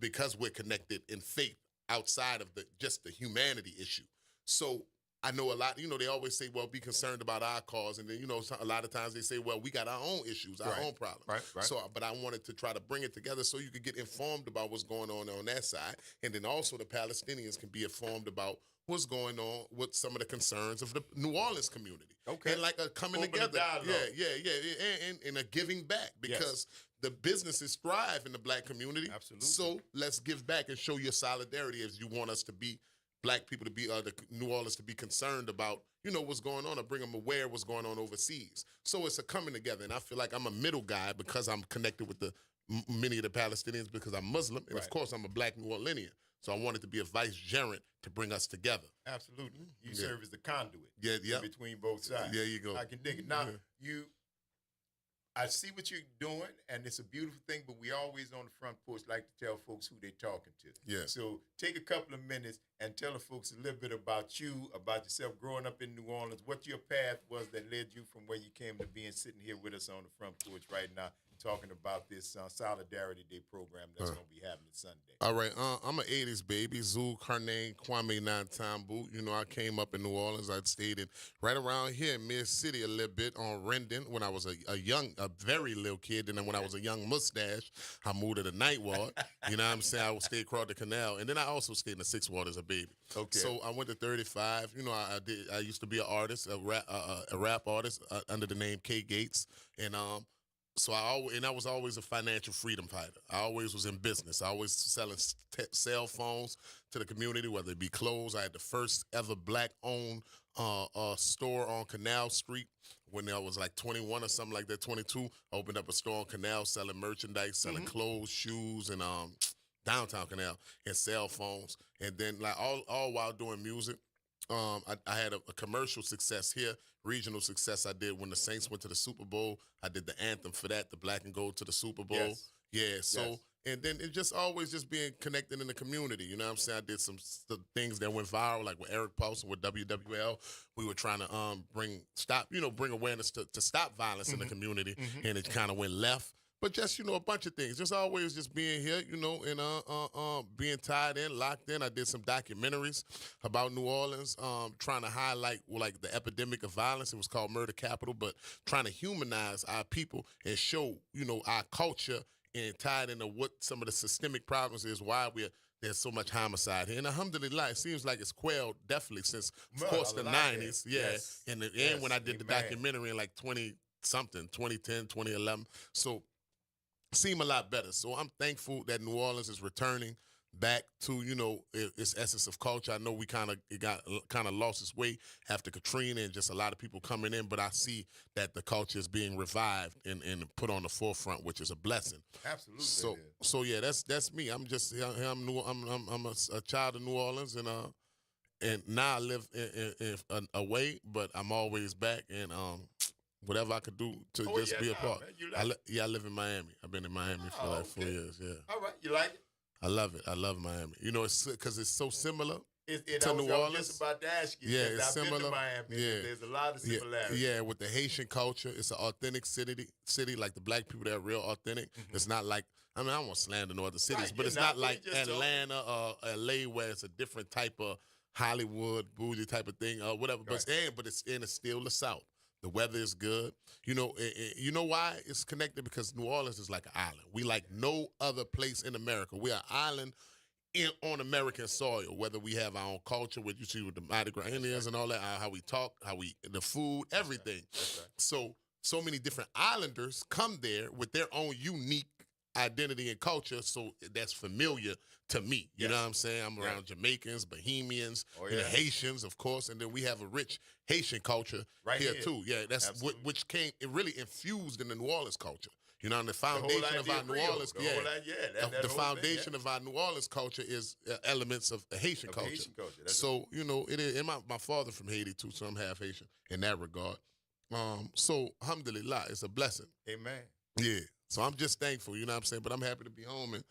because we're connected in faith outside of just the humanity issue. So I know a lot, they always say, well, be concerned about our cause. And then, a lot of times they say, well, we got our own issues, our own problems. Right. So, but I wanted to try to bring it together so you could get informed about what's going on that side. And then also the Palestinians can be informed about what's going on with some of the concerns of the New Orleans community. Okay. And like a coming Open together. the dialogue. Yeah. And a giving back because the businesses thrive in the Black community. Absolutely. So let's give back and show your solidarity as you want us to be, Black people to be, the New Orleans to be concerned about, what's going on, or bring them aware of what's going on overseas. So it's a coming together. And I feel like I'm a middle guy because I'm connected with many of the Palestinians because I'm Muslim. And of course, I'm a Black New Orleanian. So I wanted to be a vicegerent to bring us together. Absolutely. You serve as the conduit in between both sides. There you go. I can dig it. Now, I see what you're doing, and it's a beautiful thing, but we always on the front porch like to tell folks who they're talking to. Yeah. So take a couple of minutes and tell the folks a little bit about you, about yourself, growing up in New Orleans, what your path was that led you from where you came to being sitting here with us on the front porch right now, talking about this Solidarity Day program that's going to be happening Sunday. All right, I'm an 80s baby. Zul, Karnae, Kwame Nantambu. You know, I came up in New Orleans. I'd stayed in right around here in Mid-City a little bit on Rendon when I was a very little kid. And then when I was a young mustache, I moved to the Night Ward. You know what I'm saying? I would stay across the canal. And then I also stayed in the Sixth Ward as a baby. Okay. So I went to 35. You know, I used to be an artist, a rap artist under the name K Gates. And so I was always a financial freedom fighter. I always was in business. I always selling cell phones to the community, whether it be clothes. I had the first ever black-owned store on Canal Street when I was like 21 or something like that, 22. I opened up a store on Canal selling merchandise, selling clothes, shoes, and downtown Canal, and cell phones. And then like all while doing music. I had a commercial success here, regional success I did when the Saints went to the Super Bowl. I did the anthem for that, the black and gold to the Super Bowl. Yes. Yeah, so, and then it just always just being connected in the community. You know what I'm saying? I did some things that went viral, like with Eric Paulson with WWL. We were trying to bring awareness to stop violence in the community, and it kind of went left. But just, a bunch of things. Just always just being here, and being tied in, locked in. I did some documentaries about New Orleans, trying to highlight, like, the epidemic of violence. It was called Murder Capital, but trying to humanize our people and show, our culture and tie it into what some of the systemic problems is, why there's so much homicide here. And alhamdulillah, it seems like it's quelled definitely since, of course, the 90s. Yeah. Yes. And when I did the documentary in like 20-something, 2010, 2011. So, seem a lot better. So I'm thankful that New Orleans is returning back to, its essence of culture. I know it got lost its way after Katrina and just a lot of people coming in, but I see that the culture is being revived and put on the forefront, which is a blessing. Absolutely. So yeah, that's me. I'm just I'm a child of New Orleans, and now I live away, but I'm always back, and whatever I could do to be a part. Man, I live in Miami. I've been in Miami for like 4 years. Yeah. All right, you like it? I love it. I love Miami. It's because it's so similar to New Orleans. I was just about to ask you. Yeah, it's I've similar. Been to Miami. Yeah. There's a lot of similarities. Yeah, with the Haitian culture, it's an authentic city. Like the black people, they're real authentic. It's not like, I don't want to slander no other cities, but it's not like Atlanta or LA where it's a different type of Hollywood, bougie type of thing or whatever. Right. But it's still the South. The weather is good. You know why it's connected? Because New Orleans is like an island. We like no other place in America. We are an island on American soil, whether we have our own culture, what you see with the Mardi Gras Indians and all that, how we talk, the food, everything. That's right. So many different islanders come there with their own unique identity and culture, so that's familiar to me. You know what I'm saying? I'm around Jamaicans, Bohemians, Haitians, of course, and then we have a rich Haitian culture here too. Yeah, that's which came, it really infused in the New Orleans culture. And the foundation of our New Orleans, the foundation of our New Orleans culture is elements of Haitian culture. So it is. And my father from Haiti too, so I'm half Haitian in that regard. So alhamdulillah, it's a blessing. Amen. Yeah. So I'm just thankful, you know what I'm saying? But I'm happy to be home and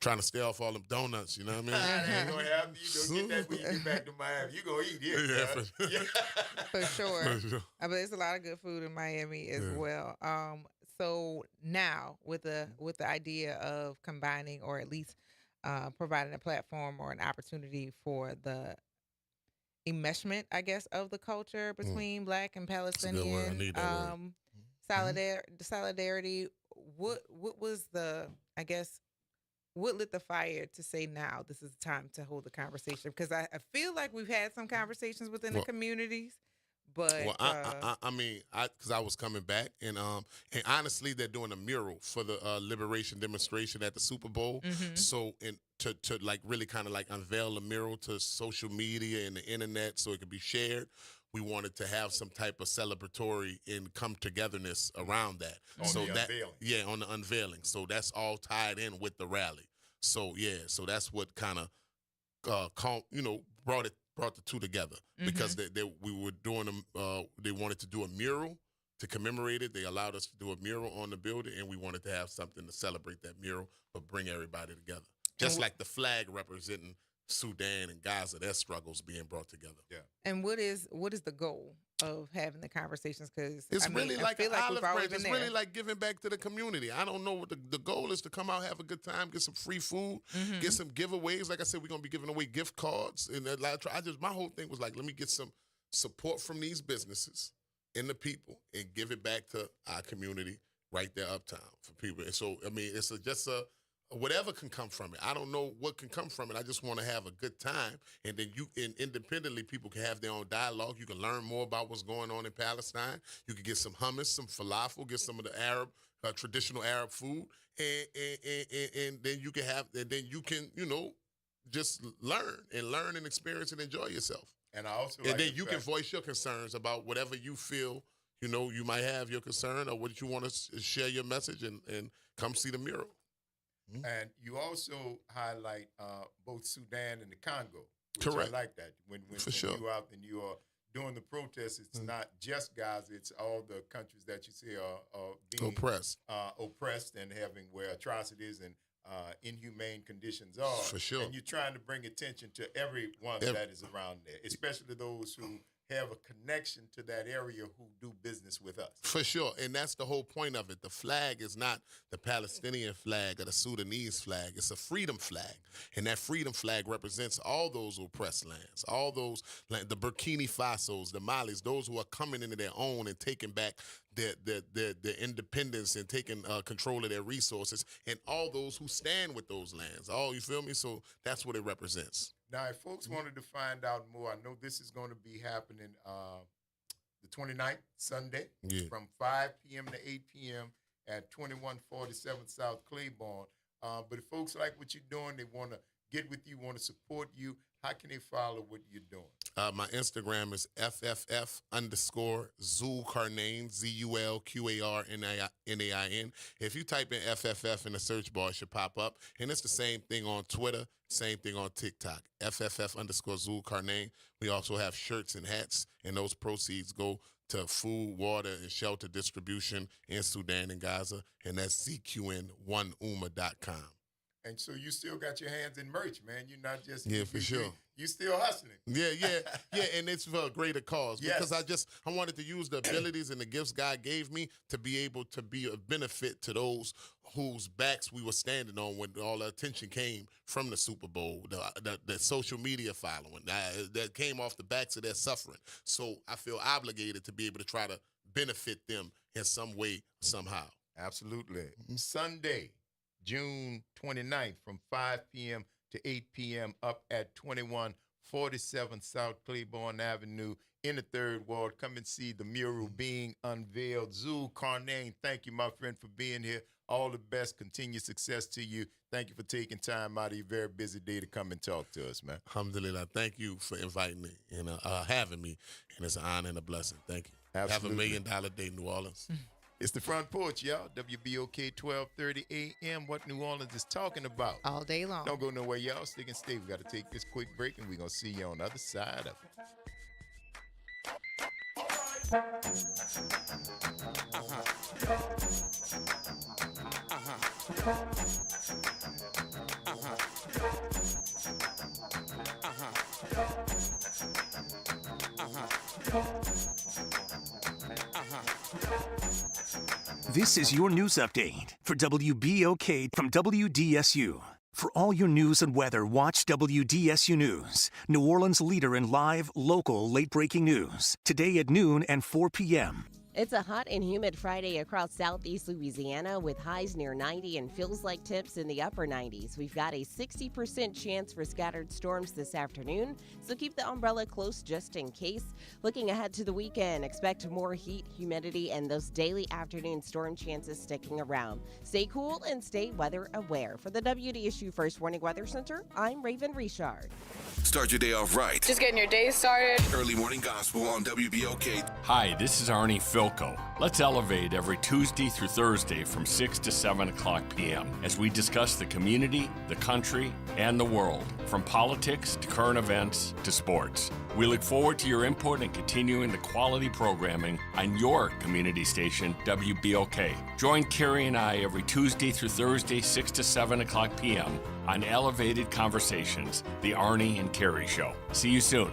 trying to stay off all them donuts, you know what I mean? That ain't going to happen. You don't get that when you get back to Miami. You going to eat here. For sure. But there's a lot of good food in Miami as well. So now with the idea of combining or at least providing a platform or an opportunity for the enmeshment, I guess, of the culture between Black and Palestinian solidarity. What was what lit the fire to say now this is the time to hold the conversation? Because I feel like we've had some conversations within the communities, but because I was coming back and honestly they're doing a mural for the liberation demonstration at the Super Bowl. So to like really kind of like unveil a mural to social media and the internet so it could be shared. We wanted to have some type of celebratory and come togetherness around that. On the unveiling. So that's all tied in with the rally. So that's what kind of brought the two together because we were doing they wanted to do a mural to commemorate it, they allowed us to do a mural on the building, and we wanted to have something to celebrate that mural, but bring everybody together. Just like the flag representing Sudan and Gaza, their struggles being brought together. Yeah. And what is the goal of having the conversations? Because it's really like an olive branch. It's there. really like giving back to the community. I don't know what the goal is, to come out, have a good time, get some free food, get some giveaways. Like I said, we're gonna be giving away gift cards. And my whole thing was like, let me get some support from these businesses and the people and give it back to our community right there uptown for people. And so, I mean, it's just whatever can come from it. I don't know what can come from it. I just want to have a good time. And then independently, people can have their own dialogue. You can learn more about what's going on in Palestine. You can get some hummus, some falafel, get some of the Arab, traditional Arab food. And then you can just learn and experience and enjoy yourself. And I also then you can voice your concerns about whatever you feel, you might have your concern or what you want to share your message and come see the mural. And you also highlight both Sudan and the Congo. Which Correct. I like that. When sure. you're out and you are doing the protests, it's not just Gaza, it's all the countries that you see are being oppressed and having where atrocities and inhumane conditions are. For sure. And you're trying to bring attention to everyone that is around there, especially those who have a connection to that area who do business with us. For sure. And that's the whole point of it. The flag is not the Palestinian flag or the Sudanese flag. It's a freedom flag. And that freedom flag represents all those oppressed lands, all those, like the Burkina Fasos, the Malis, those who are coming into their own and taking back their independence and taking control of their resources, and all those who stand with those lands. You feel me? So that's what it represents. Now, if folks wanted to find out more, I know this is going to be happening the 29th, Sunday, from 5 p.m. to 8 p.m. at 2147 South Claiborne. But if folks like what you're doing, they want to get with you, want to support you, how can they follow what you're doing? My Instagram is FFF_Zulkarnain, ZULQARNAIN. If you type in FFF in the search bar, it should pop up. And it's the same thing on Twitter, same thing on TikTok, FFF_Zulkarnain. We also have shirts and hats, and those proceeds go to food, water, and shelter distribution in Sudan and Gaza, and that's ZQN1UMA.com. And so you still got your hands in merch, man. You're not just for sure. You still hustling. Yeah, and it's for a greater cause because I wanted to use the abilities and the gifts God gave me to be able to be a benefit to those whose backs we were standing on when all the attention came from the Super Bowl, the social media following that came off the backs of their suffering. So I feel obligated to be able to try to benefit them in some way, somehow. Absolutely. Sunday, June 29th from 5 p.m. to 8 p.m. up at 2147 South Claiborne Avenue in the 3rd Ward. Come and see the mural being unveiled. Zulkarnain, thank you, my friend, for being here. All the best. Continued success to you. Thank you for taking time out of your very busy day to come and talk to us, man. Alhamdulillah. Thank you for inviting me and having me. And it's an honor and a blessing. Tk you. Absolutely. Have $1 million day, New Orleans. It's the Front Porch, y'all. WBOK 1230 AM. What New Orleans is talking about. All day long. Don't go nowhere, y'all. Stick and stay. We got to take this quick break, and we're going to see you on the other side of it. This is your news update for WBOK from WDSU. For all your news and weather, watch WDSU News, New Orleans' leader in live, local, late-breaking news. Today at noon and 4 p.m. It's a hot and humid Friday across southeast Louisiana with highs near 90 and feels like temps in the upper 90s. We've got a 60% chance for scattered storms this afternoon, so keep the umbrella close just in case. Looking ahead to the weekend, expect more heat, humidity, and those daily afternoon storm chances sticking around. Stay cool and stay weather aware. For the WDSU First Warning Weather Center, I'm Raven Richard. Start your day off right. Just getting your day started. Early morning gospel on WBOK. Hi, this is Arnie Phil Wilco. Let's elevate every Tuesday through Thursday from 6 to 7 o'clock p.m. as we discuss the community, the country, and the world, from politics to current events to sports. We look forward to your input and continuing the quality programming on your community station, WBOK. Join Carrie and I every Tuesday through Thursday, 6 to 7 o'clock p.m. on Elevated Conversations, the Arnie and Carrie Show. See you soon.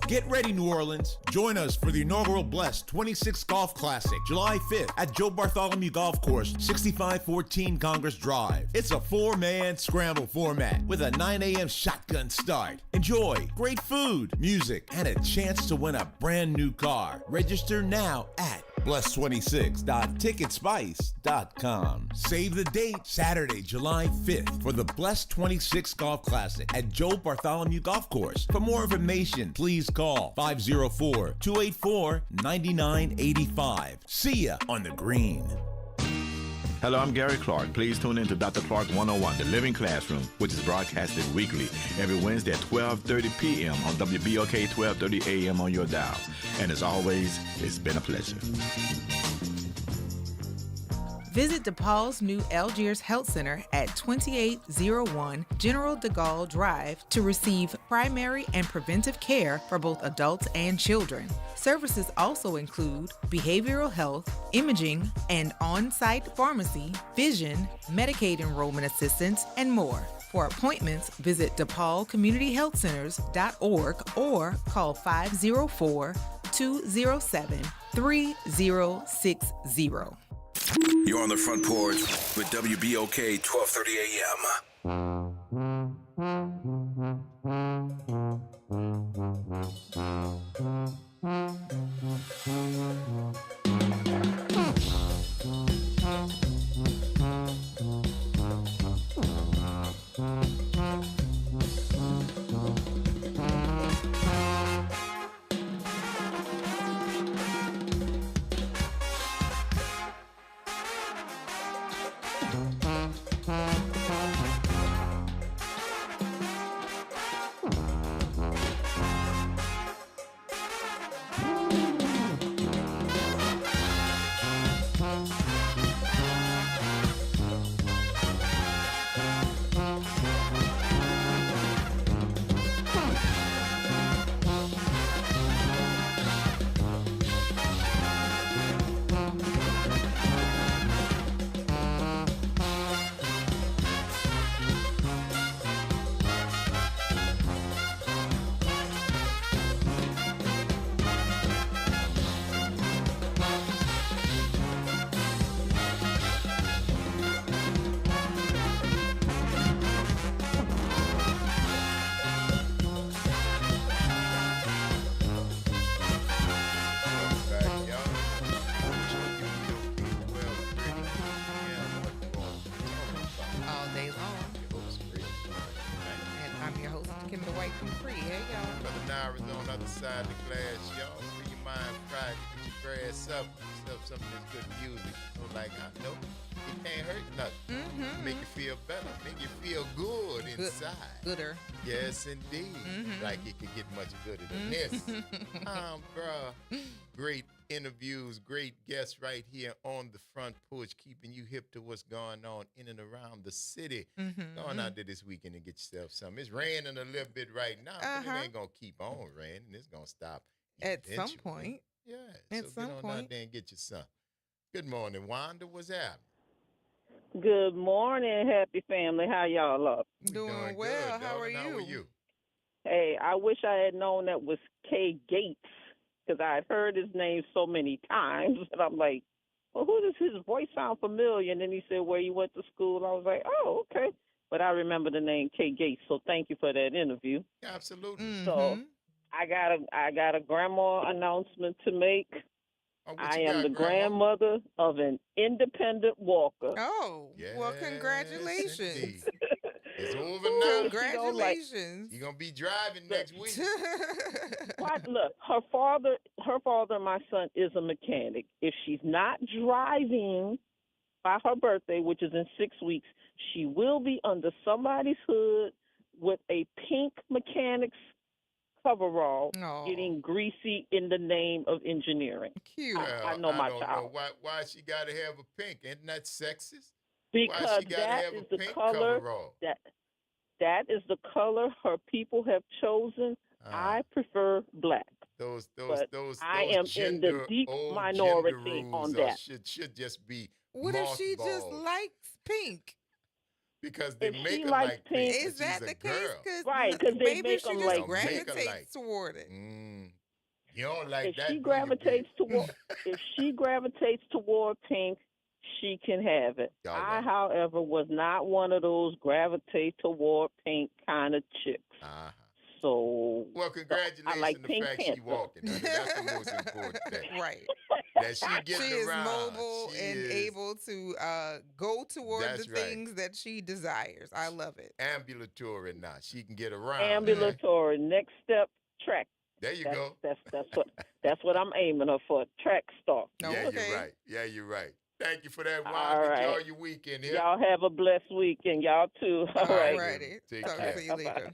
Get ready, New Orleans. Join us for the inaugural Blessed 26 Golf Classic, July 5th at Joe Bartholomew Golf Course, 6514 Congress Drive. It's a four-man scramble format with a 9 a.m. shotgun start. Enjoy great food, music, and a chance to win a brand new car. Register now at blessed26.ticketspice.com. Save the date, Saturday, July 5th for the Blessed 26 Golf Classic at Joe Bartholomew Golf Course. For more information, please call 504-284-9985. See ya on the green. Hello, I'm Gary Clark. Please tune in to Dr. Clark 101, The Living Classroom, which is broadcasted weekly every Wednesday at 12:30 p.m. on WBOK 12:30 a.m. on your dial. And as always, it's been a pleasure. Visit DePaul's new Algiers Health Center at 2801 General de Gaulle Drive to receive primary and preventive care for both adults and children. Services also include behavioral health, imaging, and on-site pharmacy, vision, Medicaid enrollment assistance, and more. For appointments, visit DePaulCommunityHealthCenters.org or call 504-207-3060. You're on the Front Porch with WBOK 1230 Side of the glass, y'all. Free your mind Friday. Get your grass up. Yourself some of this good music. Like I know it can't hurt nothing. Make you feel better. Make you feel good inside. Gooder. Yes, indeed. Like it could get much gooder than this. Bruh. Great interviews, great guests right here on the Front Porch, keeping you hip to what's going on in and around the city. Go on out there this weekend and get yourself something. It's raining a little bit right now, but it ain't going to keep on raining. It's going to stop at eventually. some point. Yeah, at so some get on point. out there and get your son. Good morning, Wanda. What's happening? Good morning, happy family. How y'all up? Doing well. Good, How are How are you? Hey, I wish I had known that was Kay Gates, because I'd heard his name so many times, and I'm like, well, who does his voice sound familiar? And then he said where you went to school. I was like, oh, okay. But I remember the name Kay Gates, so thank you for that interview. Absolutely. So I got a grandma announcement to make. I am the grandmother of an independent walker. Oh, well, congratulations. It's over now. Congratulations. You're going to be driving next week. Look, her father and my son is a mechanic. If she's not driving by her birthday, which is in 6 weeks, she will be under somebody's hood with a pink mechanic's coverall Aw. getting greasy in the name of engineering. Cute. I know my don't know child. why she got to have a pink. Isn't that sexist? Because why she got to that have is a the pink color coverall? that is the color her people have chosen. I prefer black. Those I am in the deep minority on that. Should just be What if she just mothballed. likes pink? Because they If make she her likes like pink. pink- Is She's that a the case? girl. Right, because they maybe make she them just like make her gravitates like- toward it. You don't like if that. she do you, gravitates B? toward if she gravitates toward pink, she can have it. All I, right. however, was not one of those gravitate toward pink kind of chicks. Uh-huh. So Well, congratulations I like on the Pink fact she Panther. walking. I mean, that's the most important thing. Right. That she getting She is around. mobile She and is able to go toward That's the right. things that she desires. I love it. ambulatory now. She can get around. Ambulatory. Next step, track. There you That's, go. That's what I'm aiming her for. Track star. Yeah, Okay. you're right. Yeah, you're right. Thank you for that, All Wanda. right. Enjoy your weekend here. Y'all have a blessed weekend. Y'all too. All right. Alrighty. Take Talk care. to you later.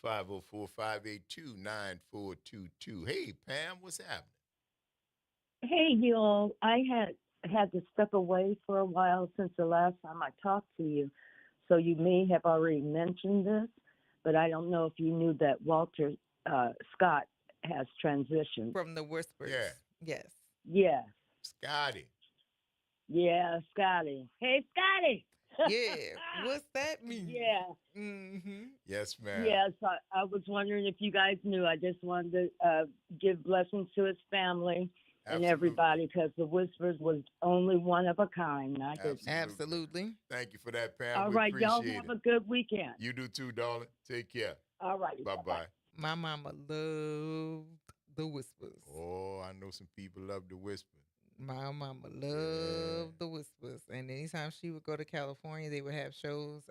504-582-9422. Hey, Pam, what's happening? Hey, y'all. I had to step away for a while since the last time I talked to you, so you may have already mentioned this, but I don't know if you knew that Walter Scott has transitioned. From the Whispers. Yeah. Yes. Yes. Scotty. Yeah, Scotty. Hey, Scotty. Yeah. What's that mean? Yeah. Mm-hmm. Yes, ma'am. Yes, I was wondering if you guys knew. I just wanted to give blessings to his family and everybody, because the Whispers was only one of a kind. Absolutely. Thank you for that, Pam. All We right, y'all appreciate have it. a good weekend. You do too, darling. Take care. All right. Bye-bye. My mama loved the Whispers. Oh, I know some people love the Whispers. My mama loved the Whispers. And anytime she would go to California, they would have shows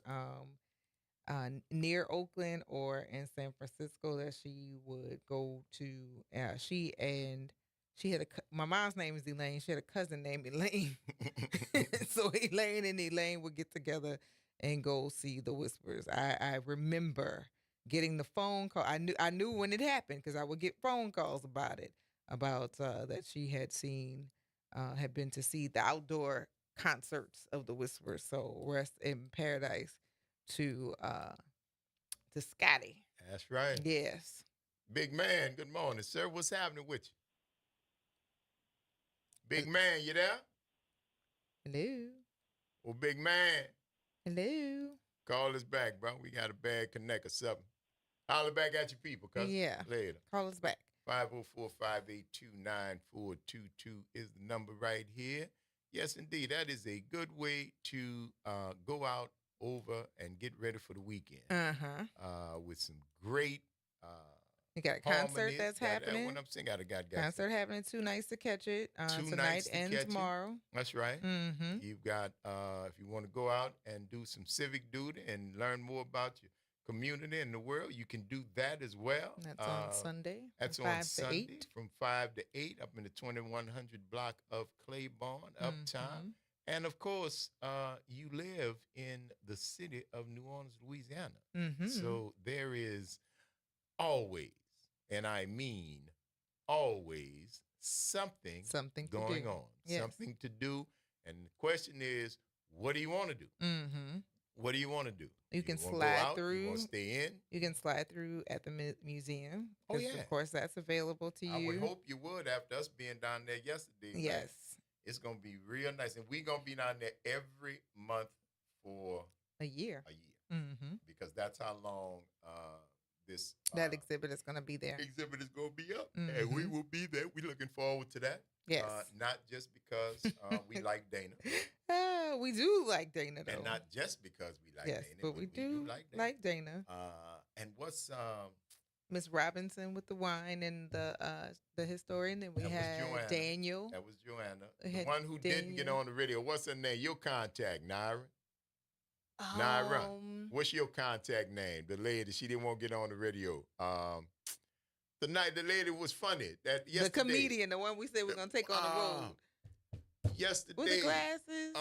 near Oakland or in San Francisco that she would go to. She had my mom's name is Elaine. She had a cousin named Elaine. So Elaine and Elaine would get together and go see the Whispers. I remember getting the phone call. I knew when it happened because I would get phone calls about it, that she had seen, had been to see the outdoor concerts of the Whispers. So rest in paradise to Scotty. That's right. Yes. Big man, good morning, sir. What's happening with you? Big man, you there? Hello. Well, big man. Hello. Call us back, bro. We got a bad connect or something. Holler back at your people, cuz. Yeah. Later. Call us back. 504-582-9422 is the number right here. Yes, indeed. That is a good way to go out over and get ready for the weekend. With some great you got a concert harmonies. that's Got happening. What I'm saying, got Concert happening 2 nights to catch it. Tonight and tomorrow. That's right. Mm-hmm. You've got, if you want to go out and do some civic duty and learn more about your community and the world, you can do that as well. That's on Sunday. That's from on 5 to Sunday 8. from 5 to 8 up in the 2100 block of Claiborne, Uptown. And of course, you live in the city of New Orleans, Louisiana. Mm-hmm. So there is always, and I mean always, something going do. on, Yes. something to do. And the question is, what do you want to do? Mm-hmm. What do you want to do? You can wanna go slide out? through. You want to stay in? You can slide through at the museum. Oh, 'cause yeah. Of course, that's available to you. I would hope you would after us being down there yesterday. man. Yes. It's going to be real nice. And we're going to be down there every month for a year. Mm-hmm. Because that's how long this that exhibit is going to be there. Exhibit is going to be up. And we will be there. We're looking forward to that. Yes. Not just because we like Dana. We do like Dana, though. And not just because we like Yes, Dana. but we do like Dana. And what's Miss Robinson with the wine and the historian, and we had Joanna. Daniel. That was Joanna. We The had one who didn't get Daniel. on the radio. What's her name? Your contact, Naira. Naira. What's your contact name? The lady, she didn't want to get on the radio. The lady was funny. That yesterday. The comedian, the one we said we're gonna take on the road. yesterday. With the glasses.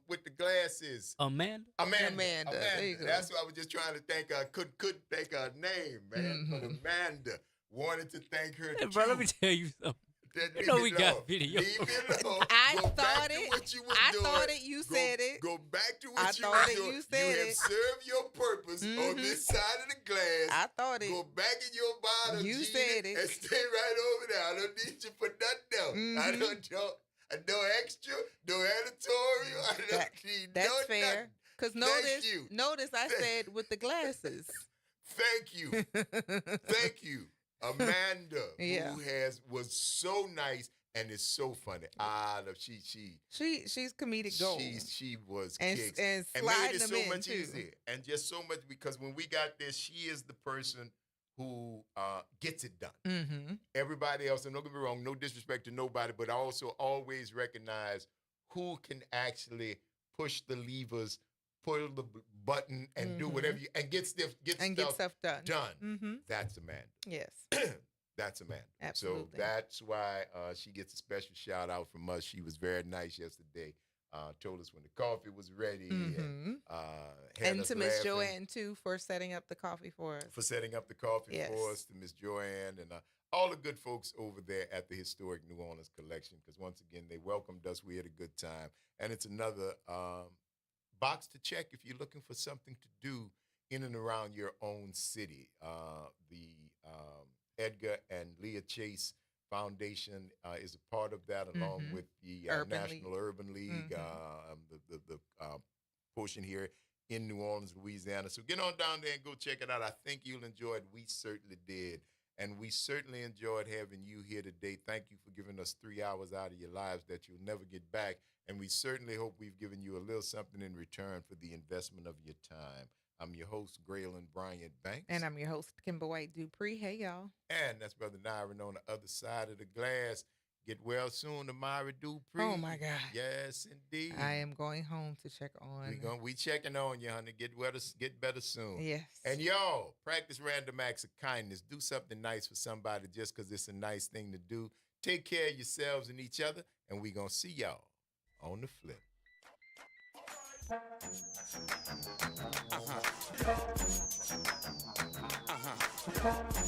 With the glasses. Amanda. There you go. That's what I was just trying to think. I couldn't think of her name, man. But Amanda wanted to thank her. Hey, bro, let me tell you something. You know we got video. Leave it alone. I Go thought back it. to what you were I doing. thought it. You said it. Go back to I what you thought were it. doing. You said have it. served your purpose on this side of the glass. I thought it. Go back in your bottle. You Gina, said it. And stay right over there. I don't need you for nothing else. I don't. No extra. No editorial. I don't need That's no fair. nothing. Because notice I said with the glasses. Thank you. Thank you. Amanda, who was so nice and is so funny. She's comedic gold. She was and kicks. and made sliding it them so in much too. easier. And just so much because when we got there, she is the person who gets it done. Mm-hmm. Everybody else, and don't get me wrong, no disrespect to nobody, but I also always recognize who can actually push the levers, pull the button, and do whatever and get stuff done. Mm-hmm. That's Amanda. Yes. That's Amanda. Absolutely. So that's why she gets a special shout out from us. She was very nice yesterday. Told us when the coffee was ready. And to Miss Joanne, too, for setting up the coffee for us. For setting up the coffee for us, to Miss Joanne and all the good folks over there at the Historic New Orleans Collection. Because once again, they welcomed us. We had a good time. And it's another box to check if you're looking for something to do in and around your own city. The Edgar and Leah Chase Foundation is a part of that, along with the National Urban League, the portion here in New Orleans, Louisiana. So get on down there and go check it out. I think you'll enjoy it. We certainly did. And we certainly enjoyed having you here today. Thank you for giving us 3 hours out of your lives that you'll never get back. And we certainly hope we've given you a little something in return for the investment of your time. I'm your host, Graylin Bryant Banks. And I'm your host, Kimber White Dupree. Hey, y'all. And that's Brother Nyron on the other side of the glass. Get well soon, Amari Dupree. Oh, my God. Yes, indeed. I am going home to check on. We checking on you, honey. Get better soon. Yes. And y'all, practice random acts of kindness. Do something nice for somebody just because it's a nice thing to do. Take care of yourselves and each other, and we going to see y'all on the flip. Uh-huh.